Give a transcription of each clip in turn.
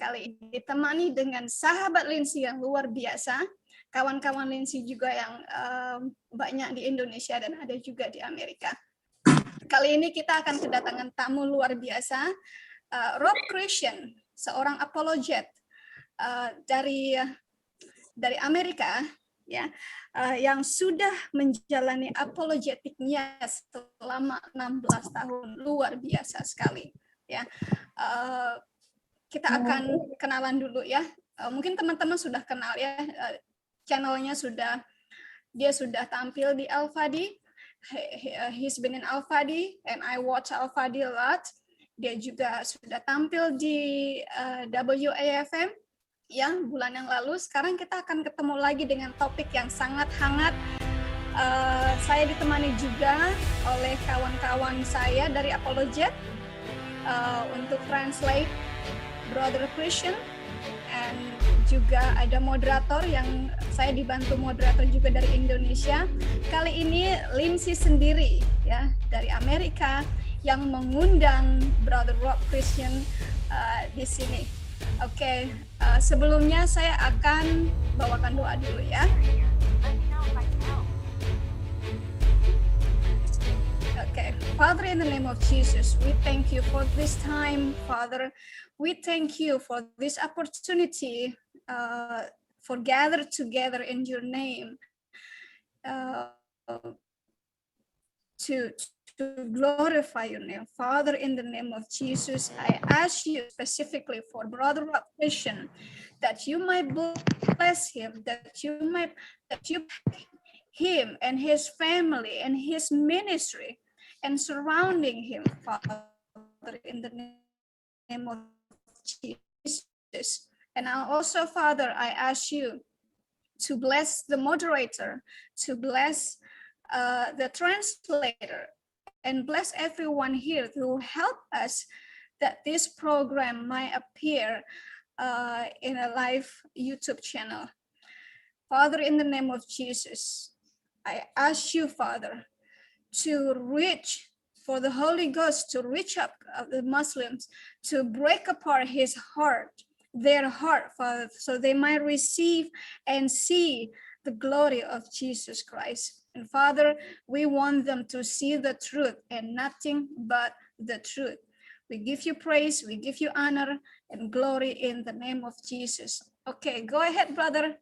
kali ini ditemani dengan sahabat Lindsay yang luar biasa, kawan-kawan Lindsay juga yang banyak di Indonesia dan ada juga di Amerika. Kali ini kita akan kedatangan tamu luar biasa, Rob Christian, seorang apologet dari Amerika, ya, yang sudah menjalani apologetiknya selama 16 tahun, luar biasa sekali, ya. Kita akan kenalan dulu ya. Mungkin teman-teman sudah kenal ya, channelnya dia sudah tampil di Al-Fadi. He's been in Al-Fadi and I watch Al-Fadi a lot. Dia juga sudah tampil di WAFM ya bulan yang lalu. Sekarang kita akan ketemu lagi dengan topik yang sangat hangat. Saya ditemani juga oleh kawan-kawan saya dari Apologet untuk translate Brother Christian, and juga ada moderator yang saya dibantu moderator juga dari Indonesia. Kali ini Lindsay sendiri ya dari Amerika yang mengundang Brother Rob Christian di sini. Oke, sebelumnya saya akan bawakan doa dulu ya. Okay, Father, in the name of Jesus, we thank you for this time, Father. We thank you for this opportunity for gather together in your name to glorify your name. Father, in the name of Jesus, I ask you specifically for Brother Rob Christian that you might bless him, that you him and his family and his ministry and surrounding him, Father, in the name of Jesus. And also, Father, I ask you to bless the moderator, to bless the translator, and bless everyone here to help us that this program might appear in a live YouTube channel. Father, in the name of Jesus, I ask you, Father, to reach for the Holy Ghost to reach up the Muslims, to break apart their heart, Father, so they might receive and see the glory of Jesus Christ. And Father, we want them to see the truth and nothing but the truth. We give you praise, we give you honor and glory in the name of Jesus. Okay, go ahead, brother.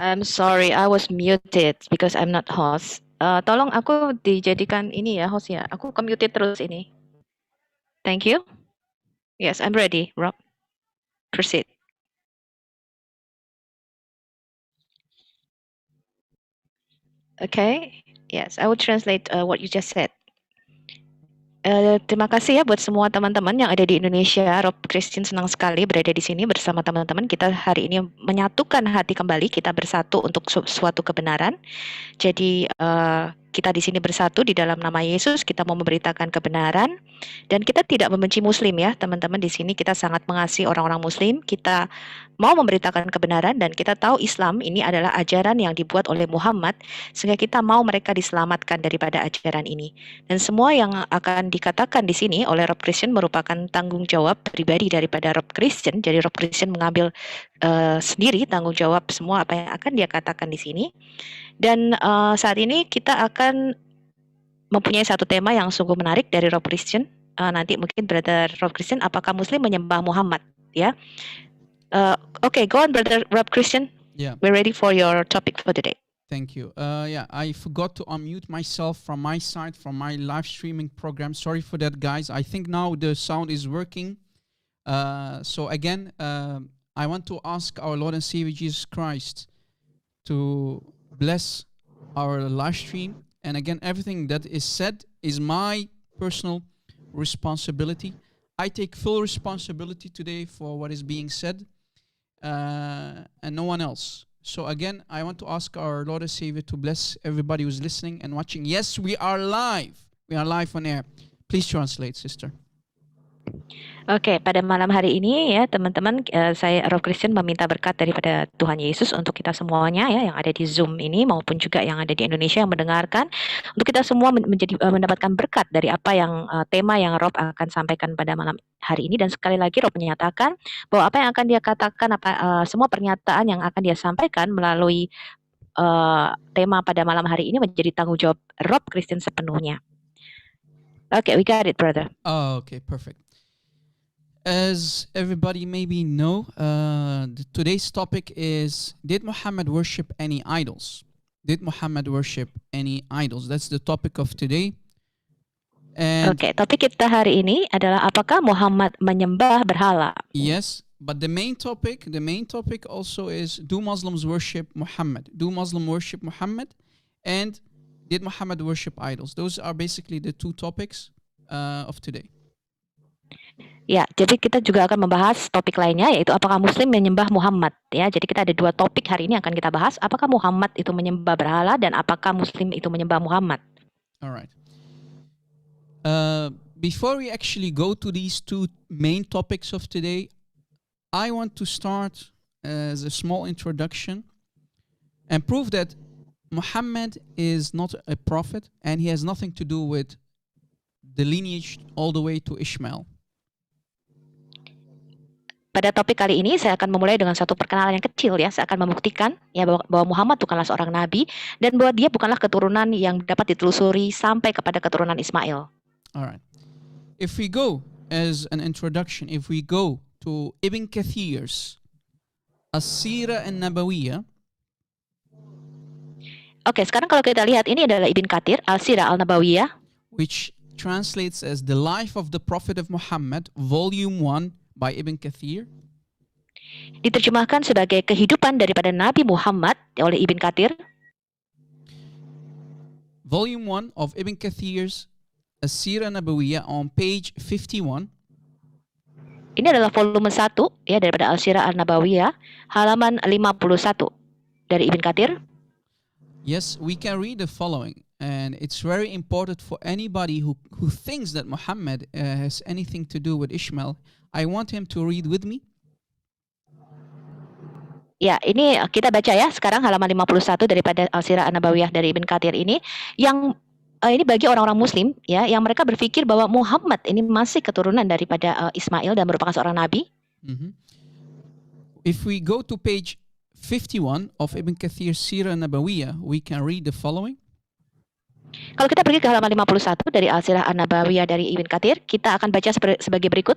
I'm sorry, I was muted because I'm not host. Tolong aku dijadikan ini ya host ya. Aku muted terus ini. Thank you. Yes, I'm ready, Rob. Proceed. Okay. Yes, I will translate what you just said. Terima kasih ya buat semua teman-teman yang ada di Indonesia. Rob Christian senang sekali berada di sini bersama teman-teman. Kita hari ini menyatukan hati kembali, kita bersatu untuk suatu kebenaran. Jadi kita di sini bersatu di dalam nama Yesus, kita mau memberitakan kebenaran dan kita tidak membenci Muslim ya, teman-teman. Di sini kita sangat mengasihi orang-orang Muslim. Kita mau memberitakan kebenaran dan kita tahu Islam ini adalah ajaran yang dibuat oleh Muhammad sehingga kita mau mereka diselamatkan daripada ajaran ini. Dan semua yang akan dikatakan di sini oleh Rob Christian merupakan tanggung jawab pribadi daripada Rob Christian. Jadi Rob Christian mengambil sendiri tanggung jawab semua apa yang akan dia katakan di sini. Dan saat ini kita akan mempunyai satu tema yang sungguh menarik dari Rob Christian. Nanti mungkin Brother Rob Christian, apakah Muslim menyembah Muhammad? Ya, okay, go on, Brother Rob Christian. Yeah. We're ready for your topic for today. Thank you. Yeah, I forgot to unmute myself from my side, from my live streaming program. Sorry for that, guys. I think now the sound is working. So again, I want to ask our Lord and Savior Jesus Christ to bless our live stream. And again, everything that is said is my personal responsibility. I take full responsibility today for what is being said, and no one else. So again, I want to ask our Lord and Savior to bless everybody who's listening and watching. Yes, we are live. We are live on air. Please translate, sister. Oke, pada malam hari ini ya teman-teman, saya Rob Christian meminta berkat daripada Tuhan Yesus untuk kita semuanya ya yang ada di Zoom ini maupun juga yang ada di Indonesia yang mendengarkan, untuk kita semua mendapatkan berkat dari apa yang tema yang Rob akan sampaikan pada malam hari ini. Dan sekali lagi Rob menyatakan bahwa apa yang akan dia katakan, semua pernyataan yang akan dia sampaikan melalui tema pada malam hari ini menjadi tanggung jawab Rob Christian sepenuhnya. Okay, we got it, brother. Oh, okay, perfect. As everybody maybe know, today's topic is, did Muhammad worship any idols? Did Muhammad worship any idols? That's the topic of today. And Oke, topik kita hari ini adalah apakah Muhammad menyembah berhala? yes, but the main topic also is, do Muslims worship Muhammad? Do Muslims worship Muhammad? And did Muhammad worship idols? Those are basically the two topics of today. Ya, jadi kita juga akan membahas topik lainnya, yaitu apakah Muslim menyembah Muhammad. Ya, jadi kita ada dua topik hari ini yang akan kita bahas. Apakah Muhammad itu menyembah berhala dan apakah Muslim itu menyembah Muhammad? Alright. Before we actually go to these two main topics of today, I want to start as a small introduction and prove that Muhammad is not a prophet and he has nothing to do with the lineage all the way to Ishmael. Pada topik kali ini saya akan memulai dengan satu perkenalan yang kecil ya. Saya akan membuktikan ya bahwa Muhammad bukanlah seorang nabi dan bahwa dia bukanlah keturunan yang dapat ditelusuri sampai kepada keturunan Ismail. Alright. If we go as an introduction, if we go to Ibn Kathir's As-Sirah An-Nabawiyah. Oke, sekarang kalau kita lihat ini adalah Ibn Kathir, Al-Sirah Al-Nabawiyah, which translates as The Life of the Prophet of Muhammad, Volume 1 by Ibn Kathir. Diterjemahkan sebagai kehidupan daripada Nabi Muhammad oleh Ibn Kathir. Volume 1 of Ibn Kathir's As-Sirah Nabawiyah on page 51. Ini adalah volume 1 ya daripada Al-Sirah Al-Nabawiyah, halaman 51 dari Ibn Kathir. Yes, we can read the following, and it's very important for anybody who thinks that Muhammad has anything to do with Ishmael. I want him to read with me. Ya, ini kita baca ya sekarang halaman 51 daripada Al-Sirah An-Nabawiyah dari Ibn Kathir ini, yang ini bagi orang-orang Muslim ya yang mereka berpikir bahwa Muhammad ini masih keturunan daripada Ismail dan merupakan seorang nabi. If we go to page 51 of Ibn Kathir's Sirah Nabawiyah, we can read the following. Kalau kita pergi ke halaman 51 dari Al-Sirah An-Nabawiyah dari Ibn Kathir, kita akan baca sebagai berikut.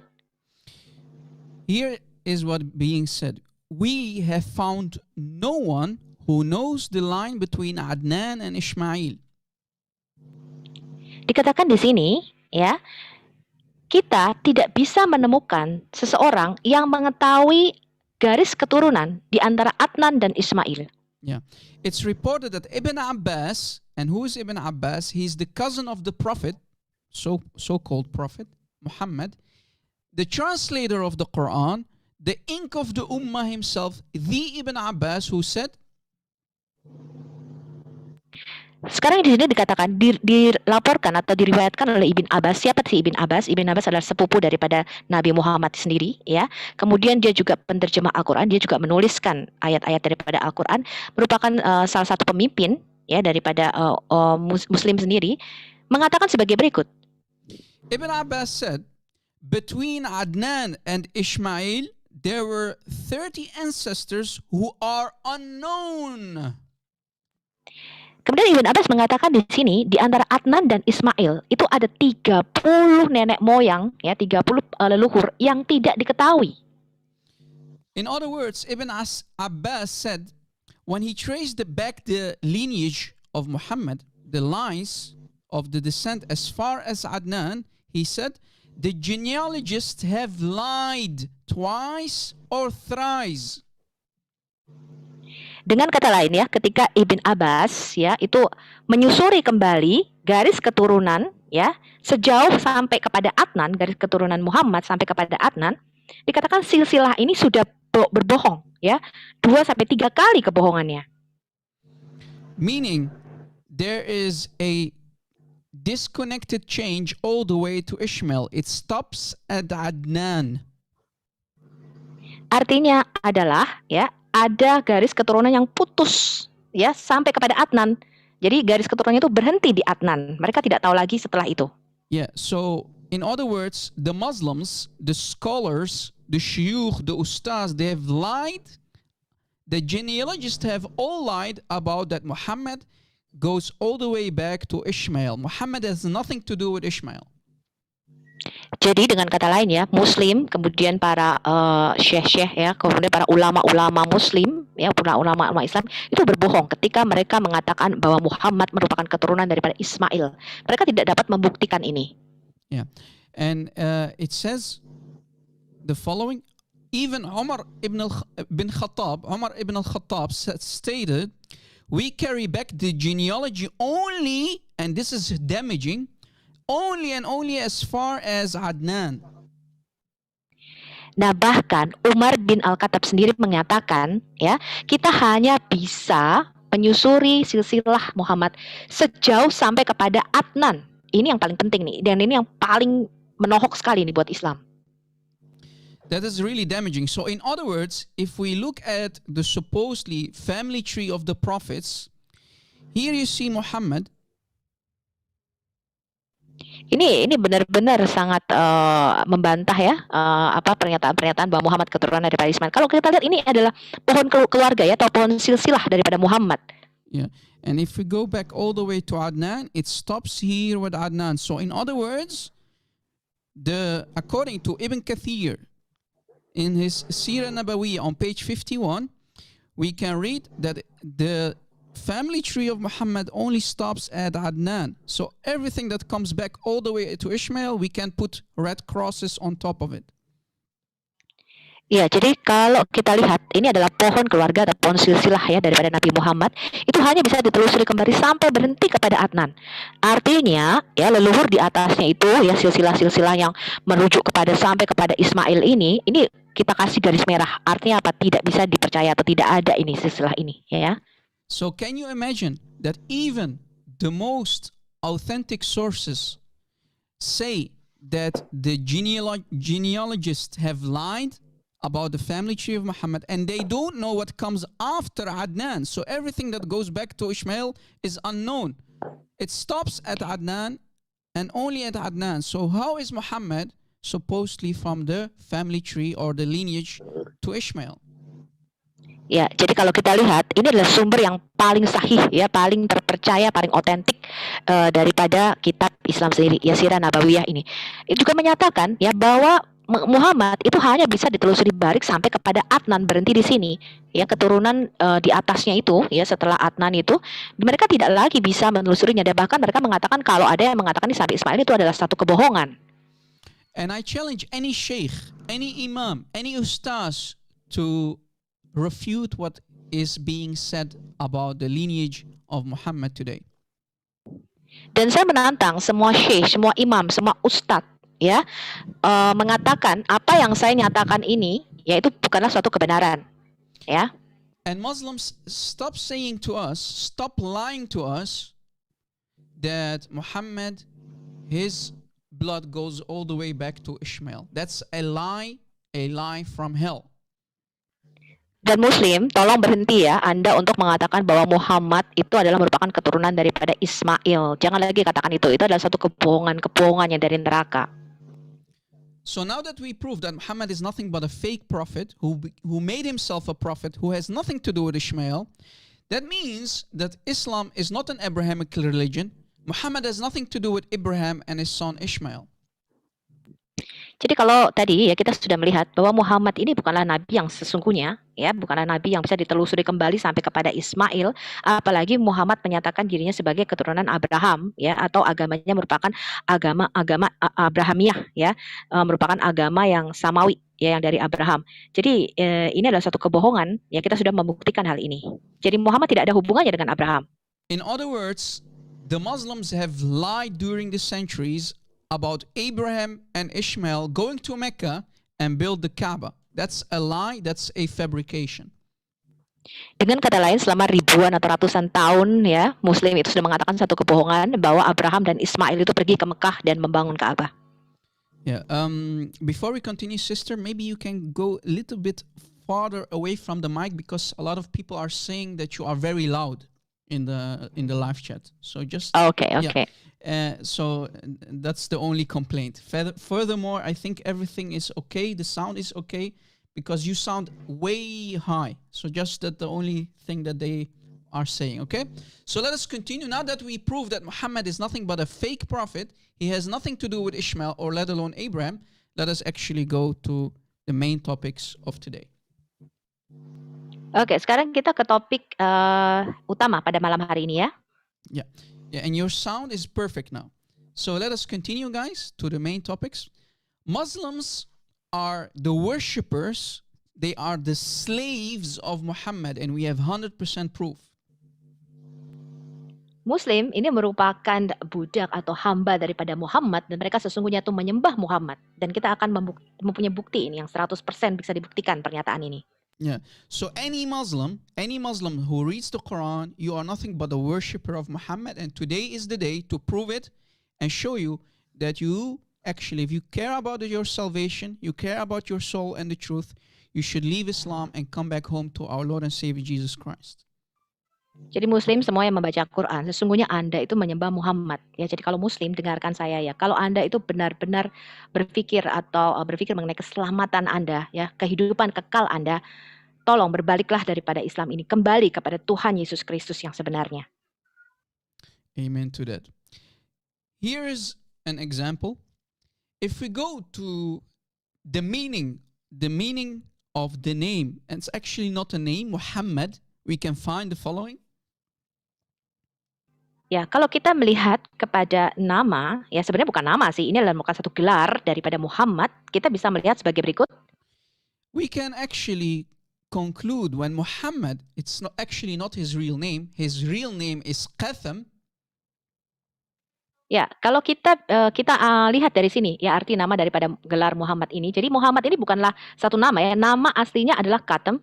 Here is what being said. We have found no one who knows the line between Adnan and Ishmael. Dikatakan di sini, ya, kita tidak bisa menemukan seseorang yang mengetahui garis keturunan di antara Adnan dan Ismail. Yeah. It's reported that Ibn Abbas, and who is Ibn Abbas? He's the cousin of the Prophet, so-called Prophet, Muhammad, the translator of the Quran, the ink of the Ummah himself, the Ibn Abbas, who said, Sekarang di sini dikatakan dilaporkan atau diriwayatkan oleh Ibn Abbas. Siapa sih Ibn Abbas? Ibn Abbas adalah sepupu daripada Nabi Muhammad sendiri, ya. Kemudian dia juga penterjemah Al-Quran, dia juga menuliskan ayat-ayat daripada Al-Quran, merupakan salah satu pemimpin ya daripada Muslim sendiri, mengatakan sebagai berikut. Ibn Abbas said, between Adnan and Ishmael, there were 30 ancestors who are unknown. Kemudian Ibn Abbas mengatakan di sini di antara Adnan dan Ismail itu ada 30 nenek moyang, ya, 30 leluhur yang tidak diketahui. In other words, Ibn Abbas said, when he traced back the lineage of Muhammad, the lines of the descent as far as Adnan, he said, the genealogists have lied twice or thrice. Dengan kata lain ya, ketika Ibn Abbas ya itu menyusuri kembali garis keturunan ya sejauh sampai kepada Adnan, garis keturunan Muhammad sampai kepada Adnan, dikatakan silsilah ini sudah berbohong ya, 2 sampai 3 kali kebohongannya. Meaning there is a disconnected change all the way to Ishmael. It stops at Adnan. Artinya adalah ya ada garis keturunan yang putus ya sampai kepada Adnan. Jadi garis keturunannya itu berhenti di Adnan. Mereka tidak tahu lagi setelah itu. Yeah, so in other words, the Muslims, the scholars, the shuyukh, the ustaz, they have lied. The genealogists have all lied about that Muhammad goes all the way back to Ishmael. Muhammad has nothing to do with Ishmael. Jadi dengan kata lain ya, Muslim, kemudian para syekh-syekh ya, kemudian para ulama-ulama Muslim ya, para ulama-ulama Islam itu berbohong ketika mereka mengatakan bahwa Muhammad merupakan keturunan daripada Ismail. Mereka tidak dapat membuktikan ini. Yeah, and it says the following. Even Umar ibn al-Khattab stated, we carry back the genealogy only, and this is damaging, only and only as far as Adnan. Nah, bahkan Umar bin Al-Khattab sendiri mengatakan, ya, kita hanya bisa menyusuri silsilah Muhammad sejauh sampai kepada Adnan. Ini yang paling penting nih, dan ini yang paling menohok sekali nih buat Islam. That is really damaging. So in other words, if we look at the supposedly family tree of the prophets, here you see Muhammad. Ini benar-benar sangat membantah ya pernyataan-pernyataan bahwa Muhammad keturunan daripada Ismail. Kalau kita lihat ini adalah pohon keluarga ya atau pohon silsilah daripada Muhammad. Yeah, and if we go back all the way to Adnan, it stops here with Adnan. So in other words, according to Ibn Kathir, in his Sirah Nabawiyya on page 51, we can read that the family tree of Muhammad only stops at Adnan. So everything that comes back all the way to Ishmael, we can put red crosses on top of it. Ya, jadi kalau kita lihat ini adalah pohon keluarga atau pohon silsilah ya daripada Nabi Muhammad, itu hanya bisa ditelusuri kembali sampai berhenti kepada Adnan. Artinya ya leluhur di atasnya itu ya silsilah-silsilah yang merujuk kepada sampai kepada Ismail ini kita kasih garis merah. Artinya apa? Tidak bisa dipercaya atau tidak ada ini silsilah ini ya. So can you imagine that even the most authentic sources say that the genealogists have lied about the family tree of Muhammad, and they don't know what comes after Adnan. So everything that goes back to Ishmael is unknown. It stops at Adnan and only at Adnan. So how is Muhammad supposedly from the family tree or the lineage to Ishmael? Ya, jadi kalau kita lihat ini adalah sumber yang paling sahih ya, paling terpercaya, paling otentik daripada kitab Islam sendiri, ya Sirah Nabawiyah ini. Itu juga menyatakan ya bahwa Muhammad itu hanya bisa ditelusuri balik sampai kepada Adnan, berhenti di sini. Ya, keturunan di atasnya itu ya setelah Adnan itu mereka tidak lagi bisa menelusurinya, dan bahkan mereka mengatakan kalau ada yang mengatakan sampai Ismail itu adalah satu kebohongan. And I challenge any sheikh, any imam, any ustaz to refute what is being said about the lineage of Muhammad today. Dan saya menantang semua syekh, semua imam, semua ustadz, ya, mengatakan apa yang saya nyatakan ini, yaitu bukanlah suatu kebenaran, ya. And Muslims, stop saying to us, stop lying to us that Muhammad, his blood goes all the way back to Ishmael. That's a lie from hell. Dan Muslim, tolong berhenti ya Anda untuk mengatakan bahwa Muhammad itu adalah merupakan keturunan daripada Ismail. Jangan lagi katakan itu adalah satu kebohongan yang dari neraka. So now that we prove that Muhammad is nothing but a fake prophet who made himself a prophet who has nothing to do with Ishmael, that means that Islam is not an Abrahamic religion. Muhammad has nothing to do with Abraham and his son Ishmael. Jadi kalau tadi ya kita sudah melihat bahwa Muhammad ini bukanlah nabi yang sesungguhnya, ya, bukanlah nabi yang bisa ditelusuri kembali sampai kepada Ismail, apalagi Muhammad menyatakan dirinya sebagai keturunan Abraham, ya, atau agamanya merupakan agama Abrahamiah, ya, merupakan agama yang samawi, ya, yang dari Abraham. Jadi ini adalah satu kebohongan, ya, kita sudah membuktikan hal ini. Jadi Muhammad tidak ada hubungannya dengan Abraham. In other words, the Muslims have lied during the centuries about Abraham and Ishmael going to Mecca and build the Kaaba. That's a lie, that's a fabrication. Dengan kata lain, selama ribuan atau ratusan tahun, ya, Muslim itu sudah mengatakan satu kebohongan bahwa Abraham dan Ismail itu pergi ke Mekah dan membangun Ka'bah. Yeah. Before we continue, sister, maybe you can go a little bit farther away from the mic because a lot of people are saying that you are very loud in the live chat. So just Okay. so that's the only complaint. Furthermore, I think everything is okay. The sound is okay because you sound way high. So just that the only thing that they are saying, okay? So let us continue. Now that we prove that Muhammad is nothing but a fake prophet, he has nothing to do with Ishmael or let alone Abraham, let us actually go to the main topics of today. Oke, sekarang kita ke topik utama pada malam hari ini ya. Yeah, and your sound is perfect now. So let us continue, guys, to the main topics. Muslims are the worshippers. They are the slaves of Muhammad, and we have 100% proof. Muslim ini merupakan budak atau hamba daripada Muhammad dan mereka sesungguhnya itu menyembah Muhammad. Dan kita akan mempunyai bukti ini yang 100% bisa dibuktikan pernyataan ini. Yeah. So any Muslim who reads the Quran, you are nothing but a worshipper of Muhammad, and today is the day to prove it and show you that you actually, if you care about your salvation, you care about your soul and the truth, you should leave Islam and come back home to our Lord and Savior Jesus Christ. Jadi Muslim semua yang membaca Quran, sesungguhnya Anda itu menyembah Muhammad. Ya, jadi kalau Muslim dengarkan saya ya, kalau Anda itu benar-benar berpikir mengenai keselamatan Anda, ya, kehidupan kekal Anda, tolong berbaliklah daripada Islam ini, kembali kepada Tuhan Yesus Kristus yang sebenarnya. Amen to that. Here is an example. If we go to the meaning of the name, and it's actually not a name, Muhammad, we can find the following. Ya, kalau kita melihat kepada nama, ya sebenarnya bukan nama sih, ini adalah bukan satu gelar daripada Muhammad, kita bisa melihat sebagai berikut. We can actually conclude when Muhammad, it's not his real name is Qatham. Ya, kalau kita lihat dari sini, ya arti nama daripada gelar Muhammad ini. Jadi Muhammad ini bukanlah satu nama ya, nama aslinya adalah Qatham.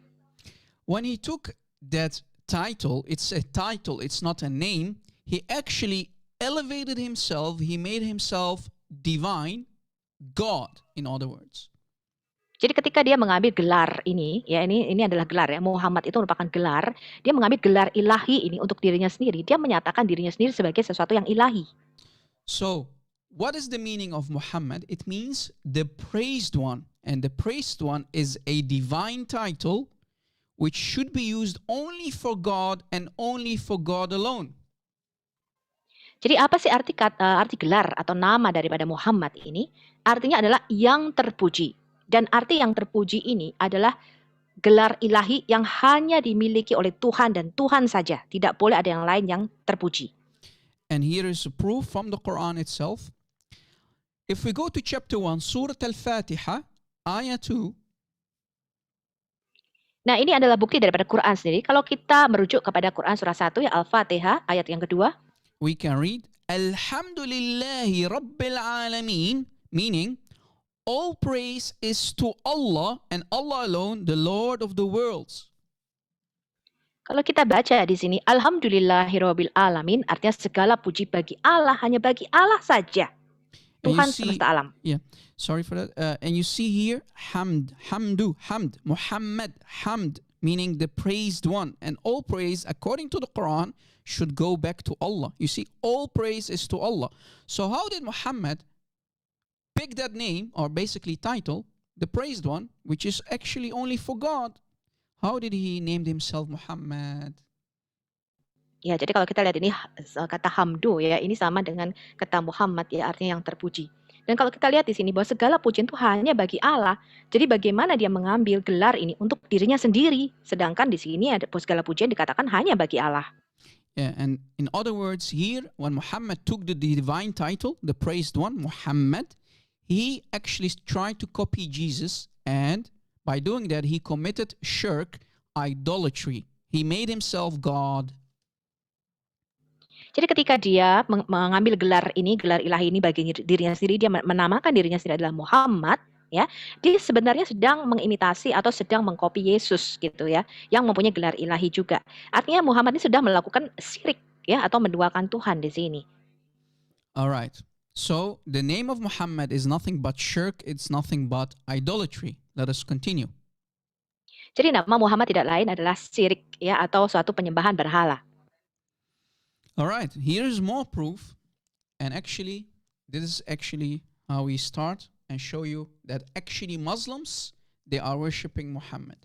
When he took that title, it's a title, it's not a name. He actually elevated himself, he made himself divine, God, in other words. Jadi ketika dia mengambil gelar ini, ya ini adalah gelar ya, Muhammad itu merupakan gelar, dia mengambil gelar ilahi ini untuk dirinya sendiri, dia menyatakan dirinya sendiri sebagai sesuatu yang ilahi. So, what is the meaning of Muhammad? It means the praised one, and the praised one is a divine title which should be used only for God and only for God alone. Jadi apa sih arti gelar atau nama daripada Muhammad ini? Artinya adalah yang terpuji. Dan arti yang terpuji ini adalah gelar ilahi yang hanya dimiliki oleh Tuhan dan Tuhan saja. Tidak boleh ada yang lain yang terpuji. And here is a proof from the Quran itself. If we go to chapter 1, Surah Al-Fatiha, ayah 2. Nah, ini adalah bukti daripada Quran sendiri. Kalau kita merujuk kepada Quran surah 1 ya Al-Fatihah ayat yang kedua, We can read Alhamdulillahi Rabbil Alameen, meaning all praise is to Allah and Allah alone, the Lord of the worlds. kalau kita baca di sini Alhamdulillahirabbil alamin artinya segala puji bagi Allah, hanya bagi Allah saja. And you Tuhan see, semesta alam. sorry for that. And you see here, hamd, hamdu, hamd, Muhammad, hamd, meaning the praised one. And all praise, according to the Quran, should go back to Allah. You see, all praise is to Allah. So how did Muhammad pick that name, or basically title, the praised one, which is actually only for God? How did he name himself Muhammad? Ya, jadi kalau kita lihat ini kata hamdu ya, ini sama dengan kata Muhammad ya, artinya yang terpuji. Dan kalau kita lihat di sini bahwa segala pujian itu hanya bagi Allah. Jadi bagaimana dia mengambil gelar ini untuk dirinya sendiri, sedangkan di sini ada segala pujian dikatakan hanya bagi Allah. Yeah, and in other words, here when Muhammad took the divine title, the praised one, Muhammad, he actually tried to copy Jesus, and by doing that, he committed shirk, idolatry. He made himself God. Jadi ketika dia mengambil gelar ilahi ini bagi dirinya sendiri, dia menamakan dirinya sendiri adalah Muhammad, ya. Dia sebenarnya sedang mengimitasi atau sedang mengkopi Yesus gitu ya, yang mempunyai gelar ilahi juga. Artinya Muhammad ini sudah melakukan syirik ya atau menduakan Tuhan di sini. Alright. So the name of Muhammad is nothing but shirk, it's nothing but idolatry. Let us continue. Jadi nama Muhammad tidak lain adalah syirik ya atau suatu penyembahan berhala. Alright, here's more proof. And actually, this is actually how we start and show you that actually Muslims, they are worshiping Muhammad.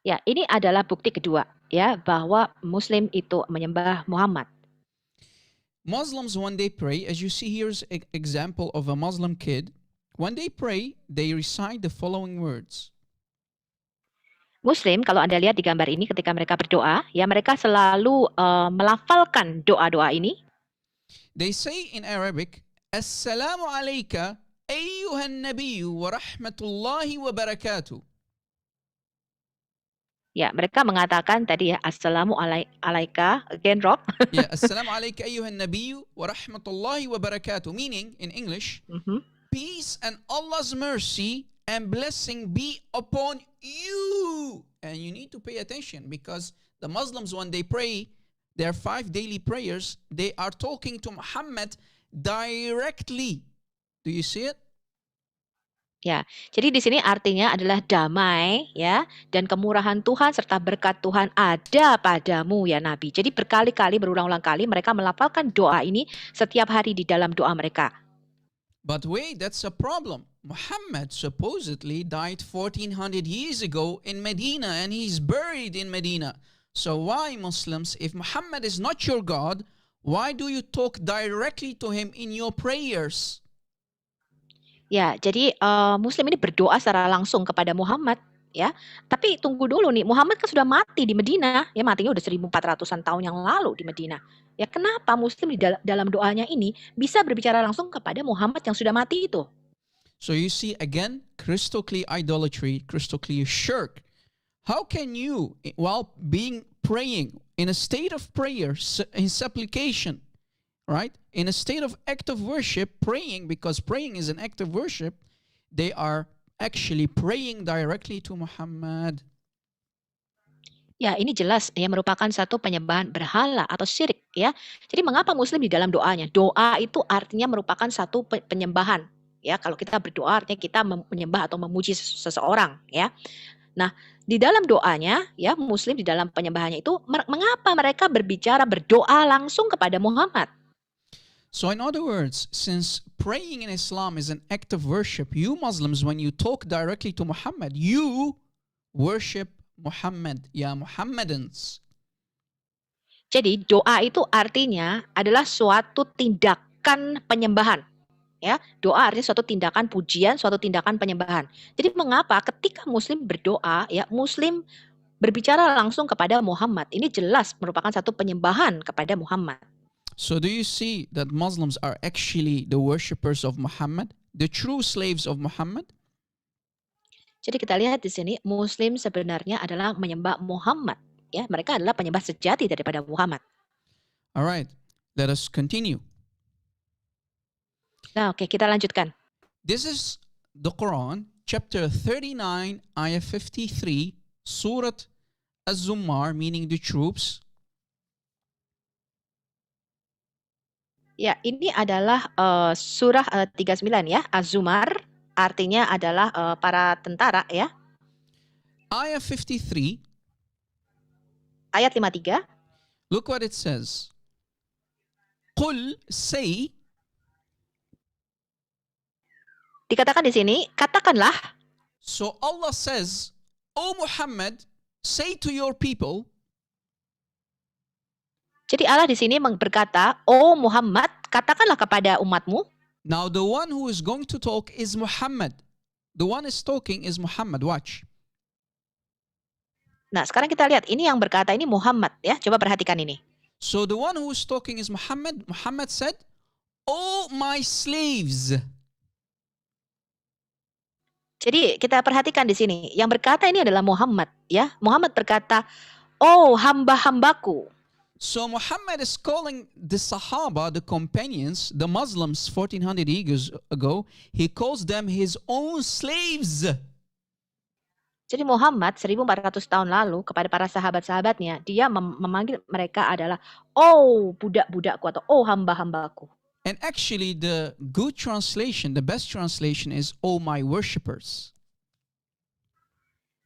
Ya, ini adalah bukti kedua ya bahwa Muslim itu menyembah Muhammad. Muslims, when they pray, as you see here's an example of a Muslim kid. When they pray, they recite the following words. Muslim, kalau Anda lihat di gambar ini ketika mereka berdoa, ya mereka selalu melafalkan doa-doa ini. They say in Arabic, Assalamu alayka ayyuhan nabiyyu wa rahmatullahi wa barakatuh. Ya, mereka mengatakan tadi ya, Assalamu alaika, again Rob. Yeah, Assalamu alayka ayyuhan nabiyyu wa rahmatullahi wa barakatuh. Meaning, in English, peace and Allah's mercy and blessing be upon you. And you need to pay attention because the Muslims, when they pray their 5 daily prayers, they are talking to Muhammad directly. Do you see it? Ya, jadi di sini artinya adalah damai ya dan kemurahan Tuhan serta berkat Tuhan ada padamu ya Nabi. Jadi berkali-kali berulang-ulang kali mereka melafalkan doa ini setiap hari di dalam doa mereka. But wait, that's a problem. Muhammad supposedly died 1400 years ago in Medina and he's buried in Medina. So why Muslims, if Muhammad is not your God, why do you talk directly to him in your prayers? Ya, jadi Muslim ini berdoa secara langsung kepada Muhammad ya. Tapi tunggu dulu nih, Muhammad kan sudah mati di Medina, ya matinya udah 1400-an tahun yang lalu di Medina. Ya kenapa Muslim di dalam doanya ini bisa berbicara langsung kepada Muhammad yang sudah mati itu? So you see again, crystal clear idolatry, crystal clear shirk. How can you, while praying in a state of prayer, in supplication, right? In a state of active worship, praying, because praying is an act of worship, they are actually praying directly to Muhammad. Ya, ini jelas ya merupakan satu penyembahan berhala atau syirik ya. Jadi mengapa Muslim di dalam doanya? Doa itu artinya merupakan satu penyembahan. Ya, kalau kita berdoa artinya kita menyembah atau memuji seseorang ya. Nah, di dalam doanya ya Muslim di dalam penyembahannya itu mengapa mereka berdoa langsung kepada Muhammad? So in other words, since praying in Islam is an act of worship, you Muslims, when you talk directly to Muhammad, you worship Muhammad, ya Muhammadans. Jadi doa itu artinya adalah suatu tindakan penyembahan. Ya, doa artinya suatu tindakan pujian, suatu tindakan penyembahan. Jadi mengapa ketika Muslim berdoa, ya Muslim berbicara langsung kepada Muhammad, ini jelas merupakan satu penyembahan kepada Muhammad. So do you see that Muslims are actually the worshippers of Muhammad, the true slaves of Muhammad? Jadi kita lihat di sini Muslim sebenarnya adalah menyembah Muhammad. Ya, mereka adalah penyembah sejati daripada Muhammad. All right, let us continue. Nah, oke, kita lanjutkan. This is the Quran, chapter 39, ayah 53, Surat Az-Zumar, meaning the troops. Ya, ini adalah surah 39 ya, Az-Zumar, artinya adalah para tentara ya. Ayah 53, Ayat 53. look what it says. Qul, say, Dikatakan di sini, katakanlah. so Allah says, O Muhammad, say to your people, Jadi Allah di sini berkata, "Oh Muhammad, katakanlah kepada umatmu." now the one who is going to talk is Muhammad. The one is talking is Muhammad. Watch. Nah, sekarang kita lihat ini yang berkata ini Muhammad ya. Coba perhatikan ini. So the one who is talking is Muhammad. Muhammad said, "O my slaves." Jadi kita perhatikan di sini, yang berkata ini adalah Muhammad ya. Muhammad berkata, "Oh hamba-hambaku." So Muhammad is calling the Sahaba, the companions, the Muslims 1400 years ago, he calls them his own slaves. Jadi Muhammad 1400 tahun lalu kepada para sahabat-sahabatnya, dia memanggil mereka adalah oh budak-budakku atau oh hamba-hambaku. And actually the good translation, the best translation is, "Oh my worshippers."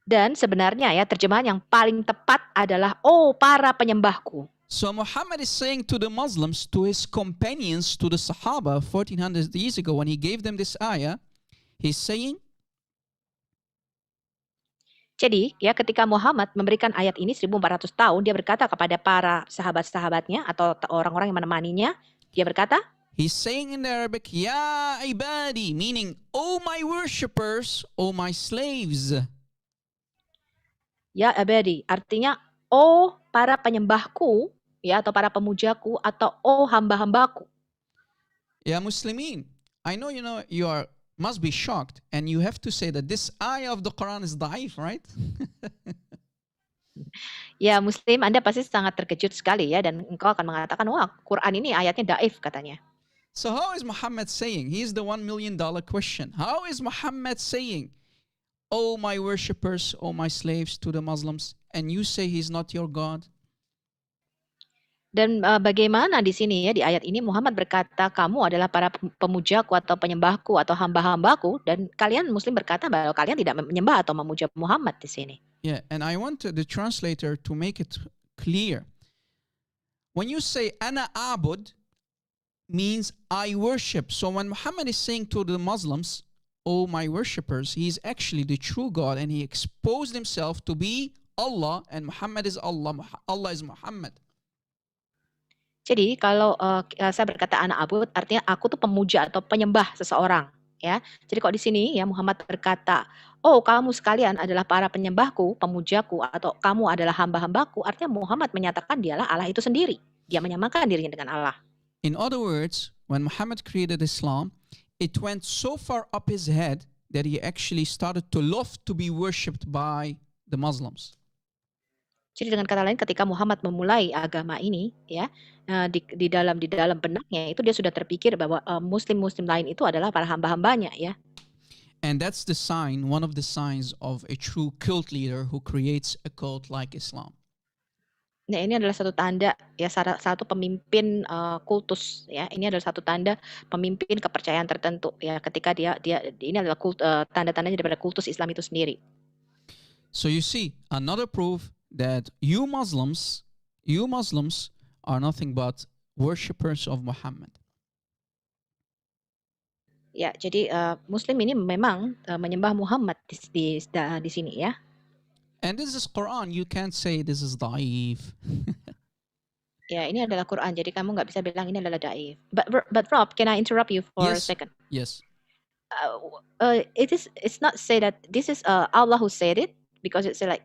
Dan sebenarnya ya terjemahan yang paling tepat adalah oh para penyembahku. So Muhammad is saying to the Muslims, to his companions, to the Sahaba 1400 years ago when he gave them this ayah, he's saying, Jadi ya ketika Muhammad memberikan ayat ini 1400 tahun, dia berkata kepada para sahabat-sahabatnya atau orang-orang yang menemaninya, dia berkata, he's saying in the Arabic, Ya ibadi, meaning, "Oh my worshippers, oh my slaves." ya abadi, artinya oh para penyembahku ya atau para pemujaku atau oh hamba-hambaku. Ya Muslimin, I know you must be shocked and you have to say that this ayah of the Quran is da'if, right? Ya Muslim, Anda pasti sangat terkejut sekali ya dan engkau akan mengatakan, wah Quran ini ayatnya daif katanya. So how is Muhammad saying? Here's the $1 million question. How is Muhammad saying, "Oh my worshippers, oh my slaves" to the Muslims, and you say he's not your God? Dan bagaimana di sini ya di ayat ini Muhammad berkata kamu adalah para pemujaku atau penyembahku atau hamba-hambaku dan kalian Muslim berkata bahwa kalian tidak menyembah atau memuja Muhammad di sini. Yeah, and I want the translator to make it clear. When you say "ana abud," means I worship. So when Muhammad is saying to the Muslims, "Oh my worshippers," he is actually the true God and he exposed himself to be Allah and Muhammad is Allah. Allah is Muhammad. Jadi kalau saya berkata anak abud artinya aku tuh pemuja atau penyembah seseorang ya. Jadi kok di sini ya Muhammad berkata, "Oh, kamu sekalian adalah para penyembahku, pemujaku atau kamu adalah hamba-hambaku." Artinya Muhammad menyatakan dialah Allah itu sendiri. Dia menyamakan dirinya dengan Allah. In other words, when Muhammad created Islam, it went so far up his head that he actually started to love to be worshipped by the Muslims. Jadi dengan kata lain ketika Muhammad memulai agama ini ya di dalam benaknya itu dia sudah terpikir bahwa muslim-muslim lain itu adalah para hamba-hambanya ya. And that's the sign, one of the signs of a true cult leader who creates a cult like Islam. Nah, ini adalah satu tanda ya satu pemimpin kultus ya. Ini adalah satu tanda pemimpin kepercayaan tertentu ya ketika dia ini adalah tanda-tandanya daripada kultus Islam itu sendiri. So you see, another proof that you Muslims are nothing but worshippers of Muhammad. Ya, jadi Muslim ini memang menyembah Muhammad di sini ya. And this is Quran. You can't say this is da'if. Ya, ini adalah Quran. Jadi kamu nggak bisa bilang ini adalah daif. But Rob, can I interrupt you for a Yes. second? Yes. It's not say that this is Allah who said it because it's like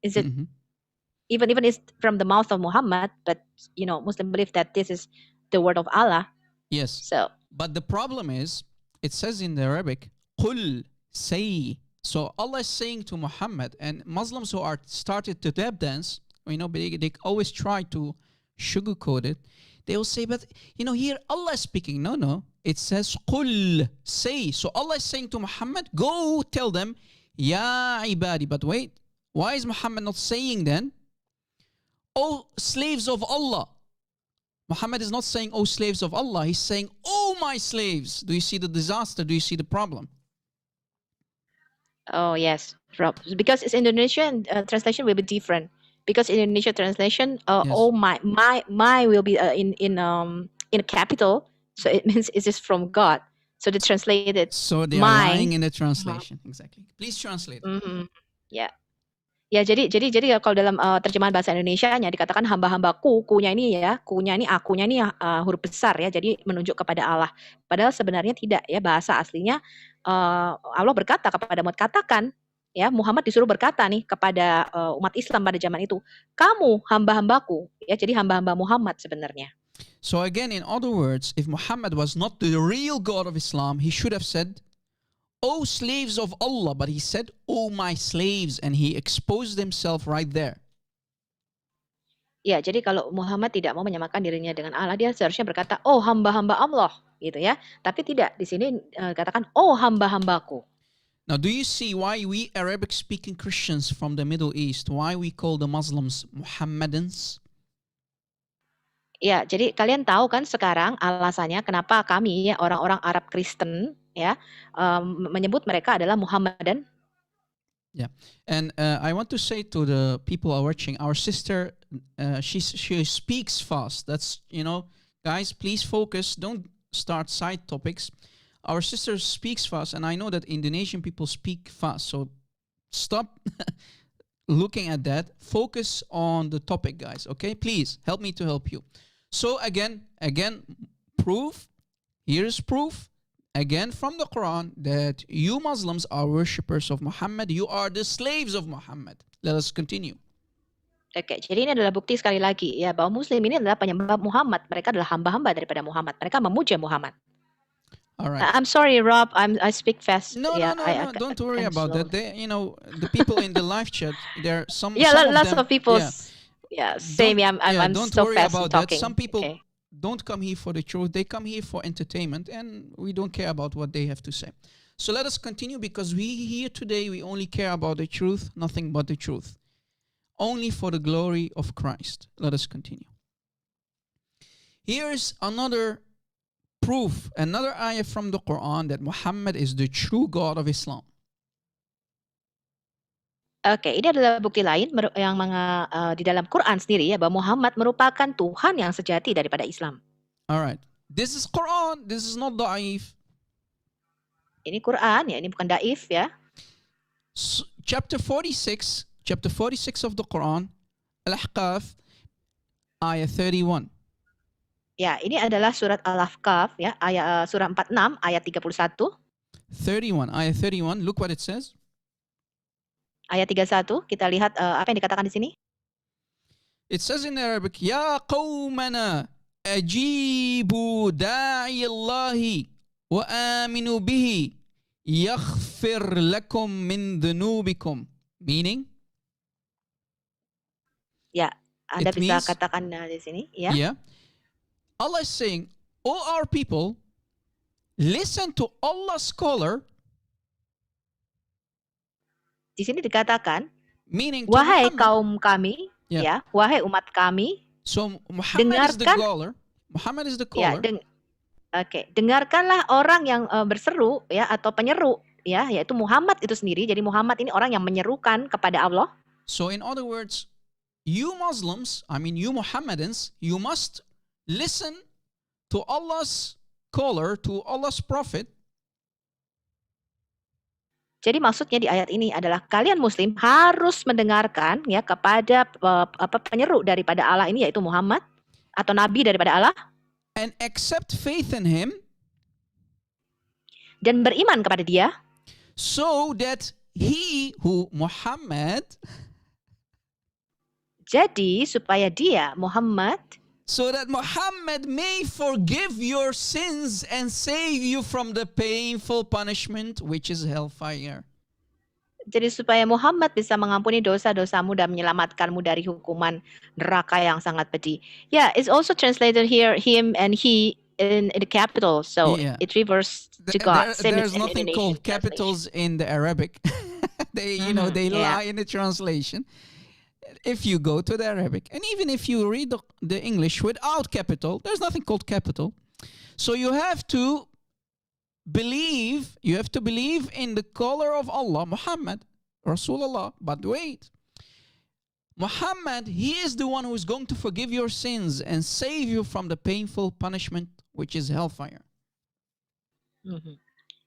is it Mhm. even it's from the mouth of Muhammad, but Muslim believe that this is the word of Allah. Yes. So But the problem is, it says in the Arabic, "Qul," say. So Allah is saying to Muhammad, and Muslims who are started to tap dance, they always try to sugarcoat it. They will say, but here Allah is speaking. No. It says, Qul, say. So Allah is saying to Muhammad, go tell them, Ya ibadi. But wait, why is Muhammad not saying then, O slaves of Allah? Muhammad is not saying, O slaves of Allah. He's saying, O my slaves. Do you see the disaster? Do you see the problem? Oh yes, Rob. Because it's Indonesian translation will be different. Because in Indonesian translation, Yes. oh my will be in a capital, so it means it is from God. So they translate it. So they are My. lying in the translation. Exactly. Please translate. Ya. Ya, jadi kalau dalam terjemahan bahasa Indonesianya dikatakan hamba-hambaku, kunya ini akunya ini huruf besar ya, jadi menunjuk kepada Allah. Padahal sebenarnya tidak ya, bahasa aslinya Allah berkata kepada Muhammad, katakan ya, Muhammad disuruh berkata nih kepada umat Islam pada zaman itu, kamu hamba-hambaku ya, jadi hamba-hamba Muhammad sebenarnya. So again, in other words, if Muhammad was not the real God of Islam, he should have said, O slaves of Allah, but he said, O my slaves, and he exposed himself right there. Ya, jadi kalau Muhammad tidak mau menyamakan dirinya dengan Allah, dia seharusnya berkata, oh hamba-hamba Allah, gitu ya. Tapi tidak, di sini katakan, oh hamba-hambaku. Now, do you see why we Arabic-speaking Christians from the Middle East, why we call the Muslims Muhammadans? Ya, jadi kalian tahu kan sekarang alasannya kenapa kami ya orang-orang Arab Kristen ya menyebut mereka adalah Muhammadan. And I want to say to the people who are watching, our sister, she speaks fast. That's, guys, please focus. Don't start side topics. Our sister speaks fast, and I know that Indonesian people speak fast. So stop looking at that. Focus on the topic, guys. Okay, please help me to help you. So again, proof. Here's proof. Again from the Quran that you Muslims are worshippers of Muhammad. You are the slaves of Muhammad. Let us continue. Oke, jadi ini adalah bukti sekali lagi ya bahwa Muslim ini adalah penyembah Muhammad. Mereka adalah hamba-hamba daripada Muhammad. Mereka memuja Muhammad. All right. I'm sorry, Rob. I speak fast. No, yeah, don't worry I'm about slow. that. They, the people in the live chat, there are some. Yeah, some lots them, of people. Yeah. Yeah, same. Don't- I'm don't so worry fast about talking. that. Some people Okay. don't come here for the truth. They come here for entertainment, and we don't care about what they have to say. So let us continue, because we here today, we only care about the truth, nothing but the truth. Only for the glory of Christ. Let us continue. Here's another proof, another ayah from the Quran that Muhammad is the true God of Islam. Oke, ini adalah bukti lain yang di dalam Quran sendiri ya bahwa Muhammad merupakan Tuhan yang sejati daripada Islam. All right. This is Quran. This is not da'if. Ini Quran ya, ini bukan daif ya. Chapter 46 of the Quran, Al-Ahqaf, ayah 31. Ya, ini adalah surat Al-Ahqaf ya, surah 46 ayat 31. 31, ayah 31. Look what it says. Ayat 31, kita lihat apa yang dikatakan di sini. It says in Arabic, Ya qawmana ajibu da'i Allahi wa aminu bihi yaghfir lakum min dhunubikum. Meaning? Ya, Anda It bisa means- katakan di sini ya. Yeah. Allah is saying, O our people, listen to Allah's caller, Di sini dikatakan, meaning to wahai Muhammad. kaum kami, Yeah. ya, wahai umat kami, So Muhammad is the Dengarkan. caller. Muhammad is the ya, caller. dengarkanlah orang yang berseru ya atau penyeru ya, yaitu Muhammad itu sendiri. Jadi Muhammad ini orang yang menyerukan kepada Allah. So in other words, you Muslims, I mean you Muhammadans, you must listen to Allah's caller, to Allah's prophet. Jadi maksudnya di ayat ini adalah kalian Muslim harus mendengarkan ya kepada penyeru daripada Allah ini, yaitu Muhammad atau Nabi daripada Allah, And accept faith in him, dan beriman kepada dia, so that he, who Muhammad, jadi supaya dia Muhammad so that Muhammad may forgive your sins and save you from the painful punishment which is hellfire. Jadi supaya Muhammad bisa mengampuni dosa-dosamu dan menyelamatkanmu dari hukuman neraka yang sangat pedih. Yeah, it's also translated here him and he in the capital, so Yeah. it refers to God. Same There's in nothing Indonesian called translation. capitals in the Arabic. They Yeah. lie in the translation. If you go to the Arabic, and even if you read the English without capital, there's nothing called capital. So you have to believe in the caller of Allah, Muhammad, Rasulullah. But wait, Muhammad, he is the one who is going to forgive your sins and save you from the painful punishment, which is hellfire. Mhm.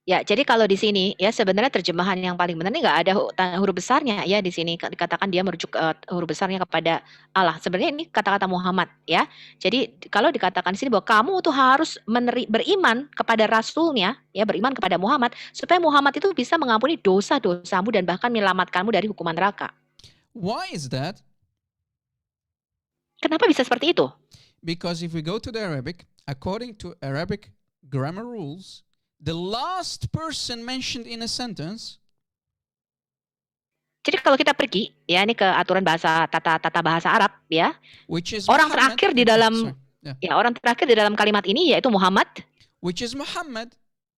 Ya, jadi kalau di sini ya sebenarnya terjemahan yang paling benar ini nggak ada huruf besarnya ya di sini dikatakan dia merujuk huruf besarnya kepada Allah. Sebenarnya ini kata-kata Muhammad ya. Jadi kalau dikatakan di sini bahwa kamu tuh harus beriman kepada Rasulnya ya, beriman kepada Muhammad supaya Muhammad itu bisa mengampuni dosa-dosamu dan bahkan menyelamatkanmu dari hukuman neraka. Why is that? Kenapa bisa seperti itu? Because if we go to the Arabic, according to Arabic grammar rules, the last person mentioned in a sentence, Jadi kalau kita pergi ya ini ke aturan bahasa tata bahasa Arab ya, which is orang Muhammad, terakhir di dalam sorry, yeah, ya orang terakhir di dalam kalimat ini yaitu Muhammad, which is Muhammad,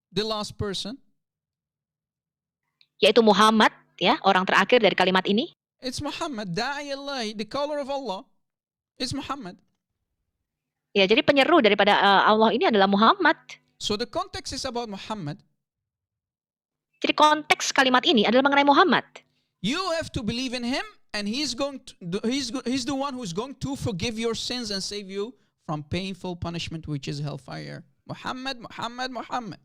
the last person. yaitu Muhammad ya, orang terakhir dari kalimat ini. It's Muhammad, Da'i Allah, the caller of Allah. It's Muhammad. Ya, jadi penyeru daripada Allah ini adalah Muhammad. So the context is about Muhammad. Jadi konteks kalimat ini adalah mengenai Muhammad. You have to believe in him, and he's the one who's going to forgive your sins and save you from painful punishment, which is hellfire. Muhammad, Muhammad, Muhammad.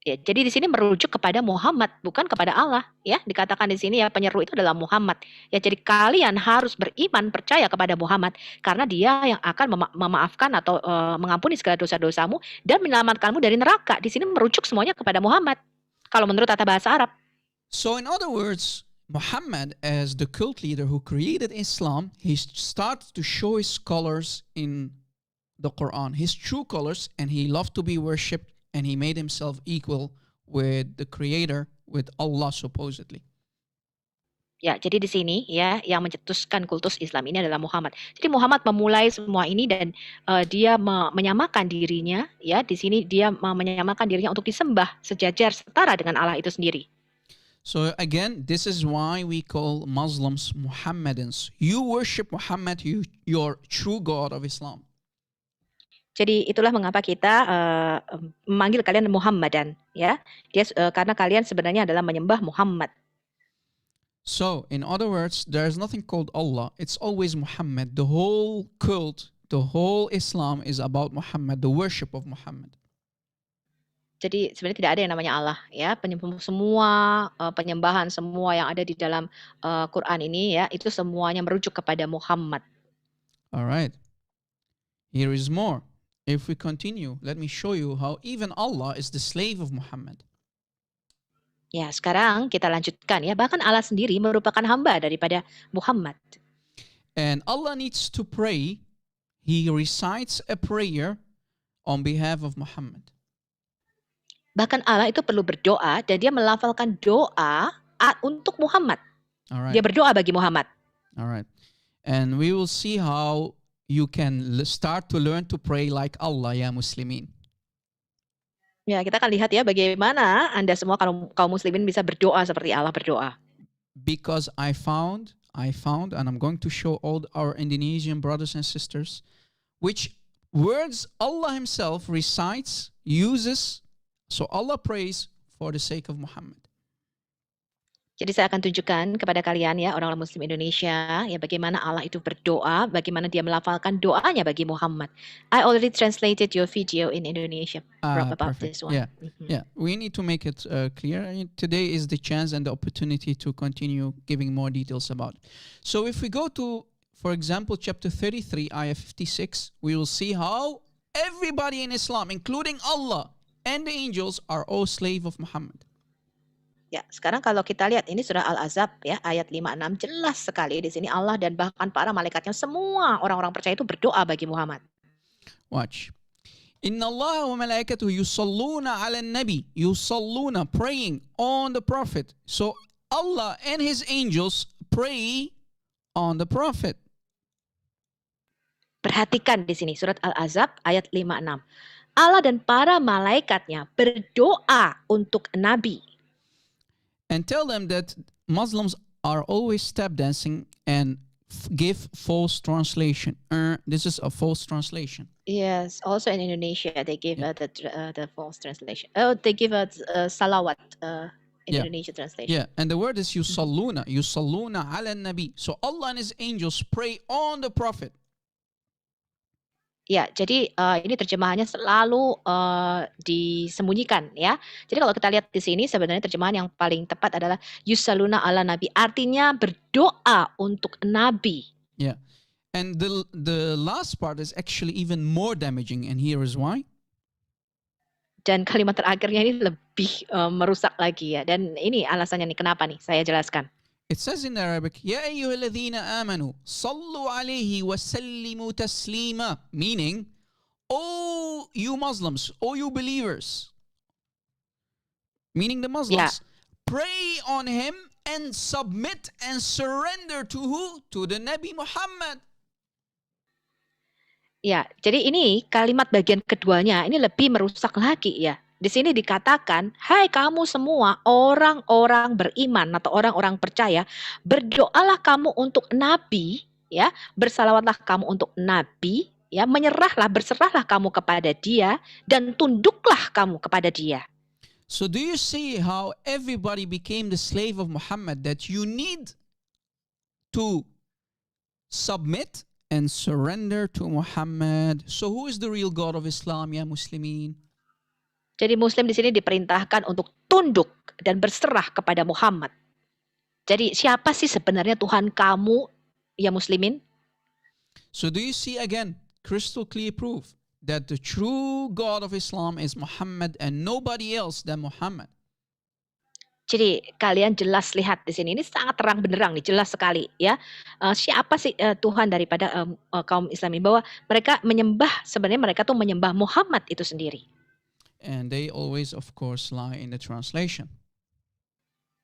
Ya, jadi di sini merujuk kepada Muhammad, bukan kepada Allah. Ya, dikatakan di sini ya penyeru itu adalah Muhammad. Ya, jadi kalian harus beriman, percaya kepada Muhammad karena dia yang akan memaafkan atau mengampuni segala dosa-dosamu dan menyelamatkanmu dari neraka. Di sini merujuk semuanya kepada Muhammad. Kalau menurut tata bahasa Arab. So in other words, Muhammad, as the cult leader who created Islam, he started to show his colors in the Quran, his true colors, and he loved to be worshipped, and he made himself equal with the Creator, with Allah supposedly. Ya, jadi di sini ya yang mencetuskan kultus Islam ini adalah Muhammad. Jadi Muhammad memulai semua ini dan dia menyamakan dirinya ya, di sini dia menyamakan dirinya untuk disembah sejajar setara dengan Allah itu sendiri. So again, this is why we call Muslims Muhammadans. You worship Muhammad, your true God of Islam. Jadi itulah mengapa kita memanggil kalian Muhammadan ya. Dia karena kalian sebenarnya adalah menyembah Muhammad. So, in other words, there is nothing called Allah. It's always Muhammad. The whole cult, the whole Islam is about Muhammad, the worship of Muhammad. Jadi sebenarnya tidak ada yang namanya Allah ya. Semua penyembahan semua yang ada di dalam Quran ini ya, itu semuanya merujuk kepada Muhammad. All right. Here is more. If we continue, let me show you how even Allah is the slave of Muhammad. Ya, sekarang kita lanjutkan ya. Bahkan Allah sendiri merupakan hamba daripada Muhammad. And Allah needs to pray. He recites a prayer on behalf of Muhammad. Bahkan Allah itu perlu berdoa dan dia melafalkan doa untuk Muhammad. All right. Dia berdoa bagi Muhammad. All right. And we will see how you can start to learn to pray like Allah, ya Muslimin. Ya, kita akan lihat ya bagaimana Anda semua kaum muslimin bisa berdoa seperti Allah berdoa. Because I found, and I'm going to show all our Indonesian brothers and sisters, which words Allah Himself recites, uses. So Allah prays for the sake of Muhammad. Jadi saya akan tunjukkan kepada kalian ya orang-orang muslim Indonesia ya bagaimana Allah itu berdoa, bagaimana dia melafalkan doanya bagi Muhammad. I already translated your video in Indonesia about Perfect. this one. Yeah. We need to make it clear. Today is the chance and the opportunity to continue giving more details about it. So if we go to, for example, chapter 33, ayah 56, we will see how everybody in Islam, including Allah and the angels, are all slave of Muhammad. Ya, sekarang kalau kita lihat ini surah Al-Ahzab ya ayat 56 jelas sekali di sini Allah dan bahkan para malaikatnya semua orang-orang percaya itu berdoa bagi Muhammad. Watch. Inna Allah wa malaikatuhu yusalluna ala nabi. Yusalluna, praying on the prophet. So Allah and his angels pray on the prophet. Perhatikan di sini surat Al-Ahzab ayat 56. Allah dan para malaikatnya berdoa untuk Nabi. And tell them that Muslims are always step dancing and give false translation. This is a false translation. Yes, also in Indonesia they give Yeah. the false translation. Oh, they give salawat in Yeah. Indonesia translation. Yeah, and the word is yusalluna ala nabi. So Allah and his angels pray on the prophet. Ya, jadi ini terjemahannya selalu disembunyikan ya. Jadi kalau kita lihat di sini sebenarnya terjemahan yang paling tepat adalah yusalluna ala nabi, artinya berdoa untuk nabi. Yeah. And the last part is actually even more damaging, and here is why. Dan kalimat terakhirnya ini lebih merusak lagi ya. Dan ini alasannya nih kenapa nih, saya jelaskan. It says in Arabic, Ya ayyuhalladhina amanu, sallu alayhi wa sallimu taslima. Meaning, oh you Muslims, oh you believers. Meaning the Muslims, pray on him and submit and surrender to who? To the Nabi Muhammad. Ya, jadi ini kalimat bagian keduanya ini lebih merusak lagi ya. Di sini dikatakan, hai kamu semua orang-orang beriman atau orang-orang percaya, berdoalah kamu untuk Nabi, ya, bersalawatlah kamu untuk Nabi, ya, menyerahlah, berserahlah kamu kepada Dia dan tunduklah kamu kepada Dia. So do you see how everybody became the slave of Muhammad, that you need to submit and surrender to Muhammad? So who is the real God of Islam, ya Muslimin? Jadi Muslim di sini diperintahkan untuk tunduk dan berserah kepada Muhammad. Jadi siapa sih sebenarnya Tuhan kamu, ya Muslimin? So do you see again crystal clear proof that the true God of Islam is Muhammad and nobody else than Muhammad? Jadi kalian jelas lihat di sini, ini sangat terang benderang nih, jelas sekali ya. Siapa sih Tuhan daripada kaum Islam ini, bahwa mereka menyembah, sebenarnya mereka tuh menyembah Muhammad itu sendiri. And they always, of course, lie in the translation.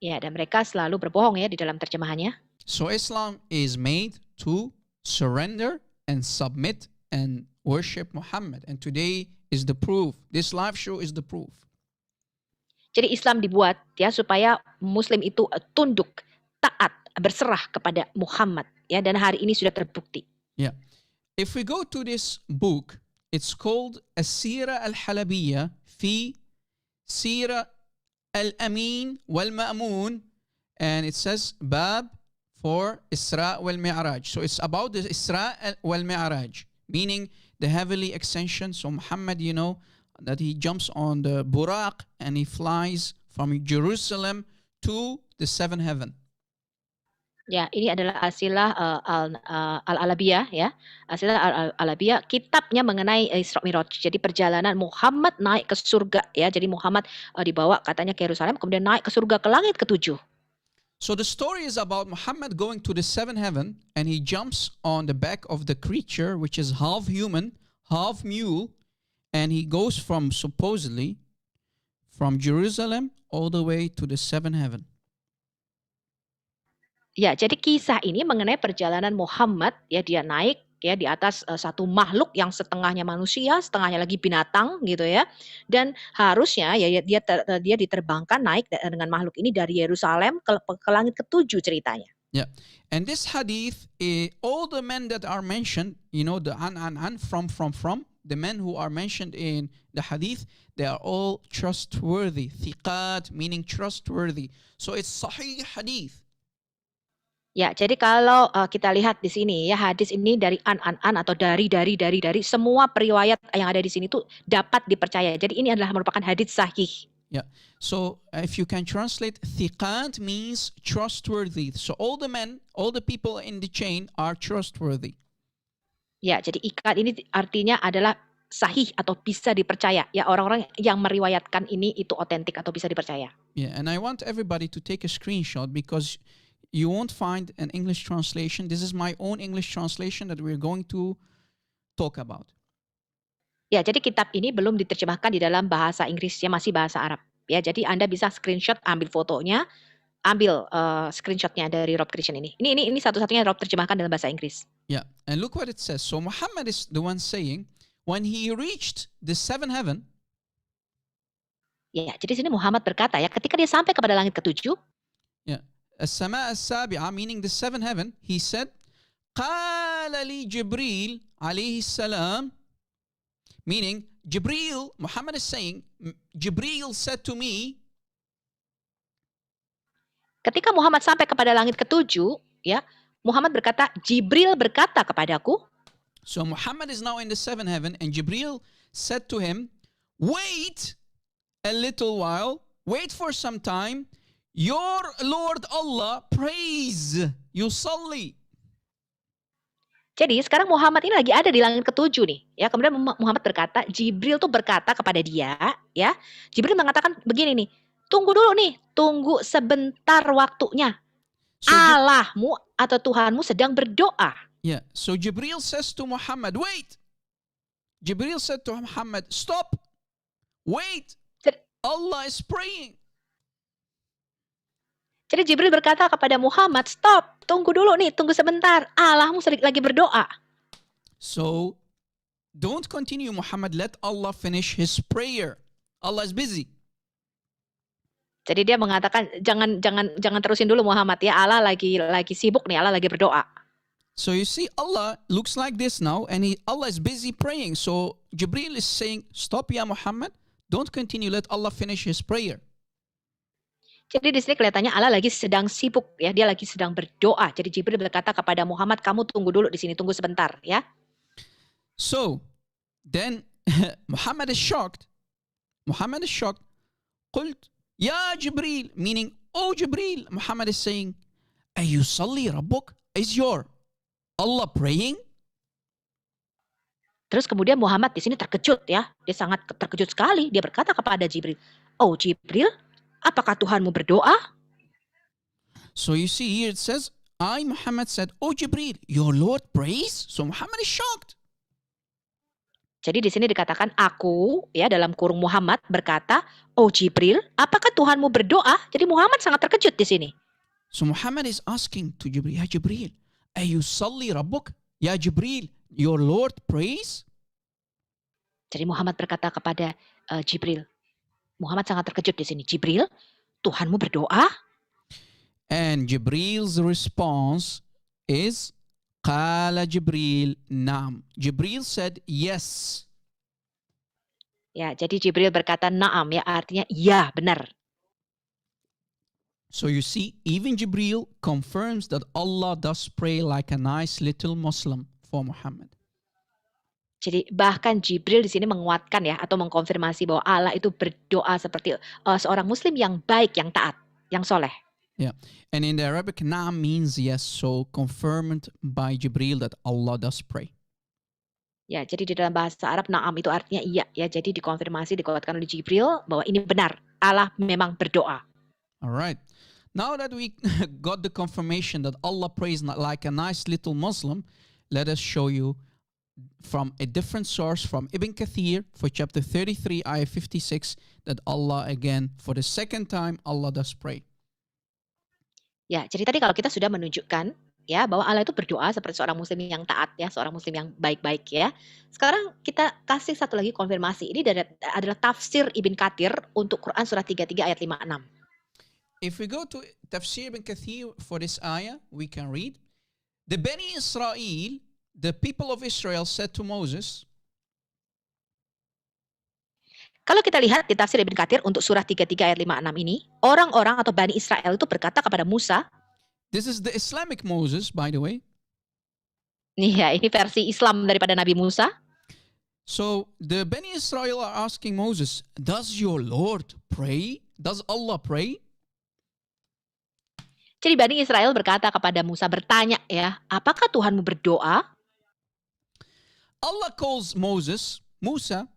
Ya, dan mereka selalu berbohong ya di dalam terjemahannya. So Islam is made to surrender and submit and worship Muhammad. And today is the proof. This live show is the proof. Jadi Islam dibuat ya supaya Muslim itu tunduk, taat, berserah kepada Muhammad ya, dan hari ini sudah terbukti. Yeah. If we go to this book, it's called As-Sira Al-Halabiyya fi Sira Al-Amin wal-Ma'mun, and it says Bab for Isra wal-Mi'raj. So it's about the Isra wal-Mi'raj, meaning the heavenly ascension. So Muhammad, you know, that he jumps on the Buraq and he flies from Jerusalem to the seventh heaven. Ya, ini adalah Asilah Al-Alabiyah ya. Asilah Al-Alabiyah, kitabnya mengenai Isra Mi'raj. Jadi perjalanan Muhammad naik ke surga ya. Jadi Muhammad dibawa katanya ke Yerusalem, kemudian naik ke surga, ke langit ke-7. So the story is about Muhammad going to the seventh heaven, and he jumps on the back of the creature, which is half human, half mule, and he goes from, supposedly, from Jerusalem all the way to the seventh heaven. Ya, jadi kisah ini mengenai perjalanan Muhammad ya, dia naik ya di atas satu makhluk yang setengahnya manusia, setengahnya lagi binatang gitu ya. Dan harusnya ya dia diterbangkan naik dengan makhluk ini dari Yerusalem ke langit ke-7 ceritanya. Yeah. And this hadith, all the men that are mentioned, you know, the an, from, the men who are mentioned in the hadith, they are all trustworthy. Thiqat, meaning trustworthy. So it's sahih hadith. Ya, jadi kalau kita lihat di sini ya, hadis ini dari an atau dari semua periwayat yang ada di sini tuh dapat dipercaya. Jadi ini adalah merupakan hadis sahih. Yeah. So if you can translate, thiqat means trustworthy. So all the men, all the people in the chain are trustworthy. Ya, jadi ikat ini artinya adalah sahih atau bisa dipercaya. Ya, orang-orang yang meriwayatkan ini itu otentik atau bisa dipercaya. Yeah, and I want everybody to take a screenshot because you won't find an English translation. This is my own English translation that we're going to talk about. Ya, jadi kitab ini belum diterjemahkan di dalam bahasa Inggris, ya masih bahasa Arab. Ya, jadi Anda bisa screenshot, ambil fotonya, ambil screenshotnya dari Rob Christian ini. Ini satu-satunya Rob terjemahkan dalam bahasa Inggris. Yeah, and look what it says. So Muhammad is the one saying, when he reached the seventh heaven, Ya, jadi sini Muhammad berkata ya, ketika dia sampai kepada langit ketujuh, السماء السابعة, meaning the seventh heaven, he said, قال لي جبريل عليه السلام, meaning Jibril, Muhammad is saying, Jibril said to me, ketika Muhammad sampai kepada langit ketujuh, ya, Muhammad berkata, Jibril berkata kepadaku. So Muhammad is now in the seventh heaven, and Jibril said to him, wait a little while, wait for some time, your Lord Allah praise, yusalli. Jadi sekarang Muhammad ini lagi ada di langit ketujuh nih, ya. Kemudian Muhammad berkata, Jibril tuh berkata kepada dia, ya. Jibril mengatakan begini nih, tunggu dulu nih, tunggu sebentar waktunya. So Allahmu atau Tuhanmu sedang berdoa. yeah, so Jibril says to Muhammad, wait. Jibril said to Muhammad, stop, wait, Allah is praying. Jadi Jibril berkata kepada Muhammad, stop, tunggu dulu nih, tunggu sebentar. Allahmu lagi berdoa. So don't continue, Muhammad. Let Allah finish his prayer. Allah is busy. Jadi dia mengatakan jangan terusin dulu Muhammad ya. Allah lagi sibuk nih, Allah lagi berdoa. So you see, Allah looks like this now, and Allah is busy praying. So Jibril is saying, stop, ya Muhammad. Don't continue. Let Allah finish his prayer. Jadi di sini kelihatannya Allah lagi sedang sibuk ya, dia lagi sedang berdoa. Jadi Jibril berkata kepada Muhammad, kamu tunggu dulu di sini, tunggu sebentar ya. So then Muhammad is shocked. Qult, ya Jibril, meaning, oh Jibril. Muhammad is saying, ayusalli rabbuk? Is your Allah praying? Terus kemudian Muhammad di sini terkejut ya. Dia sangat terkejut sekali. Dia berkata kepada Jibril, oh Jibril, apakah Tuhanmu berdoa? So you see here it says, I, Muhammad, said, oh Jibril, your Lord prays? So Muhammad is shocked. Jadi di sini dikatakan aku ya dalam kurung Muhammad berkata, oh Jibril, apakah Tuhanmu berdoa? Jadi Muhammad sangat terkejut di sini. So Muhammad is asking to Jibril, ya Jibril, ayusalli rabbuk? Ya Jibril, your Lord prays? Jadi Muhammad berkata kepada Jibril. Muhammad sangat terkejut di sini. Jibril, Tuhanmu berdoa? And Jibril's response is, Qala Jibril, Naam. Jibril said, yes. Ya, jadi Jibril berkata na'am ya, artinya iya, benar. So you see, even Jibril confirms that Allah does pray like a nice little Muslim for Muhammad. Jadi bahkan Jibril di sini menguatkan ya atau mengkonfirmasi bahwa Allah itu berdoa seperti seorang muslim yang baik, yang taat, yang soleh. Yeah. And in the Arabic, Naam means yes, so confirmed by Jibril that Allah does pray. Ya, jadi di dalam bahasa Arab na'am itu artinya iya ya. Jadi dikonfirmasi, dikuatkan oleh Jibril bahwa ini benar, Allah memang berdoa. All right. Now that we got the confirmation that Allah prays like a nice little Muslim, let us show you from a different source, from Ibn Kathir for chapter 33, ayah 56, that Allah again, for the second time, Allah does pray. Ya, jadi tadi kalau kita sudah menunjukkan ya bahwa Allah itu berdoa seperti seorang muslim yang taat ya, seorang muslim yang baik-baik ya. Sekarang kita kasih satu lagi konfirmasi. Ini adalah tafsir Ibn Kathir untuk Quran surah 33 ayat 56. If we go to Tafsir Ibn Kathir for this ayah, we can read, the Bani Israel, the people of Israel said to Moses. Kalau kita lihat di tafsir Ibn Kathir untuk surah 33 ayat 56 ini, orang-orang atau Bani Israel itu berkata kepada Musa. This is the Islamic Moses, by the way. Iya, ini versi Islam daripada Nabi Musa. So the Bani Israel are asking Moses, does your Lord pray? Does Allah pray? Jadi Bani Israel berkata kepada Musa, bertanya ya, apakah Tuhanmu berdoa? Allah calls Musa.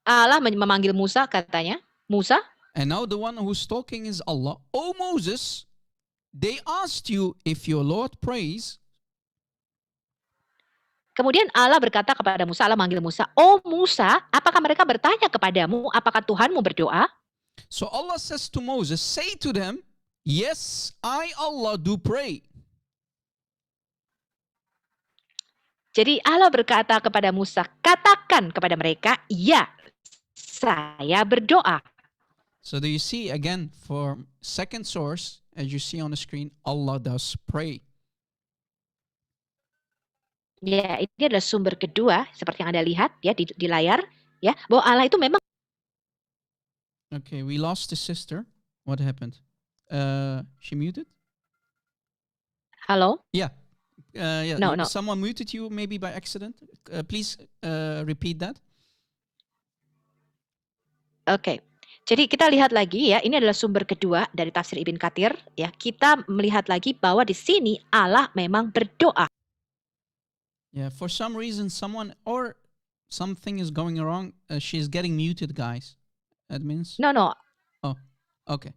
Allah memanggil Musa, katanya, Musa. And now the one who's talking is Allah. Oh Moses, they asked you if your Lord prays. Kemudian Allah berkata kepada Musa, Allah manggil Musa, oh Musa, apakah mereka bertanya kepadamu, apakah Tuhanmu berdoa? So Allah says to Moses, say to them, yes, I Allah do pray. Jadi Allah berkata kepada Musa, katakan kepada mereka, ya, saya berdoa. So do you see again for second source, as you see on the screen, Allah does pray. Ya, ini adalah sumber kedua seperti yang Anda lihat ya di layar ya, bahwa Allah itu memang. Okay, we lost the sister. What happened? She muted? Halo? Yeah. Yeah. No. Someone muted you maybe by accident. Please repeat that. Oke. Jadi kita lihat lagi ya, ini adalah sumber kedua dari tafsir Ibn Katsir ya. Kita melihat lagi bahwa di sini Allah memang berdoa. Yeah, for some reason someone or something is going wrong. She's getting muted, guys. Admins? No. Oh, okay.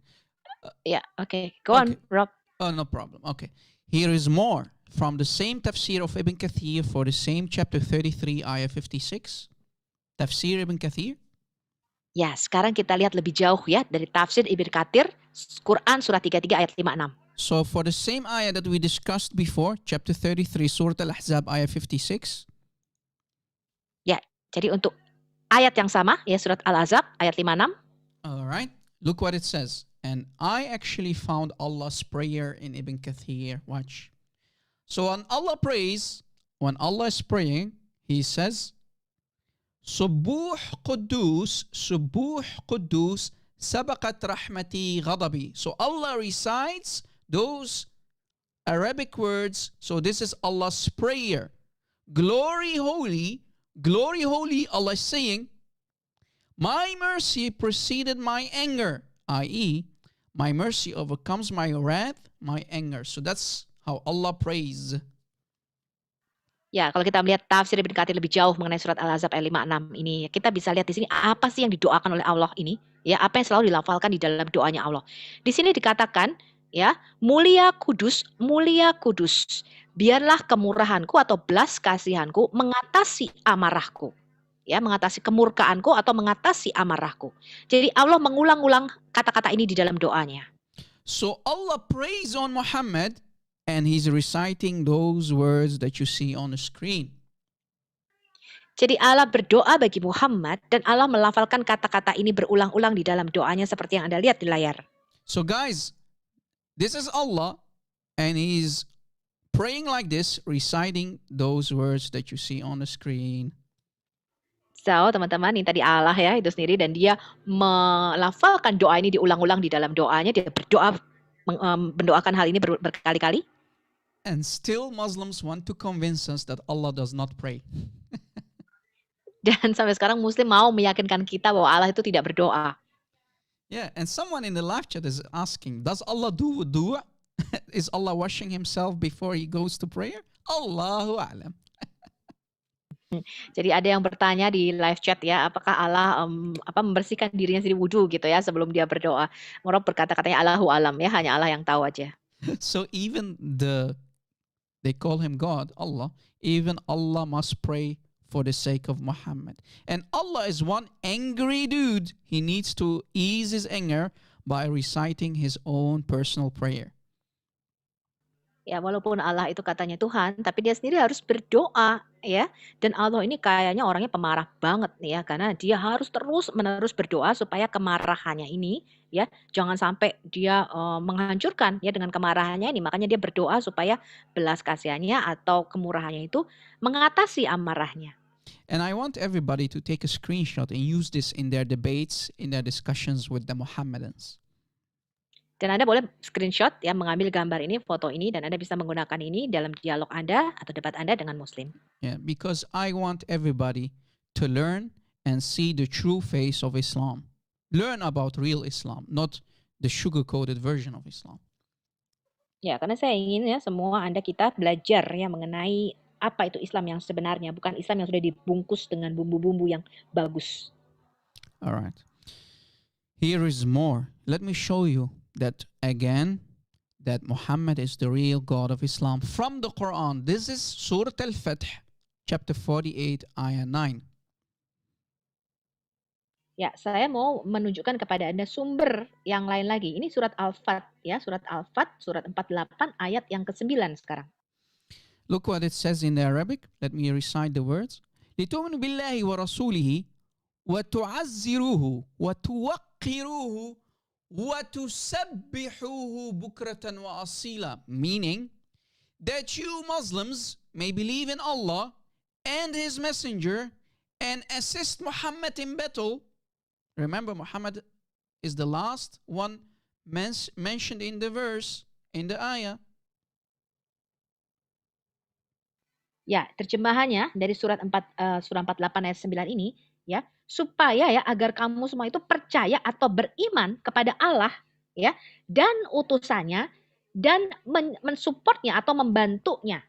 Ya, oke. Go on, Okay. Rob. Oh, no problem. Okay. Here is more from the same tafsir of Ibn Kathir for the same chapter 33, ayah 56. Tafsir Ibn Kathir. Ya, sekarang kita lihat lebih jauh ya dari tafsir Ibn Katsir, Quran surah 33 ayat 56. So for the same ayah that we discussed before, chapter 33, Surah Al-Ahzab, ayah 56. Ya, jadi untuk ayat yang sama ya surat Al-Ahzab ayat 56. All right. Look what it says. And I actually found Allah's prayer in Ibn Kathir. Watch. So when Allah prays, when Allah is praying, He says, Subuh Quddus, Sabaqat Rahmati Ghadabi. So Allah recites those Arabic words. So this is Allah's prayer. Glory, holy, Allah is saying, my mercy preceded my anger, i.e., my mercy overcomes my wrath, my anger. So that's how Allah prays. Ya, kalau kita melihat tafsir Ibn Katsir lebih jauh mengenai surat Al-Ahzab ayat 56 ini, kita bisa lihat di sini apa sih yang didoakan oleh Allah ini, ya, apa yang selalu dilafalkan di dalam doanya Allah. Di sini dikatakan, ya, mulia kudus, biarlah kemurahanku atau belas kasihanku mengatasi amarahku. Ya, mengatasi kemurkaanku atau mengatasi amarahku. Jadi Allah mengulang-ulang kata-kata ini di dalam doanya. So Allah prays on Muhammad and He's reciting those words that you see on the screen. Jadi Allah berdoa bagi Muhammad dan Allah melafalkan kata-kata ini berulang-ulang di dalam doanya seperti yang Anda lihat di layar. So guys, this is Allah and He's praying like this, reciting those words that you see on the screen. So, teman-teman, ini tadi Allah ya itu sendiri dan dia melafalkan doa ini diulang-ulang di dalam doanya. Dia berdoa mendoakan hal ini berkali-kali. And still Muslims want to convince us that Allah does not pray. Dan sampai sekarang Muslim mau meyakinkan kita bahwa Allah itu tidak berdoa. Yeah, and someone in the live chat is asking, does Allah do dua? Is Allah washing himself before he goes to prayer? Allahu a'lam. Jadi ada yang bertanya di live chat ya, apakah Allah membersihkan dirinya sendiri wudhu gitu ya sebelum dia berdoa. Rob berkata katanya Allahu alam ya, hanya Allah yang tahu aja. So even they call him God, Allah, even Allah must pray for the sake of Muhammad. And Allah is one angry dude. He needs to ease his anger by reciting his own personal prayer. Ya, walaupun Allah itu katanya Tuhan, tapi dia sendiri harus berdoa ya. Dan Allah ini kayaknya orangnya pemarah banget ya, karena dia harus terus-menerus berdoa supaya kemarahannya ini ya jangan sampai dia menghancurkan ya dengan kemarahannya ini. Makanya dia berdoa supaya belas kasihannya atau kemurahannya itu mengatasi amarahnya. And I want everybody to take a screenshot and use this in their debates, in their discussions with the Muhammadans. Dan Anda boleh screenshot ya, mengambil gambar ini, foto ini, dan Anda bisa menggunakan ini dalam dialog Anda atau debat Anda dengan Muslim. Yeah, because I want everybody to learn and see the true face of Islam. Learn about real Islam, not the sugar-coated version of Islam. Ya, karena saya ingin ya semua Anda kita belajar ya mengenai apa itu Islam yang sebenarnya, bukan Islam yang sudah dibungkus dengan bumbu-bumbu yang bagus. All right. Here is more. Let me show you that again, that Muhammad is the real God of Islam from the Quran. This is Surah Al-Fath, chapter 48, ayah 9. Ya, saya mau menunjukkan kepada Anda sumber yang lain lagi. Ini surat Al-Fat ya, surat Al-Fat surat 48 ayat yang ke-9 sekarang. Look what it says in the Arabic. Let me recite the words. لتؤمنوا بالله ورسوله وتعزروه وتوقروه وتسبحوه بكرة وأصيلا. Meaning that you Muslims may believe in Allah and His Messenger and assist Muhammad in battle. Remember, Muhammad is the last one mentioned in the verse, in the ayah. Ya, terjemahannya dari surat 48 ayat 9 ini ya, supaya ya agar kamu semua itu percaya atau beriman kepada Allah ya dan utusannya dan mensupportnya atau membantunya.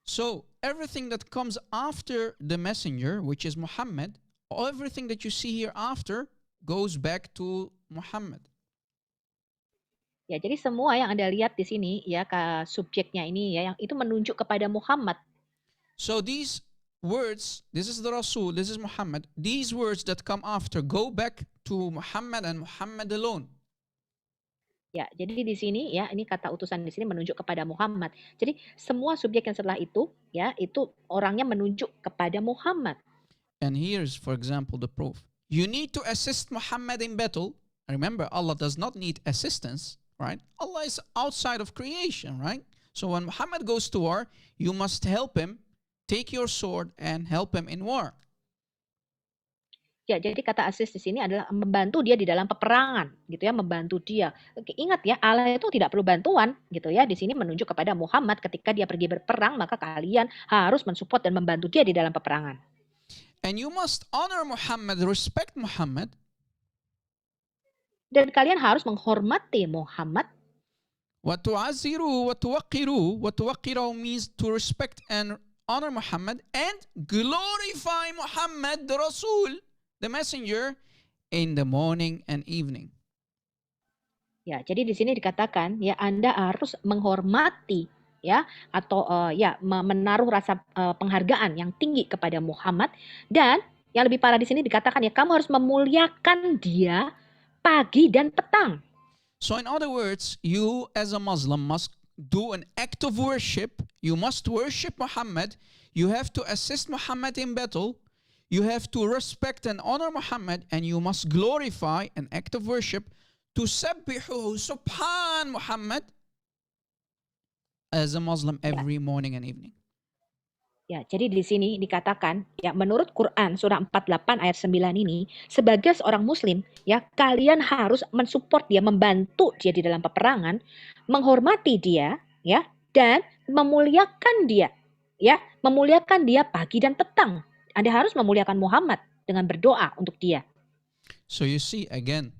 So everything that comes after the messenger, which is Muhammad, everything that you see here after goes back to Muhammad. Ya, jadi semua yang Anda lihat di sini ya subjeknya ini ya yang itu menunjuk kepada Muhammad. So these words, this is the Rasul, this is Muhammad. These words that come after go back to Muhammad and Muhammad alone. Ya, jadi di sini ya ini kata utusan di sini menunjuk kepada Muhammad. Jadi semua subjek yang setelah itu ya itu orangnya menunjuk kepada Muhammad. And here's, for example, the proof. You need to assist Muhammad in battle. Remember, Allah does not need assistance, right? Allah is outside of creation, right? So when Muhammad goes to war, you must help him, take your sword and help him in war. Ya, jadi kata assist di sini adalah membantu dia di dalam peperangan, gitu ya, membantu dia. Ingat ya, Allah itu tidak perlu bantuan, gitu ya. Di sini menunjuk kepada Muhammad ketika dia pergi berperang, maka kalian harus mensupport dan membantu dia di dalam peperangan. And you must honor Muhammad, respect Muhammad. Dan kalian harus menghormati Muhammad. وَتُعَزِّرُوا وَتُوَقِّرُوا. وَتُوَقِّرُوا means to respect and honor Muhammad and glorify Muhammad, the Rasul, the messenger, in the morning and evening. Ya, jadi di sini dikatakan ya Anda harus menghormati ya atau menaruh rasa penghargaan yang tinggi kepada Muhammad dan yang lebih parah di sini dikatakan ya kamu harus memuliakan dia pagi dan petang. So in other words, you as a Muslim must do an act of worship. You must worship Muhammad. You have to assist Muhammad in battle. You have to respect and honor Muhammad, and you must glorify an act of worship to sabbihuhu subhan Muhammad as a Muslim every morning and evening. Ya, jadi di sini dikatakan ya menurut Quran surah 48 ayat 9 ini sebagai seorang muslim ya kalian harus mensupport dia, membantu dia di dalam peperangan, menghormati dia ya dan memuliakan dia ya, memuliakan dia pagi dan petang. Anda harus memuliakan Muhammad dengan berdoa untuk dia. So you see again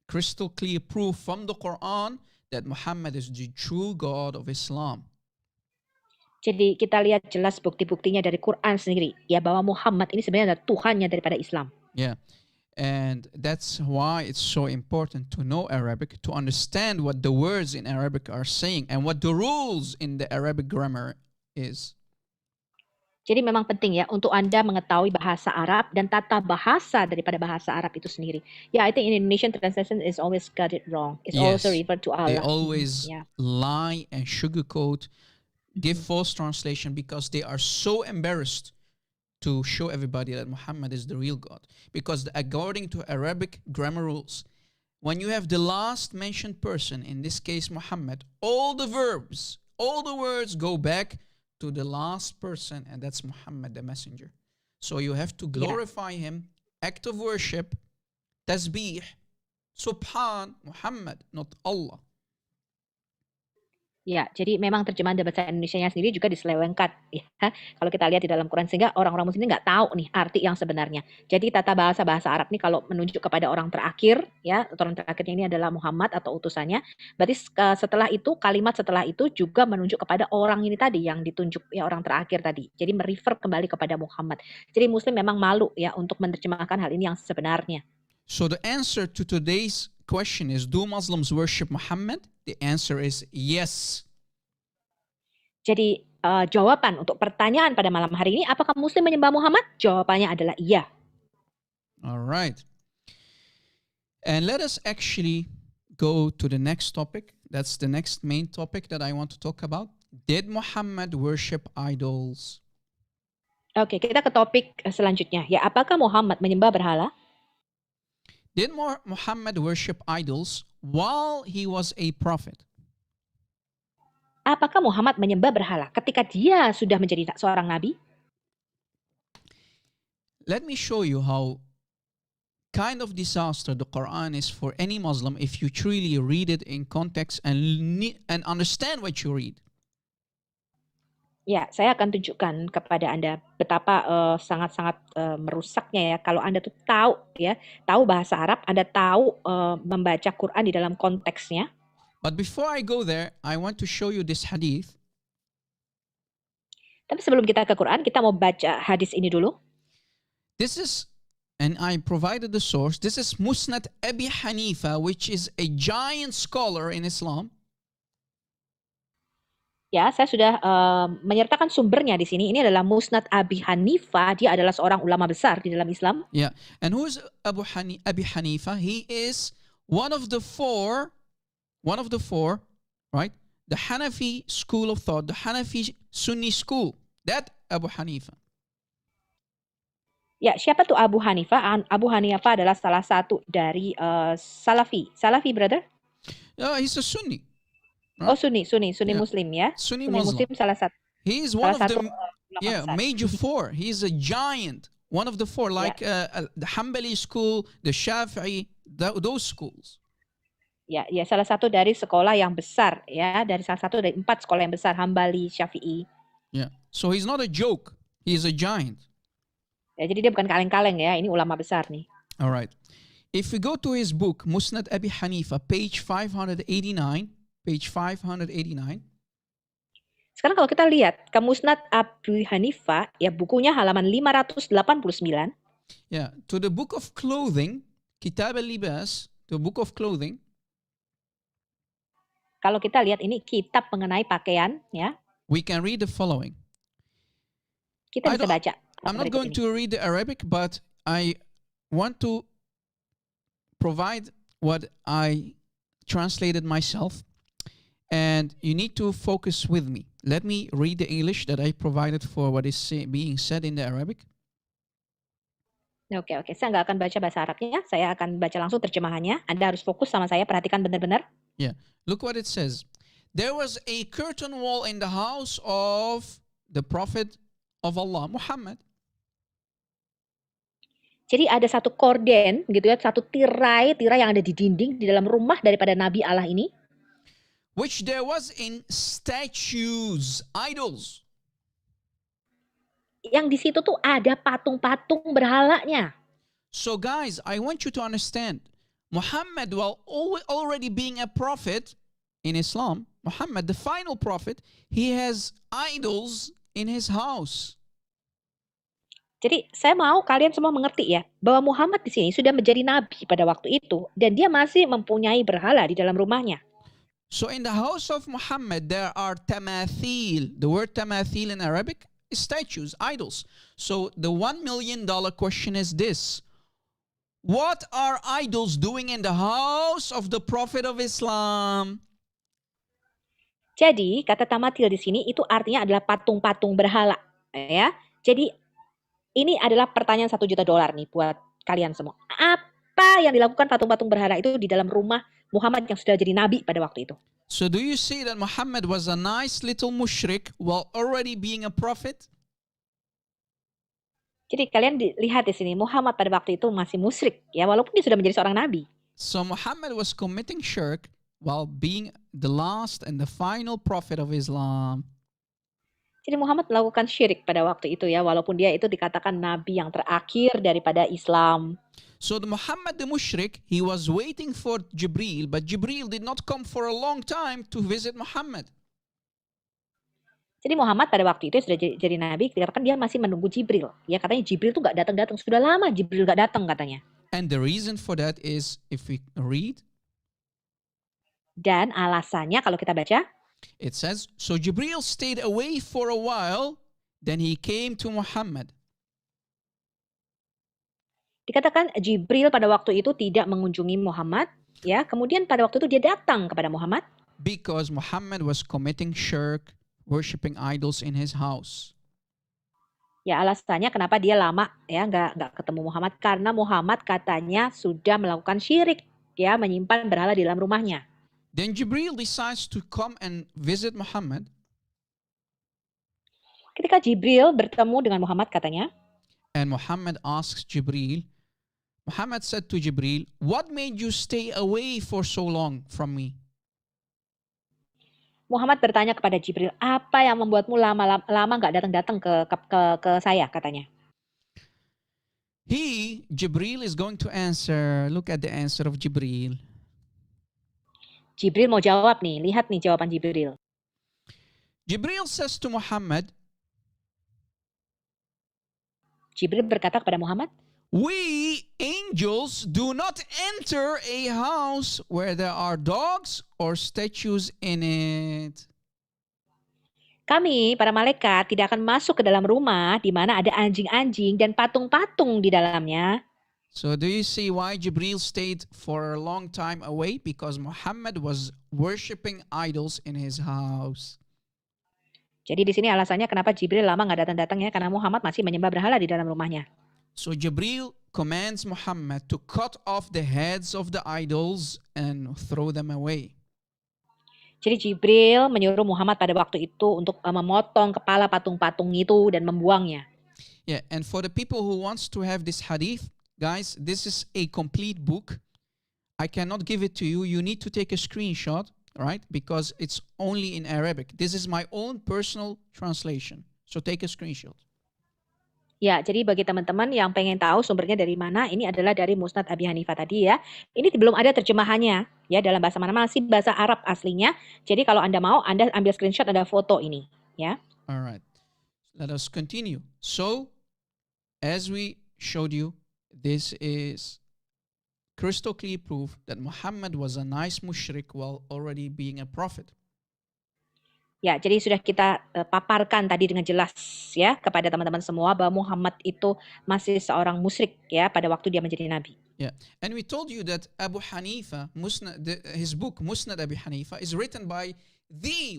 crystal clear proof from the Quran that Muhammad is the true God of Islam. Jadi kita lihat jelas bukti-buktinya dari Quran sendiri ya bahwa Muhammad ini sebenarnya adalah Tuhannya daripada Islam. Yeah. And that's why it's so important to know Arabic, to understand what the words in Arabic are saying and what the rules in the Arabic grammar is. Jadi memang penting ya untuk Anda mengetahui bahasa Arab dan tata bahasa daripada bahasa Arab itu sendiri. Yeah, I think in Indonesian translation is always got it wrong. It's Yes. also referred to Allah. They always Yeah. lie and sugarcoat, give false translation because they are so embarrassed to show everybody that Muhammad is the real God. Because according to Arabic grammar rules, when you have the last mentioned person, in this case Muhammad, all the verbs, all the words go back to the last person, and that's Muhammad, the messenger. So you have to glorify him, act of worship, tasbih, subhan, Muhammad, not Allah. Ya, jadi memang terjemahan dari bahasa Indonesianya sendiri juga diselewengkan ya. Kalau kita lihat di dalam Quran sehingga orang-orang muslim nggak tahu nih arti yang sebenarnya. Jadi tata bahasa Arab nih kalau menunjuk kepada orang terakhir ya, orang terakhirnya ini adalah Muhammad atau utusannya. Berarti setelah itu kalimat setelah itu juga menunjuk kepada orang ini tadi yang ditunjuk ya orang terakhir tadi. Jadi merefer kembali kepada Muhammad. Jadi muslim memang malu ya untuk menerjemahkan hal ini yang sebenarnya. So the answer to today's question is, do Muslims worship Muhammad? The answer is yes. Jadi jawaban untuk pertanyaan pada malam hari ini, apakah muslim menyembah Muhammad? Jawabannya adalah iya. All right. And let us actually go to the next topic. That's the next main topic that I want to talk about. Did Muhammad worship idols? Oke, kita ke topik selanjutnya. Ya, apakah Muhammad menyembah berhala? Did Muhammad worship idols while he was a prophet? Apakah Muhammad menyembah berhala ketika dia sudah menjadi seorang nabi? Let me show you how kind of disaster the Quran is for any Muslim if you truly read it in context and understand what you read. Ya, saya akan tunjukkan kepada Anda betapa sangat-sangat merusaknya ya kalau Anda tuh tahu bahasa Arab, Anda tahu membaca Quran di dalam konteksnya. But before I go there, I want to show you this hadith. Tapi sebelum kita ke Quran, kita mau baca hadis ini dulu. This is, and I provided the source, this is Musnad Abi Hanifa, which is a giant scholar in Islam. Ya, saya sudah menyertakan sumbernya di sini. Ini adalah Musnad Abi Hanifa. Dia adalah seorang ulama besar di dalam Islam. Yeah, and who is Abi Hanifa? He is one of the four, right? The Hanafi school of thought, the Hanafi Sunni school. That Abu Hanifa. Ya, siapa tuh Abu Hanifah? Abu Hanifah adalah salah satu dari Salafi. Salafi, brother? He's a Sunni. Oh, Sunni Yeah. Muslim ya. Sunni Muslim. salah satu. He is one of Salah the ulama besar. major four. He's a giant. One of the four, like the Hanbali school, the Shafi'i, those schools. Ya, salah satu dari sekolah yang besar ya, dari salah satu dari 4 sekolah yang besar, Hambali, Syafi'i. Yeah. So he's not a joke. He's a giant. Ya, jadi dia bukan kaleng-kaleng ya, ini ulama besar nih. All right. If we go to his book, Musnad Abi Hanifa, page 589, Sekarang kalau kita lihat ke Musnad Abu Hanifah, ya bukunya halaman 589. Yeah, to the book of clothing, Kitab al-Libas, the book of clothing. Kalau kita lihat ini kitab mengenai pakaian ya, We can read the following. kita bisa baca. I'm not going to read the Arabic, but I want to provide what I translated myself. And you need to focus with me. Let me read the English that I provided for what is being said in the Arabic. Oke. Saya nggak akan baca bahasa Arabnya, saya akan baca langsung terjemahannya. Anda harus fokus sama saya, perhatikan benar-benar. Yeah, look what it says. There was a curtain wall in the house of the Prophet of Allah, Muhammad. Jadi ada satu korden gitu ya, satu tirai yang ada di dinding di dalam rumah daripada Nabi Allah ini. Which there was in statues, idols. Yang di situ tuh ada patung-patung berhalanya. So guys, I want you to understand, Muhammad, while already being a prophet in Islam, Muhammad, the final prophet, he has idols in his house. Jadi saya mau kalian semua mengerti ya, bahwa Muhammad di sini sudah menjadi nabi pada waktu itu dan dia masih mempunyai berhala di dalam rumahnya. So in the house of Muhammad there are tamathil. The word tamathil in Arabic is statues, idols. So the $1 million question is this. What are idols doing in the house of the Prophet of Islam? Jadi kata tamathil di sini itu artinya adalah patung-patung berhala ya. Jadi ini adalah pertanyaan $1 juta nih buat kalian semua. Apa yang dilakukan patung-patung berhala itu di dalam rumah Muhammad yang sudah jadi nabi pada waktu itu? So do you see that Muhammad was a nice little mushrik while already being a prophet? Jadi kalian lihat di sini Muhammad pada waktu itu masih musyrik ya, walaupun dia sudah menjadi seorang nabi. So Muhammad was committing shirk while being the last and the final prophet of Islam. Jadi Muhammad melakukan syirik pada waktu itu ya, walaupun dia itu dikatakan nabi yang terakhir daripada Islam. So the Muhammad the mushrik, he was waiting for Jibril, but Jibril did not come for a long time to visit Muhammad. Jadi Muhammad pada waktu itu sudah jadi nabi, dikatakan dia masih menunggu Jibril. Ya katanya Jibril tuh nggak datang-datang, sudah lama Jibril nggak datang katanya. And the reason for that is, if we read, dan alasannya kalau kita baca, it says, so Jibril stayed away for a while, then he came to Muhammad. Dikatakan Jibril pada waktu itu tidak mengunjungi Muhammad, ya. Kemudian pada waktu itu dia datang kepada Muhammad because Muhammad was committing shirk, worshipping idols in his house. ya, alasannya kenapa dia lama ya nggak ketemu Muhammad karena Muhammad katanya sudah melakukan syirik ya, menyimpan berhala di dalam rumahnya. Then Jibril decides to come and visit Muhammad. Ketika Jibril bertemu dengan Muhammad katanya, And Muhammad asks Jibril, Muhammad said to Jibril, what made you stay away for so long from me? Muhammad bertanya kepada Jibril, apa yang membuatmu lama nggak datang-datang ke saya katanya. Jibril is going to answer. Look at the answer of Jibril. Jibril mau jawab nih, lihat nih jawaban Jibril. Jibril says to Muhammad, Jibril berkata kepada Muhammad, we angels do not enter a house where there are dogs or statues in it. Kami, para malaikat, tidak akan masuk ke dalam rumah di mana ada anjing-anjing dan patung-patung di dalamnya. So do you see why Jibril stayed for a long time away? Because Muhammad was worshipping idols in his house. Jadi di sini alasannya kenapa Jibril lama nggak datang-datang ya, karena Muhammad masih menyembah berhala di dalam rumahnya. So Jibril commands Muhammad to cut off the heads of the idols and throw them away. Jadi Jibril menyuruh Muhammad pada waktu itu untuk memotong kepala patung-patung itu dan membuangnya. Yeah, and for the people who wants to have this hadith, guys, this is a complete book. I cannot give it to you. You need to take a screenshot, right? Because it's only in Arabic. This is my own personal translation. So take a screenshot. Ya, jadi bagi teman-teman yang pengen tahu sumbernya dari mana, ini adalah dari Musnad Abi Hanifah tadi ya. Ini belum ada terjemahannya ya dalam bahasa mana, masih bahasa Arab aslinya. Jadi kalau Anda mau, Anda ambil screenshot, ada foto ini ya. Alright, let us continue. So, as we showed you, this is crystal clear proof that Muhammad was a nice mushrik while already being a prophet. Ya, jadi sudah kita paparkan tadi dengan jelas ya kepada teman-teman semua bahwa Muhammad itu masih seorang musyrik ya pada waktu dia menjadi nabi. Yeah, and we told you that Abu Hanifa, his book Musnad Abi Hanifa is written by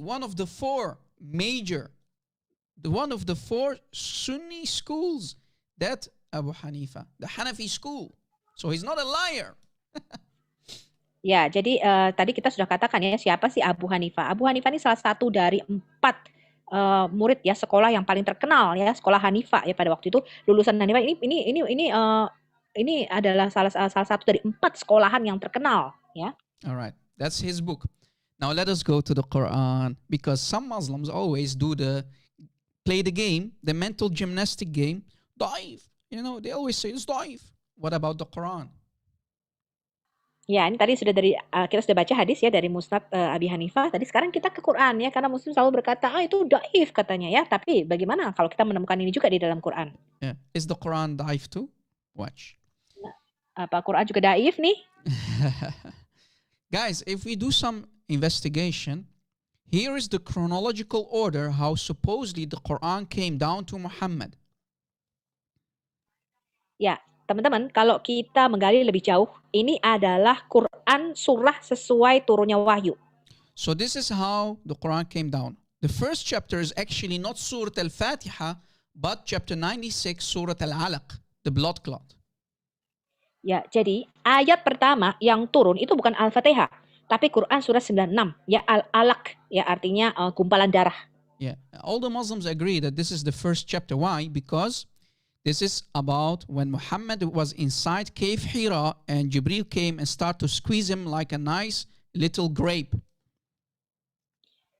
one of the four Sunni schools. That Abu Hanifa, the Hanafi school. So he's not a liar. Ya, jadi tadi kita sudah katakan ya siapa sih Abu Hanifah. Abu Hanifah ini salah satu dari 4 murid ya sekolah yang paling terkenal ya, sekolah Hanifah ya pada waktu itu. Lulusan Hanifah ini adalah salah satu dari 4 sekolahan yang terkenal ya. Alright, that's his book. Now let us go to the Quran, because some Muslims always play the game, the mental gymnastic game. Daif, they always say it's daif. What about the Quran? Ya, ini tadi kita sudah baca hadis ya dari Musnad Abi Hanifah. Tadi sekarang kita ke Quran ya, karena Muslim selalu berkata, itu daif katanya ya. Tapi bagaimana kalau kita menemukan ini juga di dalam Quran? Yeah. Is the Quran daif too? Watch. Apa Quran juga daif nih? Guys, if we do some investigation, here is the chronological order how supposedly the Quran came down to Muhammad. Ya, teman-teman, kalau kita menggali lebih jauh, ini adalah Quran surah sesuai turunnya wahyu. So this is how the Quran came down. The first chapter is actually not Surah Al-Fatiha, but chapter 96, Surah Al-Alaq, the blood clot. Ya, jadi ayat pertama yang turun itu bukan Al-Fatihah, tapi Quran surah 96, ya Al-Alaq, ya artinya gumpalan darah. Yeah, all the Muslims agree that this is the first chapter. Why? Because this is about when Muhammad was inside Cave Hira and Jibril came and started to squeeze him like a nice little grape.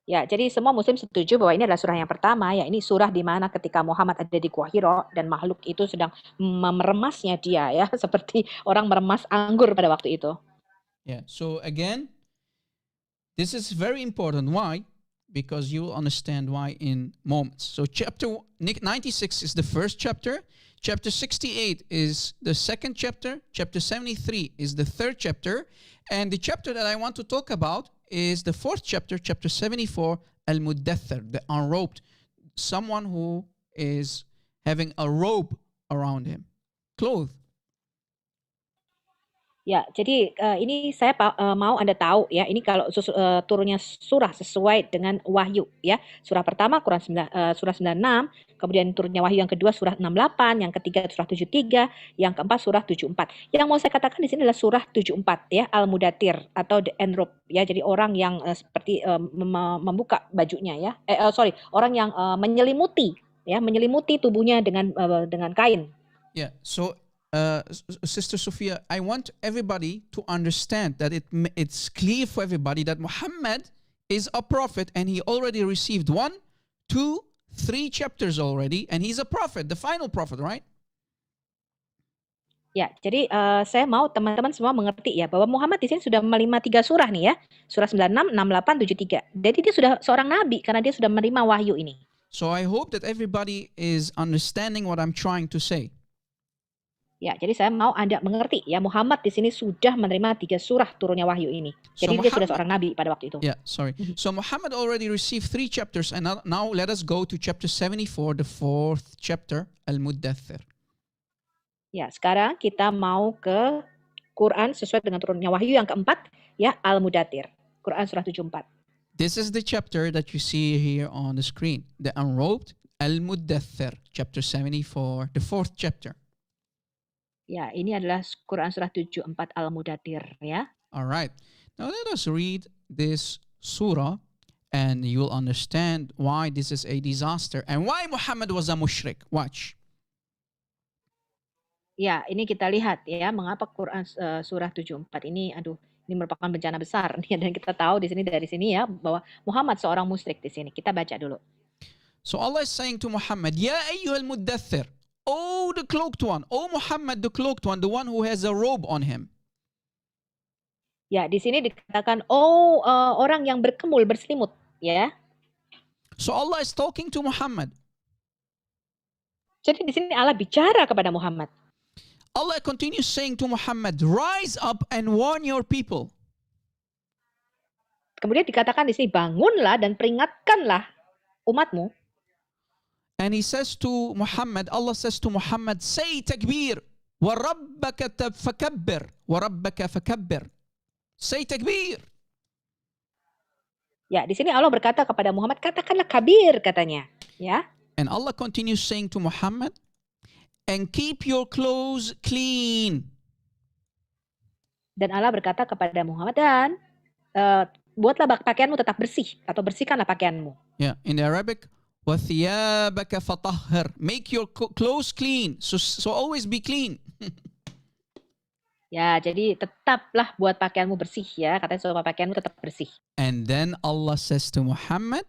Ya, jadi semua muslim setuju bahwa ini adalah surah yang pertama, ya ini surah di mana ketika Muhammad ada di Gua Hira dan makhluk itu sedang meremasnya dia ya, seperti orang meremas anggur pada waktu itu. Yeah, so again, this is very important. Why? Because you will understand why in moments. So chapter 96 is the first chapter. Chapter 68 is the second chapter. Chapter 73 is the third chapter. And the chapter that I want to talk about is the fourth chapter, chapter 74, Al-Muddathir, the unrobed. Someone who is having a robe around him, clothed. Ya, jadi ini saya mau Anda tahu ya, ini kalau turunnya surah sesuai dengan wahyu ya. Surah pertama surah 96, kemudian turunnya wahyu yang kedua surah 68, yang ketiga surah 73, yang keempat surah 74. Yang mau saya katakan di sini adalah surah 74 ya, Al-Mudathir atau the Enrob ya. Jadi orang yang seperti membuka bajunya ya. Orang yang menyelimuti tubuhnya dengan kain. Yeah. So, Sister Sophia, I want everybody to understand that it's clear for everybody that Muhammad is a prophet and he already received 1, 2, 3 chapters already, and he's a prophet, the final prophet, right? Ya, jadi saya mau teman-teman semua mengerti ya bahwa Muhammad di sini sudah menerima 3 surah nih ya. Surah 96, 68, 73. Jadi dia sudah seorang nabi karena dia sudah menerima wahyu ini. So I hope that everybody is understanding what I'm trying to say. Ya, jadi saya mau Anda mengerti ya, Muhammad di sini sudah menerima 3 surah turunnya wahyu ini. So Jadi dia sudah seorang nabi pada waktu itu. Yeah, sorry. So Muhammad already received 3 chapters, and now let us go to chapter 74, the 4th chapter, Al-Muddathir. Ya, sekarang kita mau ke Quran sesuai dengan turunnya wahyu yang keempat ya, Al-Mudathir. Quran surah 74. This is the chapter that you see here on the screen, the Unrobed Al-Muddathir, chapter 74, the 4th chapter. Ya, ini adalah Quran surah 74 Al-Mudathir ya. All right. Now let us read this surah and you'll understand why this is a disaster and why Muhammad was a mushrik. Watch. Ya, ini kita lihat ya, mengapa Quran surah 74 ini ini merupakan bencana besar dan kita tahu dari sini ya bahwa Muhammad seorang musyrik di sini. Kita baca dulu. So Allah is saying to Muhammad, Ya ayyuhal muddathir, oh the cloaked one, oh Muhammad the cloaked one, the one who has a robe on him. Ya, di sini dikatakan orang yang berkemul, berselimut ya. So Allah is talking to Muhammad. Jadi di sini Allah bicara kepada Muhammad. Allah continues saying to Muhammad, rise up and warn your people. Kemudian dikatakan di sini, bangunlah dan peringatkanlah umatmu. And he says to Muhammad, Allah says to Muhammad, say takbir, wa rabbaka fakabbir, wa rabbaka fakabbir. Say takbir. Ya, di sini Allah berkata kepada Muhammad, katakanlah kabir katanya, ya. And Allah continues saying to Muhammad, and keep your clothes clean. Dan Allah berkata kepada Muhammad, dan buatlah pakaianmu tetap bersih atau bersihkanlah pakaianmu. Yeah, in the Arabic, وَثِيَابَكَ فَطَهِّرْ. Make your clothes clean. So always be clean. Ya, jadi tetaplah buat pakaianmu bersih ya. Katanya supaya pakaianmu tetap bersih. And then Allah says to Muhammad,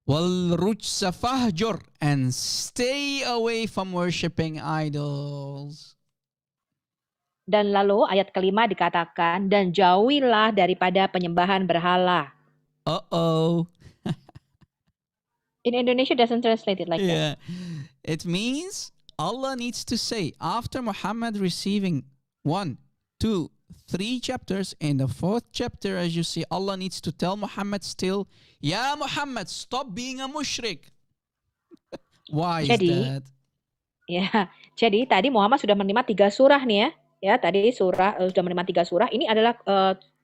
وَالْرُجْسَ فَهْجُرْ, and stay away from worshipping idols. Dan lalu ayat kelima dikatakan, dan jauhilah daripada penyembahan berhala. Uh-oh. In Indonesia doesn't translate it like that. Yeah. It means Allah needs to say, after Muhammad receiving 1, 2, 3 chapters, in the 4th chapter, as you see, Allah needs to tell Muhammad still, Ya Muhammad, stop being a mushrik. Why is that? Ya, jadi tadi Muhammad sudah menerima 3 surah nih ya. Ya, tadi sudah menerima 3 surah. Ini adalah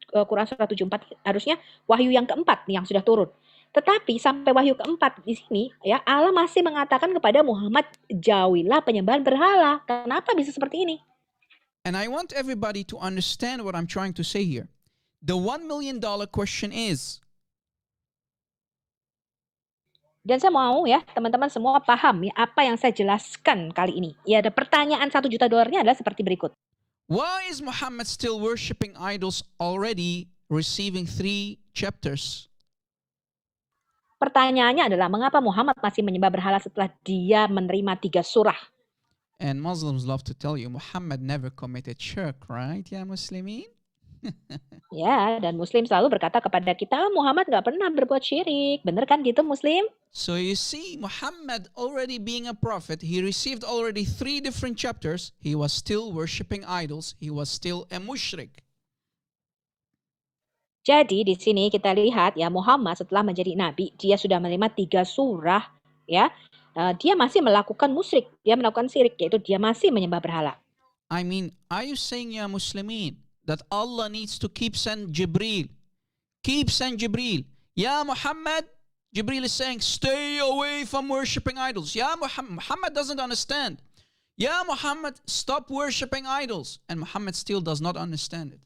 Quran surah 74, harusnya wahyu yang keempat nih yang sudah turun. Tetapi sampai wahyu keempat di sini ya, Allah masih mengatakan kepada Muhammad, jauhilah penyembahan berhala. Kenapa bisa seperti ini? And I want everybody to understand what I'm trying to say here. The $1 million question is, dan saya mau ya teman-teman semua paham ya apa yang saya jelaskan kali ini. Ya, ada pertanyaan $1 juta adalah seperti berikut. why is Muhammad still worshiping idols already receiving 3 chapters? Pertanyaannya adalah mengapa Muhammad masih menyembah berhala setelah dia menerima 3 surah? And Muslims love to tell you, Muhammad never committed shirk, right? Ya Muslimin? Ya, dan Muslim selalu berkata kepada kita, Muhammad nggak pernah berbuat syirik. Bener kan gitu Muslim? So you see, Muhammad already being a prophet, he received already 3 different chapters. He was still worshipping idols. He was still a mushrik. Jadi di sini kita lihat ya, Muhammad setelah menjadi nabi, dia sudah menerima 3 surah ya. Dia masih melakukan musyrik, dia melakukan syirik, yaitu dia masih menyembah berhala. I mean, are you saying, Ya Muslimin, that Allah needs to keep send Jibreel? Keep send Jibreel. Ya Muhammad, Jibreel is saying, stay away from worshipping idols. Ya Muhammad doesn't understand. Ya Muhammad, stop worshipping idols. And Muhammad still does not understand it.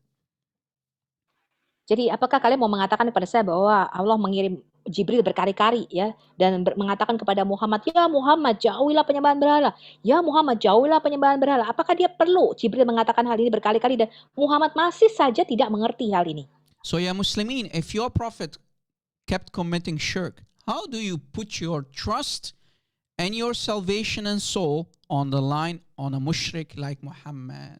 Jadi apakah kalian mau mengatakan kepada saya bahwa Allah mengirim Jibril berkali-kali ya dan mengatakan kepada Muhammad, ya Muhammad jauhilah penyembahan berhala, ya Muhammad jauhilah penyembahan berhala. Apakah dia perlu Jibril mengatakan hal ini berkali-kali dan Muhammad masih saja tidak mengerti hal ini? So, Ya Muslimin, if your prophet kept committing shirk, how do you put your trust and your salvation and soul on the line on a mushrik like Muhammad?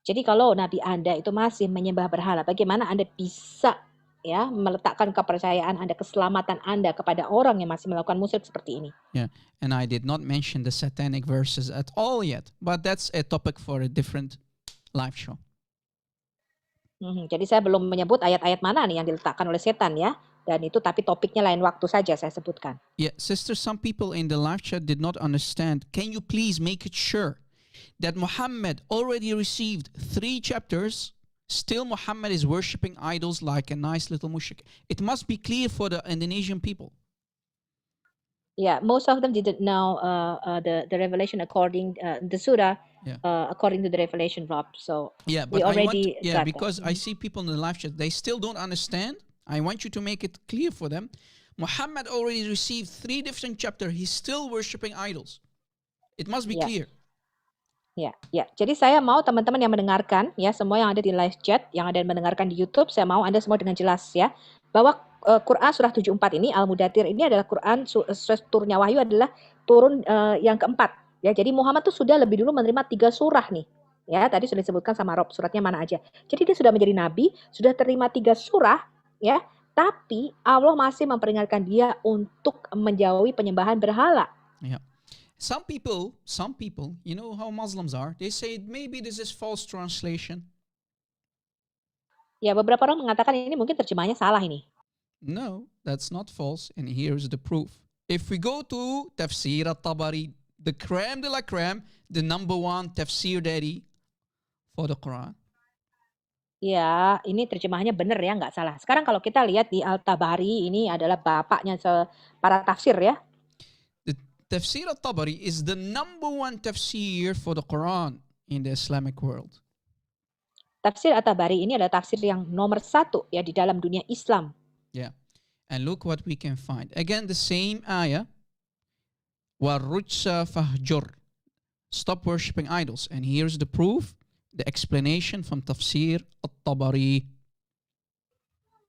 Jadi kalau Nabi Anda itu masih menyembah berhala, bagaimana Anda bisa ya meletakkan kepercayaan Anda, keselamatan Anda kepada orang yang masih melakukan musyrik seperti ini? Yeah, and I did not mention the satanic verses at all yet, but that's a topic for a different live show. Jadi saya belum menyebut ayat-ayat mana nih yang diletakkan oleh setan ya, dan itu tapi topiknya lain waktu saja saya sebutkan. Yeah, sister, some people in the live chat did not understand. Can you please make it sure that Muhammad already received 3 chapters? Still Muhammad is worshipping idols like a nice little mushrik. It must be clear for the Indonesian people. Yeah, most of them didn't know the revelation according the surah according to the revelation, Rob. So Yeah, we but already got that. because I see people in the live chat, they still don't understand. I want you to make it clear for them. Muhammad already received 3 different chapters. He's still worshipping idols. It must be Yeah. clear. Ya. Jadi saya mau teman-teman yang mendengarkan, ya semua yang ada di live chat, yang ada yang mendengarkan di YouTube, saya mau Anda semua dengan jelas ya, bahwa Quran surah 74 ini, Al-Mudathir ini adalah Quran turunnya wahyu adalah turun yang keempat. Ya, jadi Muhammad tuh sudah lebih dulu menerima 3 surah nih. Ya, tadi sudah disebutkan sama Rob suratnya mana aja. Jadi dia sudah menjadi nabi, sudah terima 3 surah, ya. Tapi Allah masih memperingatkan dia untuk menjauhi penyembahan berhala. Yeah. Some people, you know how Muslims are. They say maybe this is false translation. Ya, beberapa orang mengatakan ini mungkin terjemahnya salah ini. No, that's not false. And here's the proof. If we go to Tafsir al-Tabari, the creme de la creme, the number 1 tafsir daddy for the Quran. Ya, ini terjemahannya benar ya, nggak salah. Sekarang kalau kita lihat di Al-Tabari, ini adalah bapaknya para tafsir ya. The Tafsir al-Tabari is the number 1 tafsir for the Quran in the Islamic world. Tafsir At-Tabari ini adalah tafsir yang nomor 1 ya di dalam dunia Islam. Yeah. And look what we can find. Again, the same ayah. وَالرُّجْسَ فَهْجُرْ. Stop worshipping idols. And here's the proof, the explanation from Tafsir At-Tabari.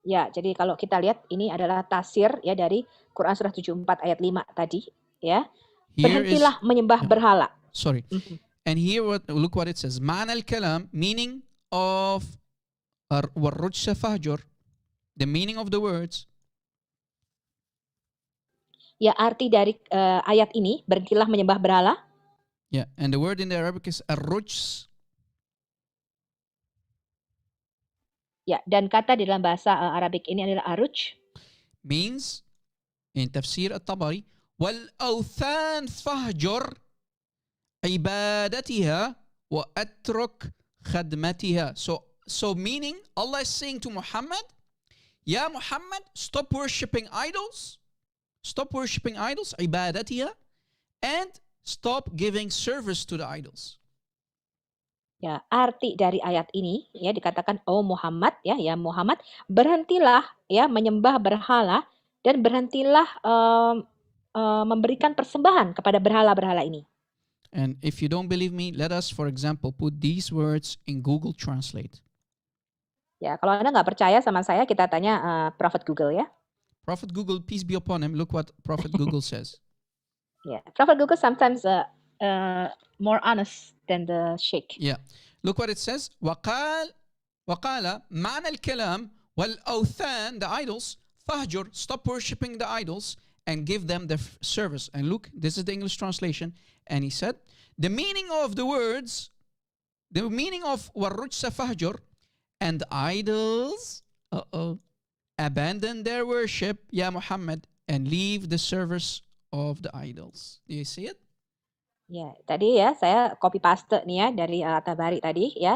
Ya, jadi kalau kita lihat ini adalah tafsir ya dari Quran surah 74 ayat 5 tadi ya. Berhentilah menyembah berhala. Sorry. And here look what it says. Ma'na al-kalam, meaning of وَالرُّجْسَ فَهْجُرْ. The meaning of the words. Ya, arti dari ayat ini, berhentilah menyembah berhala. Yeah, and the word in the Arabic is ar-rujs. Ya, dan kata di dalam bahasa Arabik ini adalah aruj. Means, in Tafsir At-Tabari, وَالْأَوْثَانِ فَهْجُرْ عِبَادَتِهَا وَأَتْرُكْ خَدْمَتِهَا. So meaning, Allah is saying to Muhammad, Ya Muhammad, stop worshipping idols, عبادتها, and stop giving service to the idols. Ya, arti dari ayat ini ya dikatakan oh Muhammad ya Muhammad berhentilah ya menyembah berhala dan berhentilah memberikan persembahan kepada berhala-berhala ini. And if you don't believe me, let us for example put these words in Google Translate. Ya, kalau Anda nggak percaya sama saya, kita tanya Prophet Google ya. Prophet Google, peace be upon him. Look what Prophet Google says. Yeah, Prophet Google sometimes more honest than the sheikh. Yeah, look what it says. وقال معنى الكلام والأوثان, the idols, فهجر, stop worshipping the idols and give them the service. And look, this is the English translation. And he said, the meaning of the words, the meaning of والرجس فهجر, and idols, abandon their worship, Ya Muhammad, and leave the service of the idols. Do you see it? Ya, tadi ya saya copy paste nih ya dari At-Tabari tadi ya.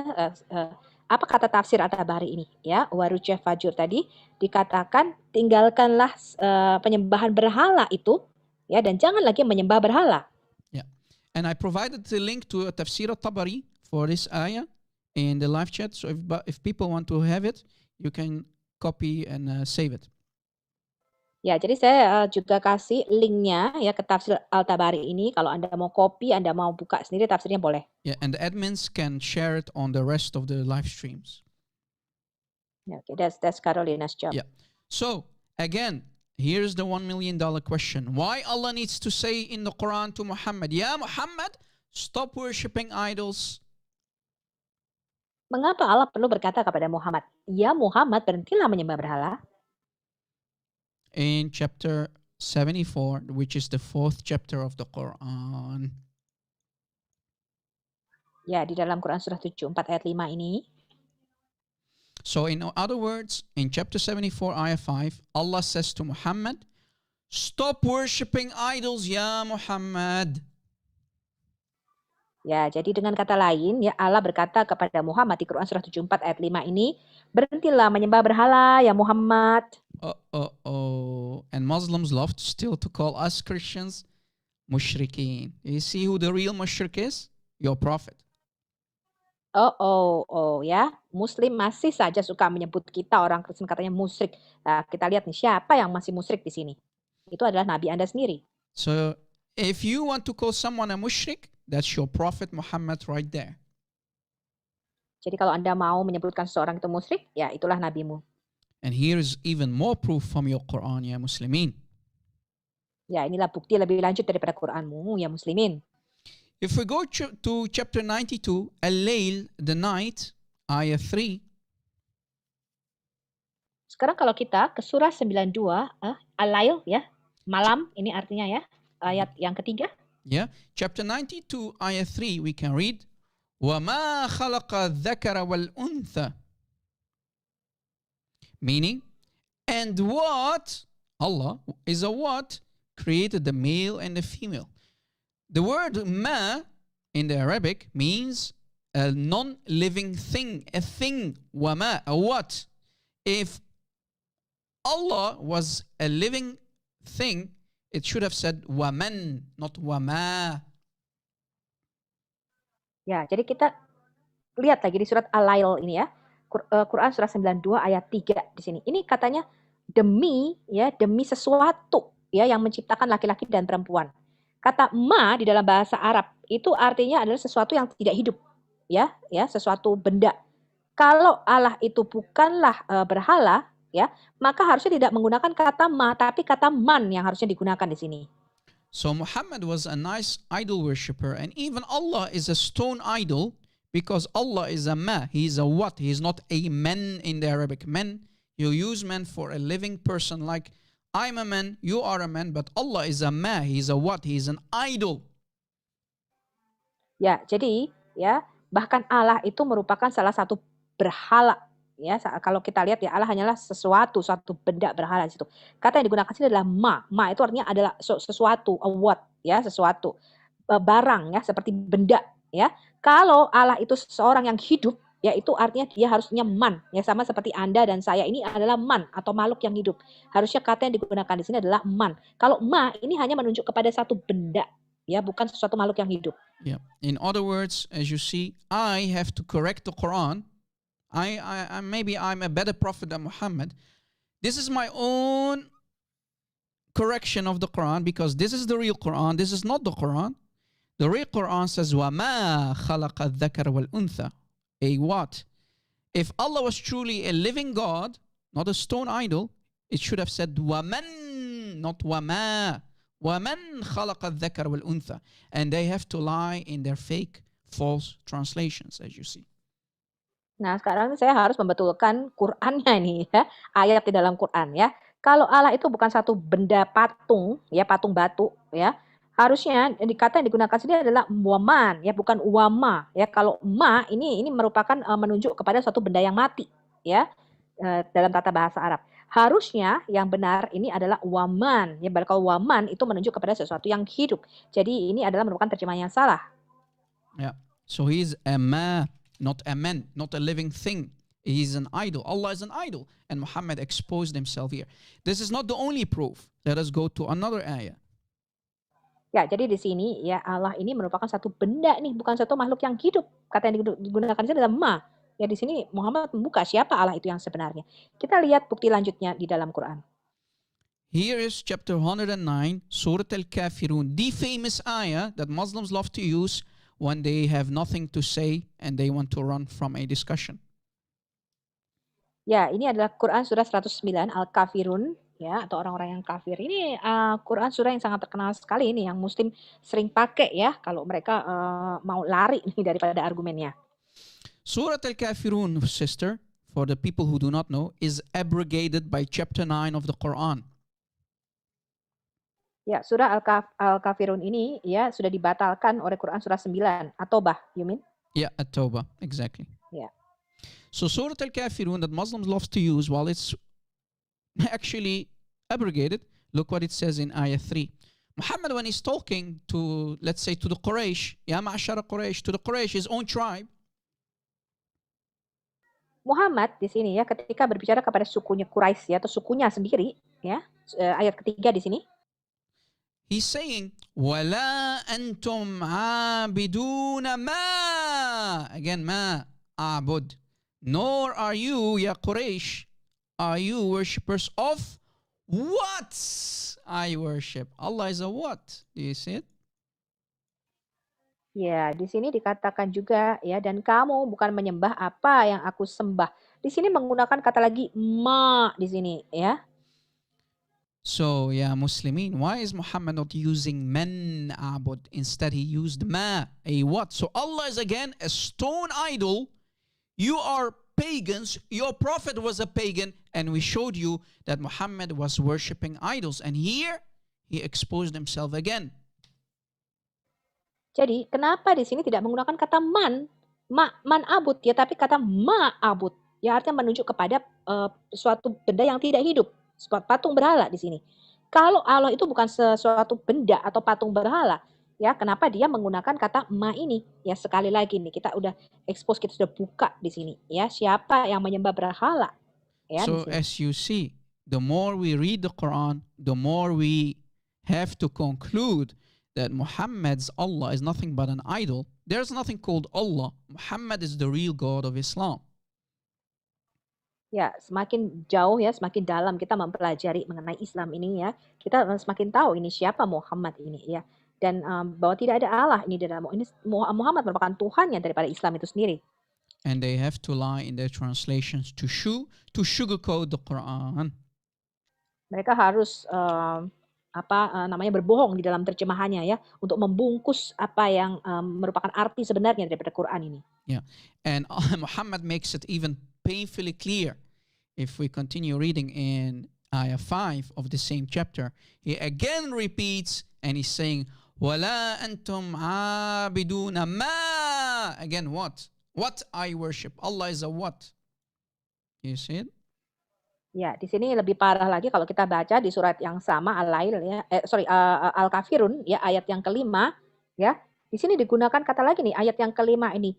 Apa kata tafsir At-Tabari ini ya? Waruja fajur tadi dikatakan tinggalkanlah penyembahan berhala itu ya dan jangan lagi menyembah berhala. Yeah. And I provided the link to Tafsir al-Tabari for this ayah in the live chat. So if people want to have it, you can copy and save it. Ya, jadi saya juga kasih linknya ya ke tafsir Al-Tabari ini. Kalau Anda mau copy, Anda mau buka sendiri tafsirnya boleh. Yeah, and the admins can share it on the rest of the live streams. Yeah, okay, that's Carolina's job. Yeah. So again, here's the $1 million question. Why Allah needs to say in the Quran to Muhammad, Ya Muhammad, stop worshipping idols. Mengapa Allah perlu berkata kepada Muhammad, ya Muhammad berhentilah menyembah berhala? In chapter 74, which is the 4th chapter of the Quran. Ya, di dalam Quran surah 74 ayat 5 ini. So in other words, in chapter 74, ayah 5, Allah says to Muhammad, stop worshipping idols, ya Muhammad. Ya, jadi dengan kata lain, ya Allah berkata kepada Muhammad di Quran surah 74 ayat 5 ini, berhentilah menyembah berhala ya Muhammad. And Muslims love to call us Christians mushrikeen. You see who the real mushrik is? Your prophet. Ya. Muslim masih saja suka menyebut kita orang Kristen katanya musyrik. Nah, kita lihat nih siapa yang masih musyrik di sini. Itu adalah Nabi Anda sendiri. So, if you want to call someone a mushrik, that's your prophet Muhammad right there. Jadi kalau Anda mau menyebutkan seseorang itu musyrik, ya itulah nabimu. And here is even more proof from your Quran, ya Muslimin. Ya, inilah bukti lebih lanjut daripada Quranmu, ya Muslimin. If we go to chapter 92, Al-Layl, the night, ayah 3. Sekarang kalau kita ke surah 92, Al-Layl ya, malam ini artinya ya, ayat yang ketiga. Yeah, chapter 92, ayah 3, we can read, وَمَا خَلَقَ الذَّكَرَ وَالْأُنْثَى. Meaning, and what? Allah is a what? Created the male and the female. The word ma in the Arabic means a non-living thing, a thing, wama, a what. If Allah was a living thing, it should have said waman, not wama. Ya, jadi kita lihat lagi di surat Al-Lail ini ya. Quran surah 92 ayat 3 di sini. Ini katanya demi sesuatu ya yang menciptakan laki-laki dan perempuan. Kata ma di dalam bahasa Arab itu artinya adalah sesuatu yang tidak hidup, ya, sesuatu benda. Kalau Allah itu bukanlah berhala, ya, maka harusnya tidak menggunakan kata ma, tapi kata man yang harusnya digunakan di sini. So Muhammad was a nice idol worshipper, and even Allah is a stone idol because Allah is a ma. He is a what? He is not a man in the Arabic. Man, you use man for a living person like I'm a man, you are a man, but Allah is a ma. He is a what? He is an idol. Ya, jadi ya bahkan Allah itu merupakan salah satu berhala. Ya, kalau kita lihat ya Allah hanyalah suatu benda berhala di situ. Kata yang digunakan sini adalah ma. Ma itu artinya adalah sesuatu, a what, ya, sesuatu barang ya, seperti benda ya. Kalau Allah itu seseorang yang hidup, ya itu artinya dia harusnya man, ya sama seperti Anda dan saya ini adalah man atau makhluk yang hidup. Harusnya kata yang digunakan di sini adalah man. Kalau ma ini hanya menunjuk kepada satu benda, ya bukan sesuatu makhluk yang hidup. Yeah. In other words, as you see, I have to correct the Quran. Maybe I'm a better prophet than Muhammad. This is my own correction of the Quran because this is the real Quran. This is not the Quran. The real Quran says, وَمَا خَلَقَ الذَّكَرَ وَالْأُنْثَى. A what? If Allah was truly a living God, not a stone idol, it should have said وَمَن, not وَمَا. وَمَن خَلَقَ الذَّكَرَ وَالْأُنْثَى. And they have to lie in their fake, false translations, as you see. Nah, sekarang saya harus membetulkan Qur'annya nih ya, ayat di dalam Qur'an ya. Kalau Allah itu bukan satu benda patung, ya patung batu ya. Harusnya kata yang digunakan sini adalah waman, ya bukan wama, ya. Kalau ma ini merupakan menunjuk kepada suatu benda yang mati, ya, dalam tata bahasa Arab. Harusnya yang benar ini adalah waman. Ya, kalau waman itu menunjuk kepada sesuatu yang hidup. Jadi ini adalah merupakan terjemahan yang salah. Yeah. So he's a ma, not a man, not a living thing. He's an idol. Allah is an idol. And Muhammad exposed himself here. This is not the only proof. Let us go to another ayah. Ya, jadi di sini ya Allah ini merupakan satu benda nih, bukan satu makhluk yang hidup. Kata yang digunakan di sini adalah ma. Ya, di sini Muhammad membuka siapa Allah itu yang sebenarnya. Kita lihat bukti lanjutnya di dalam Quran. Here is chapter 109, Surah Al-Kafirun, the famous ayah that Muslims love to use when they have nothing to say and they want to run from a discussion. Ya, ini adalah Quran surah 109 Al-Kafirun ya, atau orang-orang yang kafir. Ini Quran surah yang sangat terkenal sekali ini yang Muslim sering pakai ya kalau mereka mau lari nih daripada argumennya. Surah Al-Kafirun, sister, for the people who do not know, is abrogated by chapter 9 of the Quran. Ya, surah Al-Kafirun ini ya sudah dibatalkan oleh Quran surah 9. At-Taubah, you mean? Yeah, At-Tawbah, exactly. Yeah. So Surah Al-Kafirun that Muslims love to use while it's actually abrogated, look what it says in ayah 3. Muhammad, when he's talking to, let's say, to the Quraysh, Ya Ma'ashara Quraysh, to the Quraysh, his own tribe, Muhammad di sini ya ketika berbicara kepada sukunya Quraisy ya atau sukunya sendiri ya, ayat ketiga di sini. he's saying, "Wala antum abiduna ma." Again, ma abud. Nor are you, ya Quraysh, are you worshippers of what I worship. Allah is a what? Do you see it? Ya, di sini dikatakan juga ya, dan kamu bukan menyembah apa yang aku sembah. Di sini menggunakan kata lagi ma di sini ya. So, yeah, Muslimin, why is Muhammad not using man abud? Instead, he used ma, a what? So Allah is again a stone idol. You are pagans. Your prophet was a pagan. And we showed you that Muhammad was worshipping idols. And here, he exposed himself again. Jadi kenapa di sini tidak menggunakan kata man abud ya, tapi kata ma abud ya, artinya menunjuk kepada suatu benda yang tidak hidup, patung berhala di sini. Kalau Allah itu bukan sesuatu benda atau patung berhala, ya kenapa dia menggunakan kata ma ini? Ya sekali lagi nih kita udah expose, kita sudah buka di sini ya siapa yang menyembah berhala. Ya, So as you see, the more we read the Quran, the more we have to conclude that Muhammad's Allah is nothing but an idol. There's nothing called Allah. Muhammad is the real God of Islam. Ya, semakin jauh ya, semakin dalam kita mempelajari mengenai Islam ini ya, kita semakin tahu ini siapa Muhammad ini ya. Dan bahwa tidak ada Allah ini dalam ini, Muhammad merupakan Tuhannya daripada Islam itu sendiri. And they have to lie in their translations to sugarcoat the Quran. Mereka harus namanya berbohong di dalam terjemahannya ya, untuk membungkus apa yang merupakan arti sebenarnya daripada Quran ini. Yeah, and Muhammad makes it even painfully clear. If we continue reading in ayah 5 of the same chapter, he again repeats and he's saying, "Wala antum abiduna ma." Again, what? What I worship. Allah is a what? You see it? Ya, di sini lebih parah lagi kalau kita baca di surat yang sama Al-Lail ya, Al-Kafirun ya, ayat yang kelima ya. Di sini digunakan kata lagi nih, ayat yang kelima ini.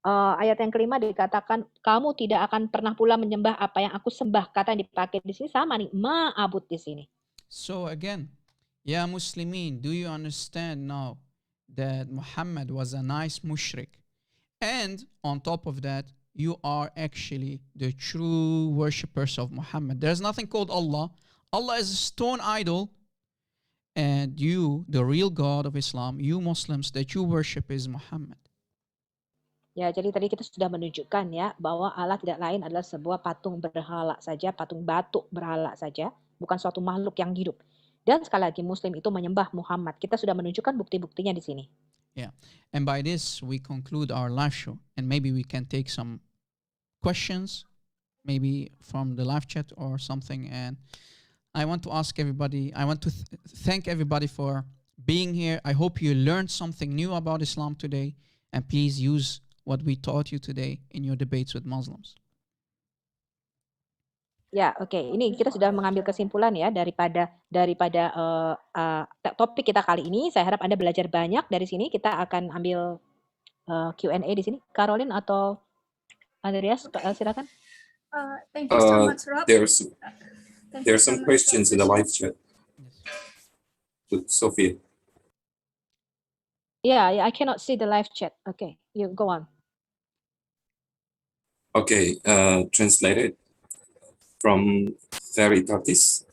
Ayat yang kelima dikatakan kamu tidak akan pernah pula menyembah apa yang aku sembah. Kata yang dipakai di sini sama nih, ma'abud di sini. So again, ya Muslimin, do you understand now that Muhammad was a nice mushrik? And on top of that, you are actually the true worshippers of Muhammad. There's nothing called Allah. Allah is a stone idol. And you, the real God of Islam, you Muslims that you worship is Muhammad. Ya, jadi tadi kita sudah menunjukkan ya bahwa Allah tidak lain adalah sebuah patung berhala saja, patung batu berhala saja, bukan suatu makhluk yang hidup. Dan sekali lagi Muslim itu menyembah Muhammad. Kita sudah menunjukkan bukti-buktinya di sini. Yeah. And by this, we conclude our live show. And maybe we can take some questions, maybe from the live chat or something. And I want to ask everybody, I want to thank everybody for being here. I hope you learned something new about Islam today. And please use what we taught you today in your debates with Muslims. Ya, oke. Ini kita sudah mengambil kesimpulan ya daripada topik kita kali ini. Saya harap Anda belajar banyak dari sini. Kita akan ambil Q&A di sini. Caroline atau Andreas, silakan. Thank you so much, Rob. There's Thank there you are so some much for questions in the live chat. To Sophia. Yeah, I cannot see the live chat. Okay, you go on. Okay, translated from Veritatis.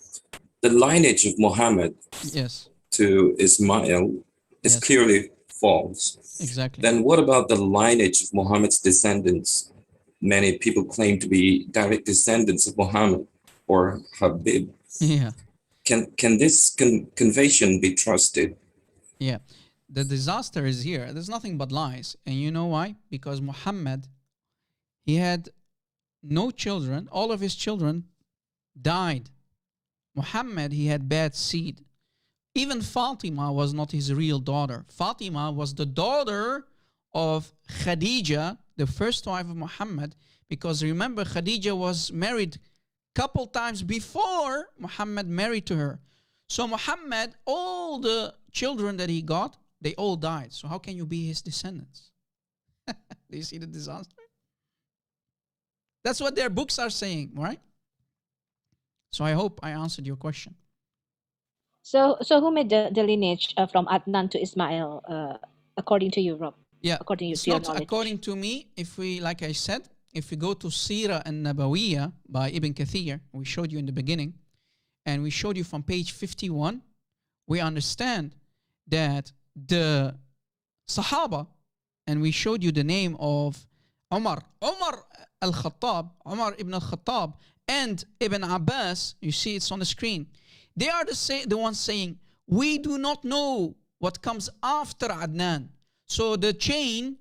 The lineage of Muhammad Yes, to Ismail is Yes. clearly false. exactly. Then what about the lineage of Muhammad's descendants? Many people claim to be direct descendants of Muhammad or Habib. Yeah. Can this conviction be trusted? Yeah, the disaster is here. There's nothing but lies. And you know why? Because Muhammad, he had no children. All of his children died. Muhammad, he had bad seed. Even Fatima was not his real daughter. Fatima was the daughter of Khadija, the first wife of Muhammad, because remember, Khadija was married couple times before Muhammad married to her. So Muhammad, all the children that he got, they all died. So how can you be his descendants? Do you see the disaster? That's what their books are saying, right? So I hope I answered your question. So who made the lineage from Adnan to Ismail, according to you, Rob? Yeah, According it's to your not knowledge. according to me. If we, like I said, if we go to Sirah an-Nabawiyya by Ibn Kathir, we showed you in the beginning, and we showed you from page 51, we understand that the Sahaba, and we showed you the name of Umar al-Khattab, Umar ibn al-Khattab, and Ibn Abbas, you see it's on the screen. They are the ones saying, we do not know what comes after Adnan. So the chain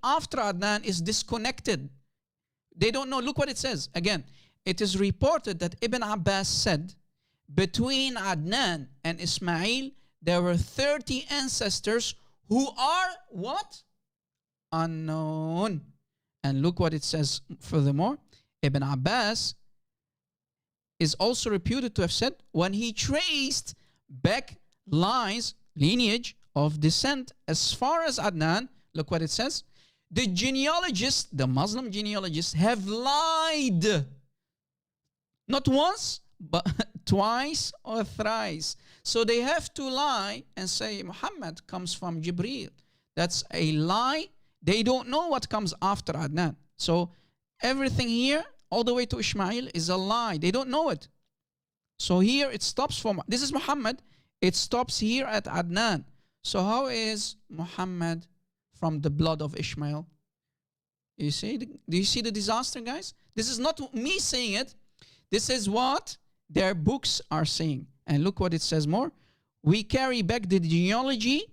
after Adnan is disconnected. They don't know. Look what it says. Again, it is reported that Ibn Abbas said, between Adnan and Ismail, there were 30 ancestors who are what? Unknown. And look what it says furthermore. Ibn Abbas is also reputed to have said, when he traced back lineage of descent as far as Adnan, look what it says. The genealogists, the Muslim genealogists, have lied. Not once, but twice or thrice. So they have to lie and say Muhammad comes from Jibreel. That's a lie. They don't know what comes after Adnan. So everything here, all the way to Ishmael, is a lie. They don't know it. So here it stops from, this is Muhammad. It stops here at Adnan. So how is Muhammad from the blood of Ishmael? Do you see the disaster, guys? This is not me saying it. This is what their books are saying. And look what it says more. We carry back the genealogy.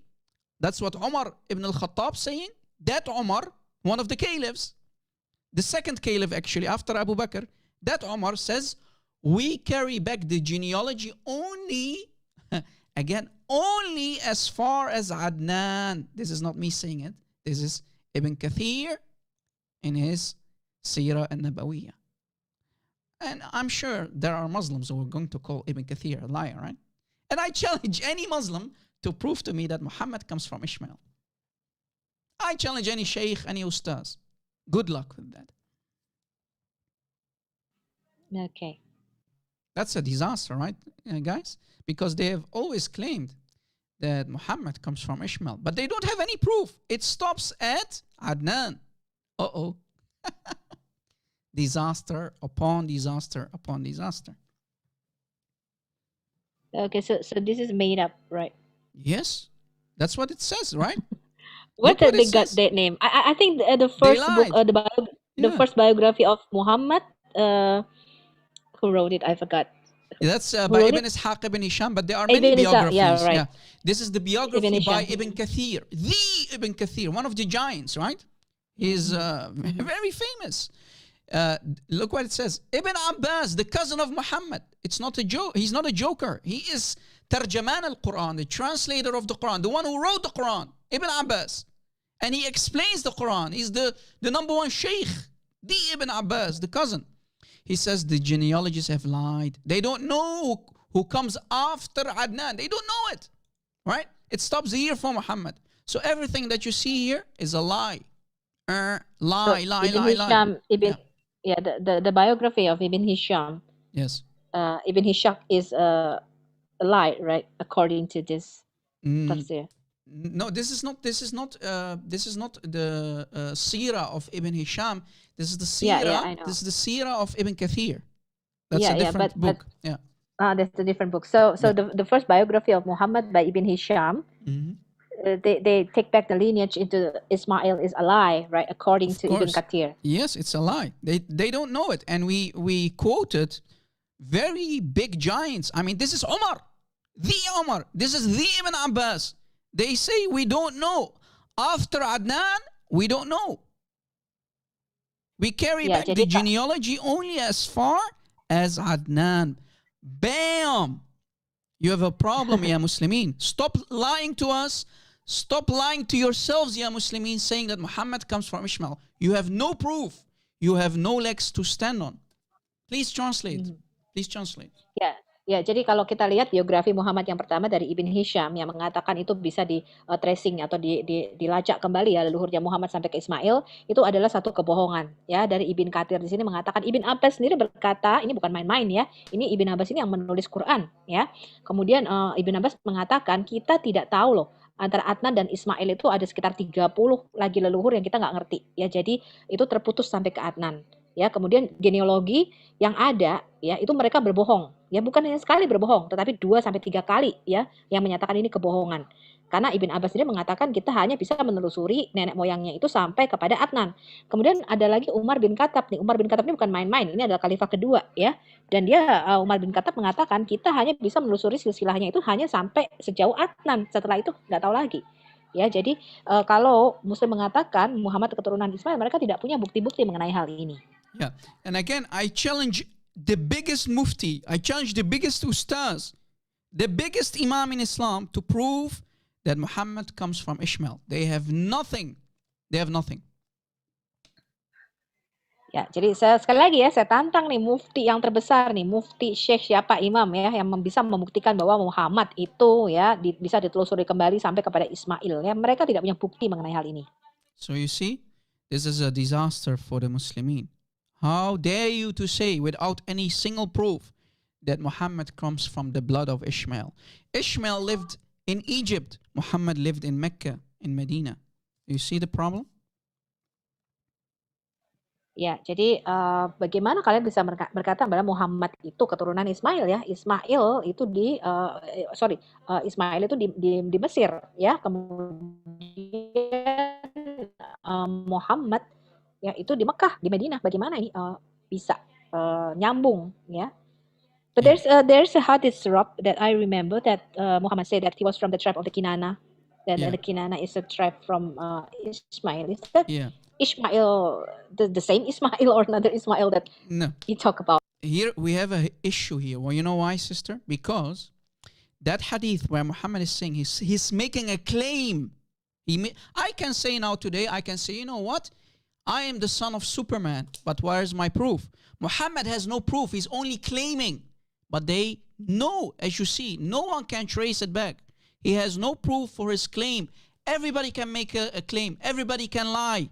That's what Umar ibn al-Khattab saying. That Umar, one of the caliphs, the second caliph actually after Abu Bakr, that Umar says, we carry back the genealogy only, again, only as far as Adnan. This is not me saying it. This is Ibn Kathir in his Sirah an-Nabawiyya. And I'm sure there are Muslims who are going to call Ibn Kathir a liar, right? And I challenge any Muslim to prove to me that Muhammad comes from Ishmael. I challenge any sheikh, any ustaz. Good luck with that. Okay. That's a disaster, right, guys? Because they have always claimed that Muhammad comes from Ishmael, but they don't have any proof. It stops at Adnan. Uh-oh. Disaster upon disaster upon disaster. Okay, so this is made up, right? Yes, that's what it says, right? What Look did they it got says. that name? I think the first book, lied. the Yeah. first biography of Muhammad, who wrote it? I forgot. That's Who by wrote Ibn it? Ishaq ibn Hisham, but there are many Ibn Ishaq, biographies. yeah, right. This is the biography Ibn by Hisham. Ibn Kathir, the Ibn Kathir, one of the giants, right? He's very famous. Look what it says. Ibn Abbas, the cousin of Muhammad. It's not a joke. He's not a joker. He is Tarjaman al-Quran, the translator of the Quran, the one who wrote the Quran, Ibn Abbas. And he explains the Quran. He's the number one sheikh, the Ibn Abbas, the cousin. He says the genealogists have lied. They don't know who comes after Adnan. They don't know it, right? It stops here for Muhammad. So everything that you see here is a lie. So Lie. Ibn Hisham, the biography of Ibn Hisham, Yes. Ibn Hisham is a lie, right? According to this tafsir. No, this is not the seerah of Ibn Hisham. This is the Yeah, seerah. I know. This is the seerah of Ibn Kathir. That's Yeah, a different but book. Yeah. that's a different book. So Yeah. the first biography of Muhammad by Ibn Hisham, Mhm. they take back the lineage into Ismail is a lie, right? According Of to Ibn course. Kathir. Yes, it's a lie. They don't know it, and we quoted very big giants. I mean, this is Umar, the Umar. This is the Ibn Abbas. They say we don't know. After Adnan, we don't know. We carry Yeah, back jadi the genealogy only as far as Adnan. Bam! You have a problem, ya Muslimin. Stop lying to us. Stop lying to yourselves, ya Muslimin, saying that Muhammad comes from Ishmael. You have no proof. You have no legs to stand on. Please translate. Please translate. Ya, jadi kalau kita lihat biografi Muhammad yang pertama dari Ibn Hisham yang mengatakan itu bisa di tracing atau dilacak kembali ya leluhurnya Muhammad sampai ke Ismail, itu adalah satu kebohongan ya dari Ibn Katsir di sini mengatakan. Ibn Abbas sendiri berkata, ini bukan main-main ya. Ini Ibn Abbas ini yang menulis Quran ya. Kemudian Ibn Abbas mengatakan kita tidak tahu loh antara Adnan dan Ismail itu ada sekitar 30 lagi leluhur yang kita nggak ngerti ya. Jadi itu terputus sampai ke Adnan. Ya, kemudian genealogi yang ada ya itu mereka berbohong. Ya, bukan hanya sekali berbohong, tetapi 2 sampai 3 kali ya yang menyatakan ini kebohongan. Karena Ibn Abbas sendiri mengatakan kita hanya bisa menelusuri nenek moyangnya itu sampai kepada Adnan. Kemudian ada lagi Umar bin Khattab nih. Umar bin Khattab ini bukan main-main. Ini adalah khalifah kedua ya. Dan dia Umar bin Khattab mengatakan kita hanya bisa menelusuri silsilahnya itu hanya sampai sejauh Adnan. Setelah itu nggak tahu lagi. Ya, jadi kalau Muslim mengatakan Muhammad keturunan Ismail, mereka tidak punya bukti-bukti mengenai hal ini. Yeah. And again, I challenge the biggest mufti, I challenge the biggest ustaz, the biggest imam in Islam to prove that Muhammad comes from Ishmael. They have nothing. They have nothing. Ya, jadi sekali lagi ya, saya tantang nih mufti yang terbesar nih, mufti syekh siapa imam ya, yang bisa membuktikan bahwa Muhammad itu ya bisa ditelusuri kembali sampai kepada Ismail ya. Mereka tidak punya bukti mengenai hal ini. So you see, this is a disaster for the Muslimin. How dare you to say without any single proof that Muhammad comes from the blood of Ishmael? Ishmael lived in Egypt. Muhammad lived in Mecca, in Medina. You see the problem? Ya, jadi bagaimana kalian bisa berkata bahwa Muhammad itu keturunan Ismail ya? Ismail itu Ismail itu di Mesir ya. Kemudian Muhammad ya itu di Mekah, di Madinah. Bagaimana ini bisa nyambung ya? But there's a hadith that I remember that Muhammad said that he was from the tribe of the Kinana. That the Kinana is a tribe from Ismail. Is that Ishmael the same Ismail or another Ismail that you talk about? Here we have an issue here. Well, you know why, sister? Because that hadith where Muhammad is saying he's making a claim. I can say now today, I can say, you know what? I am the son of Superman, but where's my proof? Muhammad has no proof. He's only claiming. But they know, as you see, no one can trace it back. He has no proof for his claim. Everybody can make a claim. Everybody can lie.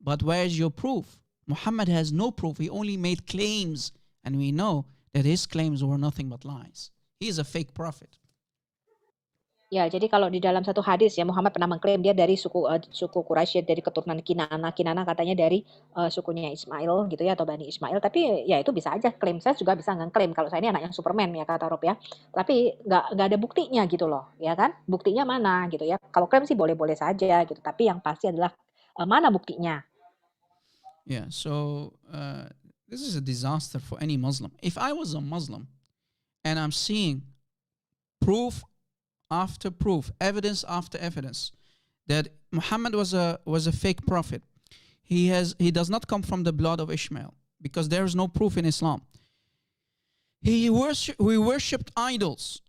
But where's your proof? Muhammad has no proof. He only made claims. And we know that his claims were nothing but lies. He is a fake prophet. Ya, jadi kalau di dalam satu hadis ya Muhammad pernah mengklaim dia dari suku Quraisy, dari keturunan Kinana. Kinana katanya dari sukunya Ismail gitu ya, atau Bani Ismail. Tapi ya itu bisa aja klaim. Saya juga bisa ngeklaim kalau saya ini anaknya Superman ya kata Rob ya. Tapi nggak ada buktinya gitu loh, ya kan? Buktinya mana gitu ya? Kalau klaim sih boleh-boleh saja gitu. Tapi yang pasti adalah mana buktinya? Yeah, so this is a disaster for any Muslim. If I was a Muslim and I'm seeing proof after proof, evidence after evidence, that Muhammad was a fake prophet. He does not come from the blood of Ishmael because there is no proof in Islam. He worshipped idols.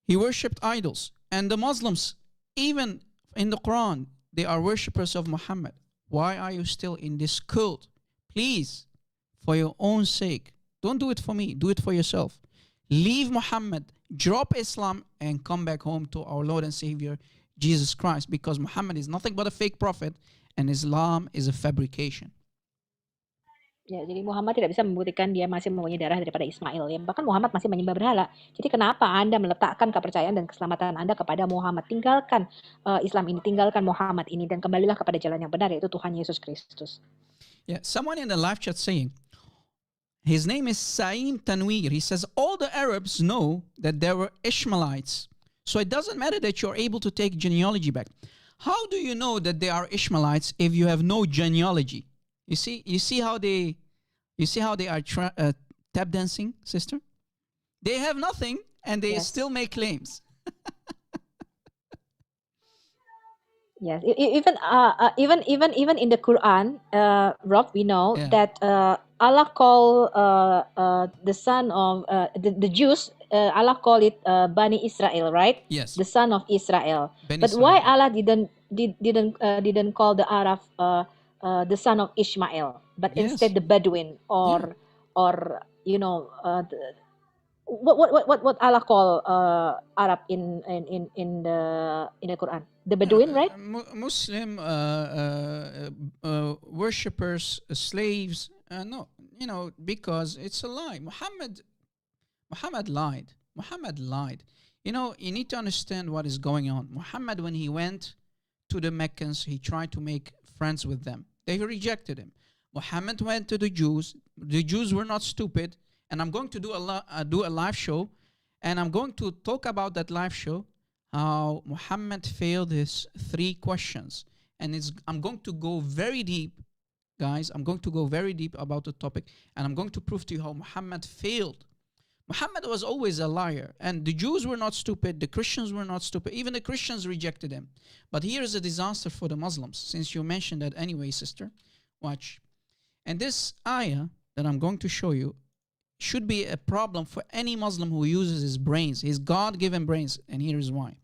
He worshipped idols, and the Muslims, even in the Quran, they are worshippers of Muhammad. Why are you still in this cult? Please for your own sake. Don't do it for me, do it for yourself. Leave Muhammad, drop Islam, and come back home to our Lord and Savior, Jesus Christ, because Muhammad is nothing but a fake prophet and Islam is a fabrication. Ya, jadi Muhammad tidak bisa membuktikan dia masih mempunyai darah daripada Ismail. Ya, bahkan Muhammad masih menyembah berhala. Jadi kenapa Anda meletakkan kepercayaan dan keselamatan Anda kepada Muhammad? Tinggalkan Islam ini, tinggalkan Muhammad ini, dan kembalilah kepada jalan yang benar, yaitu Tuhan Yesus Kristus. Yeah, someone in the live chat saying, his name is Saim Tanwir. He says, all the Arabs know that there were Ishmaelites. So it doesn't matter that you're able to take genealogy back. How do you know that they are Ishmaelites if you have no genealogy? You see how they are tap dancing, sister? They have nothing and they Yes. still make claims. Yes, even in the Quran, Rob, we know Yeah. that Allah call the son of the Jews. Allah call it Bani Israel, right? Yes. The son of Israel. Ben But why Israel. Allah didn't call the Arab the son of Ishmael, but Yes. instead the Bedouin or what Allah call Arab in the Quran? The Bedouin, right? Muslim worshippers, slaves. No, because it's a lie. Muhammad lied. Muhammad lied. You need to understand what is going on. Muhammad, when he went to the Meccans, he tried to make friends with them. They rejected him. Muhammad went to the Jews. The Jews were not stupid. And I'm going to do a live show, and I'm going to talk about that live show, how Muhammad failed his 3 questions. And I'm going to go very deep, guys. I'm going to go very deep about the topic, and I'm going to prove to you how Muhammad failed. Muhammad was always a liar, and the Jews were not stupid, the Christians were not stupid, even the Christians rejected him. But here is a disaster for the Muslims, since you mentioned that anyway, sister. Watch. And this ayah that I'm going to show you should be a problem for any Muslim who uses his brains, his God-given brains, and here is why.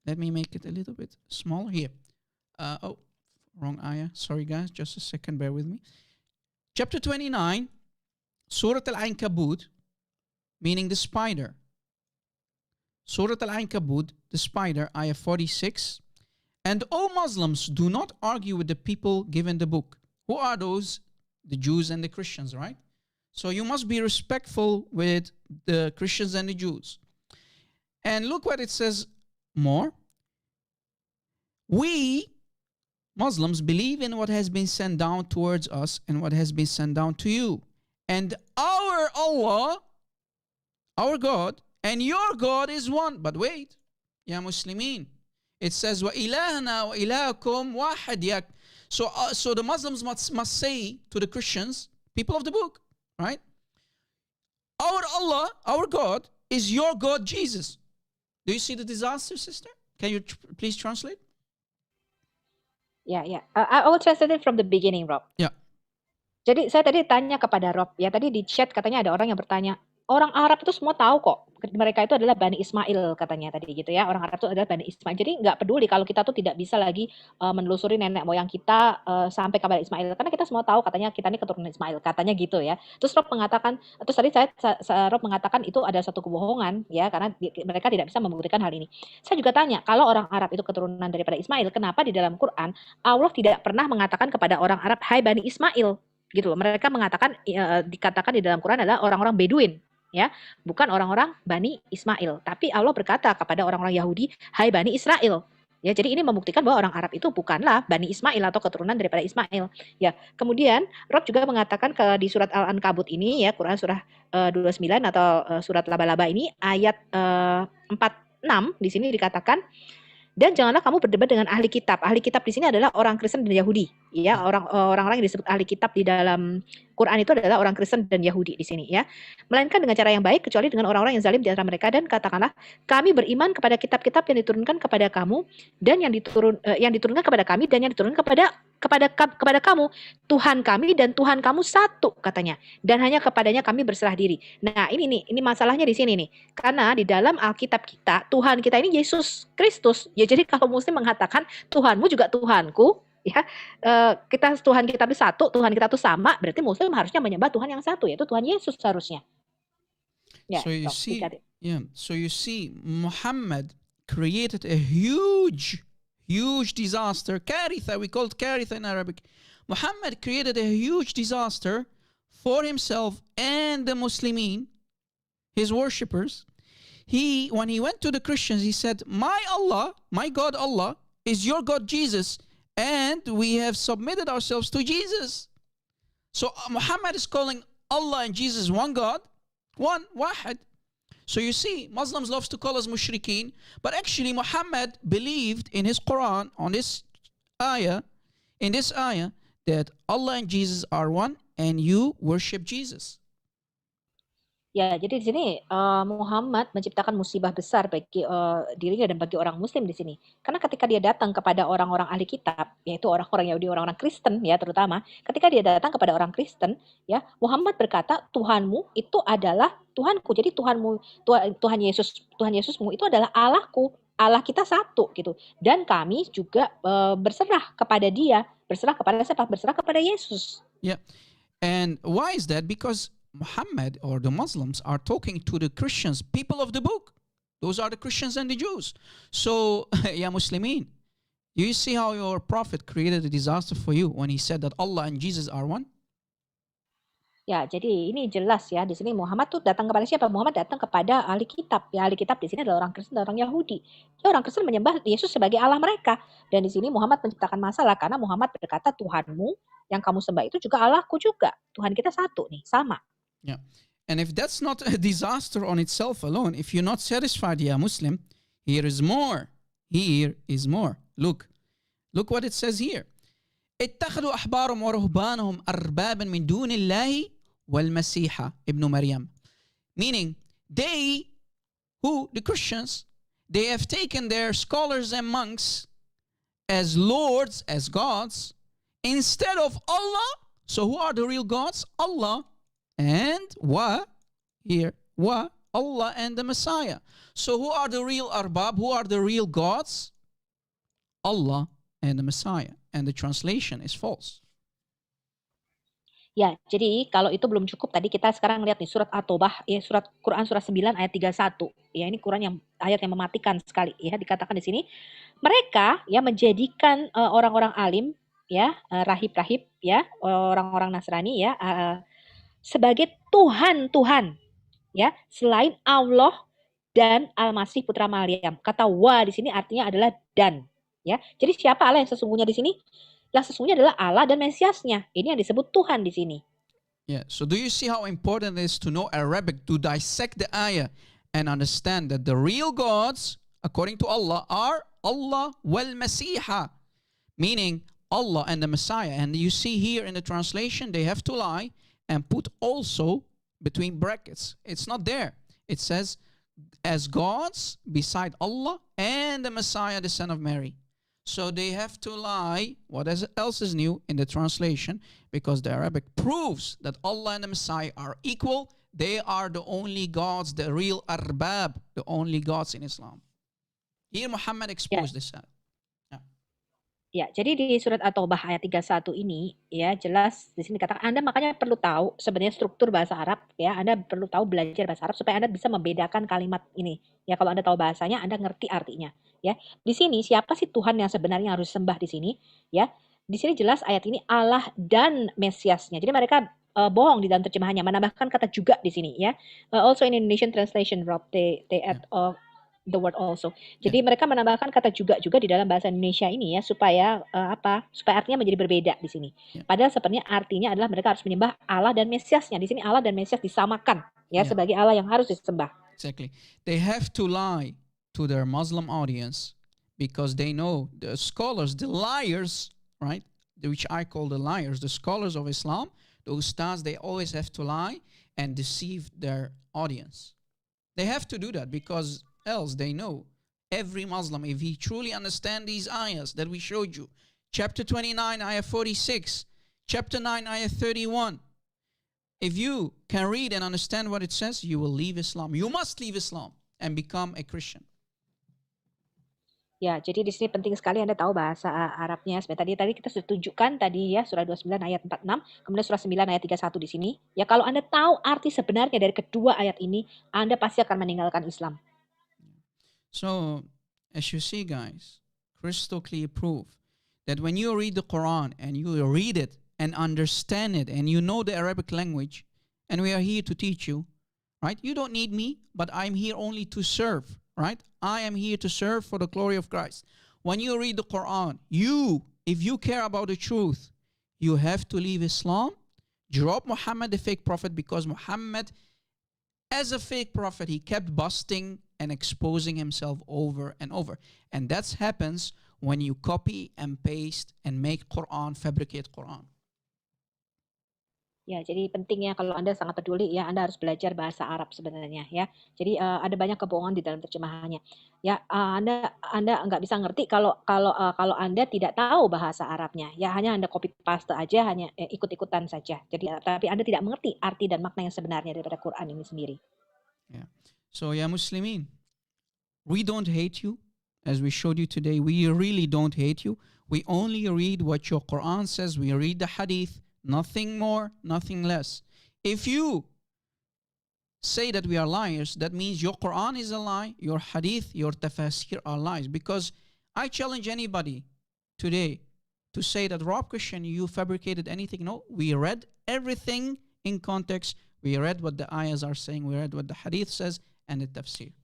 Let me make it a little bit smaller here. Wrong ayah. Sorry, guys. Just a second. Bear with me. Chapter 29, Surah Al-Ankabut, meaning the spider. Surah Al-Ankabut, the spider, ayah 46. And O Muslims, do not argue with the people given the book. Who are those? The Jews and the Christians, right? So you must be respectful with the Christians and the Jews. And look what it says more. We, Muslims, believe in what has been sent down towards us and what has been sent down to you. And our Allah, our God, and your God is one. But wait, Ya Muslimin. It says, وَإِلَهَنَا وَإِلَهَكُمْ وَاحَدْ. So the Muslims must say to the Christians, people of the book, right? Our Allah, our God, is your God, Jesus. Do you see the disaster, sister? Can you please translate? Yeah. I will translate it from the beginning, Rob. Yeah. Jadi saya tadi tanya kepada Rob, ya tadi di chat katanya ada orang yang bertanya, orang Arab itu semua tahu kok, mereka itu adalah Bani Ismail katanya tadi gitu ya, orang Arab itu adalah Bani Ismail. Jadi nggak peduli kalau kita tuh tidak bisa lagi menelusuri nenek moyang kita sampai kepada Ismail, karena kita semua tahu katanya kita ini keturunan Ismail, katanya gitu ya. Terus Rob mengatakan, terus tadi Rob mengatakan itu ada satu kebohongan ya, karena mereka tidak bisa membuktikan hal ini. Saya juga tanya, kalau orang Arab itu keturunan daripada Ismail, kenapa di dalam Quran Allah tidak pernah mengatakan kepada orang Arab, hai Bani Ismail? Gitu loh. Mereka mengatakan dikatakan di dalam Quran adalah orang-orang Beduin, ya, bukan orang-orang Bani Ismail. Tapi Allah berkata kepada orang-orang Yahudi, hai Bani Israel. Ya, jadi ini membuktikan bahwa orang Arab itu bukanlah Bani Ismail atau keturunan daripada Ismail. Ya, kemudian Rob juga mengatakan di surat Al-Ankabut ini ya, Quran surah 29 atau surat laba-laba ini ayat 46 di sini dikatakan, dan janganlah kamu berdebat dengan ahli kitab. Ahli kitab di sini adalah orang Kristen dan Yahudi. Ya, orang-orang yang disebut ahli kitab di dalam Quran itu adalah orang Kristen dan Yahudi di sini ya. Melainkan dengan cara yang baik, kecuali dengan orang-orang yang zalim di antara mereka, dan katakanlah kami beriman kepada kitab-kitab yang diturunkan kepada kamu dan yang diturunkan kepada kami dan yang diturunkan kepada kamu. Tuhan kami dan Tuhan kamu satu katanya. Dan hanya kepadanya kami berserah diri. Nah, ini masalahnya di sini nih. Karena di dalam Alkitab kita, Tuhan kita ini Yesus Kristus. Ya, jadi kalau Muslim mengatakan Tuhanmu juga Tuhanku, Ya, Tuhan kita itu satu, Tuhan kita itu sama, berarti Muslim harusnya menyembah Tuhan yang satu, yaitu Tuhan Yesus seharusnya. Ya, So you so, see, got it. so you see, Muhammad created a huge disaster. Karitha, we call it Karitha in Arabic. Muhammad created a huge disaster for himself and the Muslimin, his worshippers. When he went to the Christians, he said, my Allah, my God Allah, is your God Jesus, and we have submitted ourselves to Jesus. So Muhammad is calling Allah and Jesus one God, one, wahid. So you see, Muslims loves to call us mushrikeen, but actually Muhammad believed in his Quran, on this ayah, that Allah and Jesus are one, and you worship Jesus. Ya, jadi di sini Muhammad menciptakan musibah besar bagi dirinya dan bagi orang Muslim di sini. Karena ketika dia datang kepada orang-orang ahli kitab, yaitu orang-orang Yahudi, orang-orang Kristen ya terutama, ketika dia datang kepada orang Kristen, ya Muhammad berkata Tuhanmu itu adalah Tuhanku. Jadi Tuhan Yesusmu itu adalah Allahku, Allah kita satu gitu. Dan kami juga berserah kepada Dia, berserah kepada siapa? Berserah kepada Yesus. Yeah. And why is that? Because Muhammad or the Muslims are talking to the Christians, people of the book. Those are the Christians and the Jews. So, ya Muslimin, do you see how your prophet created a disaster for you when he said that Allah and Jesus are one? Ya, jadi ini jelas ya, di sini Muhammad tuh datang kepada siapa? Muhammad datang kepada ahli kitab. Ya, ahli kitab di sini adalah orang Kristen dan orang Yahudi. Ya, orang Kristen menyembah Yesus sebagai Allah mereka. Dan di sini Muhammad menciptakan masalah karena Muhammad berkata Tuhanmu yang kamu sembah itu juga Allahku juga. Tuhan kita satu nih, sama. Yeah. And if that's not a disaster on itself alone, if you're not satisfied, ya Muslim, here is more. Here is more. Look what it says here. اتخذوا أحبارهم ورهبانهم أربابا من دون الله والمسيح ابن مريم. Meaning, the Christians, they have taken their scholars and monks as lords, as gods, instead of Allah. So who are the real gods? Allah and Allah and the Messiah. So who are the real arbab? Who are the real gods? Allah and the Messiah. And the translation is false. Ya, jadi kalau itu belum cukup, tadi kita sekarang lihat nih surat At-Taubah, ya Quran surah 9 ayat 31. Ya, ini Quran ayat yang mematikan sekali ya, dikatakan di sini. Mereka ya menjadikan orang-orang alim ya, rahib-rahib ya, orang-orang Nasrani ya, sebagai Tuhan ya, selain Allah dan Al-Masih putra Maryam. Kata wa di sini artinya adalah dan ya. Jadi siapa Allah yang sesungguhnya di sini? Yang sesungguhnya adalah Allah dan Mesiasnya. Ini yang disebut Tuhan di sini. Yeah. So do you see how important it is to know Arabic, to dissect the ayah and understand that the real gods, according to Allah, are Allah wal Masiha, meaning Allah and the Messiah. And you see here in the translation, they have to lie and put also between brackets. It's not there. It says, as gods beside Allah and the Messiah, the son of Mary. So they have to lie. What else is new in the translation? Because the Arabic proves that Allah and the Messiah are equal. They are the only gods, the real arbab, the only gods in Islam. Here Muhammad exposed this. Ya, jadi di surat At-Taubah ayat 31 ini ya jelas di sini dikatakan Anda makanya perlu tahu sebenarnya struktur bahasa Arab ya, Anda perlu tahu belajar bahasa Arab supaya Anda bisa membedakan kalimat ini. Ya, kalau Anda tahu bahasanya, Anda ngerti artinya ya. Di sini siapa sih Tuhan yang sebenarnya harus sembah di sini ya? Di sini jelas ayat ini Allah dan Mesiasnya. Jadi mereka bohong di dalam terjemahannya, menambahkan kata juga di sini ya. Also in Indonesian translation, Rob, they add the word also. Jadi mereka menambahkan kata juga di dalam bahasa Indonesia ini ya supaya supaya artinya menjadi berbeda di sini. Padahal sebenarnya artinya adalah mereka harus menyembah Allah dan Mesiasnya. Di sini Allah dan Mesias disamakan ya sebagai Allah yang harus disembah. Exactly. They have to lie to their Muslim audience because they know the scholars, the liars, right? Which I call the liars, the scholars of Islam, the ustaz, they always have to lie and deceive their audience. They have to do that because else they know every Muslim, if he truly understands these ayahs that we showed you, chapter 29 ayah 46, chapter 9 ayah 31, if you can read and understand what it says, you will leave Islam. You must leave Islam and become a Christian. Ya, jadi di sini penting sekali Anda tahu bahasa Arabnya. Sebenarnya tadi kita sudah tunjukkan tadi ya surah 29 ayat 46, kemudian surah 9 ayat 31 di sini. Ya, kalau Anda tahu arti sebenarnya dari kedua ayat ini, Anda pasti akan meninggalkan Islam. So, as you see, guys, crystal clear proof that when you read the Quran and you read it and understand it and you know the Arabic language, and we are here to teach you, right? You don't need me, but I'm here only to serve, right? I am here to serve for the glory of Christ. When you read the Quran, if you care about the truth, you have to leave Islam, drop Muhammad, the fake prophet, because Muhammad, as a fake prophet, he kept busting and exposing himself over and over. And that happens when you copy and paste and make Quran, fabricate Quran. Ya, jadi pentingnya kalau Anda sangat peduli ya, Anda harus belajar bahasa Arab sebenarnya ya. Jadi ada banyak kebohongan di dalam terjemahannya. Ya, Anda nggak bisa ngerti kalau Anda tidak tahu bahasa Arabnya. Ya, hanya Anda copy paste aja, hanya ikut-ikutan saja. Jadi tapi Anda tidak mengerti arti dan makna yang sebenarnya daripada Quran ini sendiri. Yeah. So, ya Muslimin, we don't hate you. As we showed you today, we really don't hate you. We only read what your Quran says. We read the hadith. Nothing more, nothing less. If you say that we are liars, that means your Quran is a lie, your hadith, your tafsir are lies. Because I challenge anybody today to say that, Rob Christian, you fabricated anything. No, we read everything in context. We read what the ayahs are saying. We read what the hadith says and the tafsir.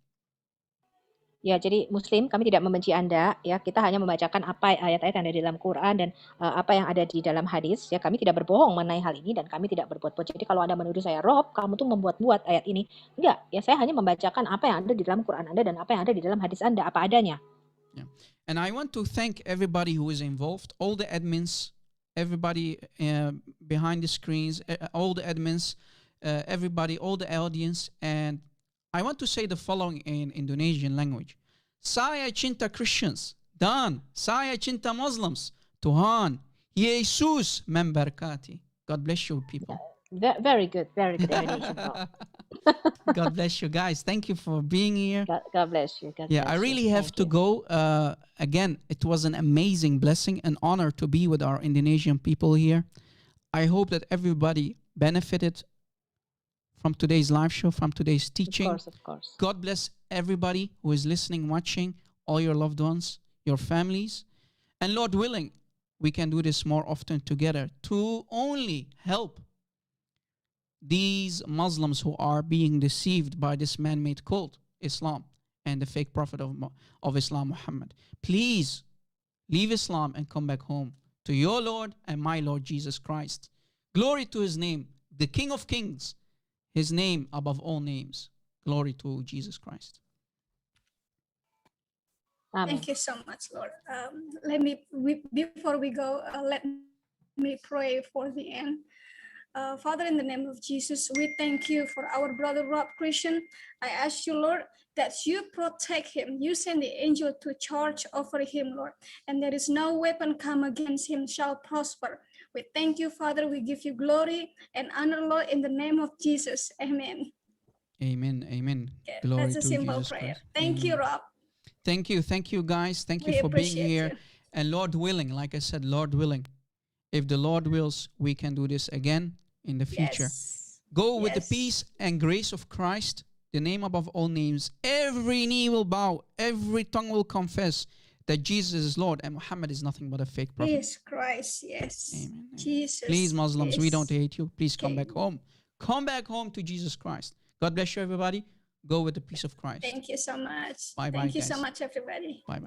Ya, jadi Muslim, kami tidak membenci Anda. Ya, kita hanya membacakan apa ayat-ayat yang ada di dalam Quran dan apa yang ada di dalam hadis. Ya, kami tidak berbohong mengenai hal ini dan kami tidak berbuat-buat. Jadi kalau Anda menuduh saya, Rob, kamu tuh membuat-buat ayat ini. Enggak, ya saya hanya membacakan apa yang ada di dalam Quran Anda dan apa yang ada di dalam hadis Anda, apa adanya. Yeah. And I want to thank everybody who is involved, all the admins, everybody behind the screens, all the admins, everybody, all the audience. And I want to say the following in Indonesian language. Saya cinta Christians dan saya cinta Muslims. Tuhan Yesus memberkati. God bless you, people. Very good Indonesian. God bless you guys. Thank you for being here. God bless you. God Yeah, bless I really you. have Thank to you. go. Again, it was an amazing blessing, an honor to be with our Indonesian people here. I hope that everybody benefited from today's live show, from today's teaching. Of course. God bless everybody who is listening, watching, all your loved ones, your families. And Lord willing, we can do this more often together to only help these Muslims who are being deceived by this man-made cult, Islam, and the fake prophet of Islam, Muhammad. Please leave Islam and come back home to your Lord and my Lord Jesus Christ. Glory to his name, the King of Kings, his name above all names. Glory to Jesus Christ. Amen. Thank you so much, Lord. Before we go, let me pray for the end. Father, in the name of Jesus, we thank you for our brother Rob Christian. I ask you, Lord, that you protect him. You send the angel to charge over him, Lord, and there is no weapon come against him shall prosper. We thank you, Father. We give you glory and honor, Lord, in the name of Jesus. Amen. Amen. Amen. Okay, Glory that's a to simple Jesus prayer. Christ. Thank you, Amen. Rob. Thank you, guys. Thank you We for being appreciate here. you. And Lord willing, like I said, Lord willing, if the Lord wills, we can do this again in the future. Yes. Go with the Yes. peace and grace of Christ, the name above all names. Every knee will bow, every tongue will confess that Jesus is Lord and Muhammad is nothing but a fake prophet. Yes, Christ. Yes. Amen. Jesus. Please, Muslims, we yes. don't hate you. Please come Okay. back home. Come back home to Jesus Christ. God bless you, everybody. Go with the peace of Christ. Thank you so much. Bye-bye, Thank you so guys. much, everybody. Bye-bye.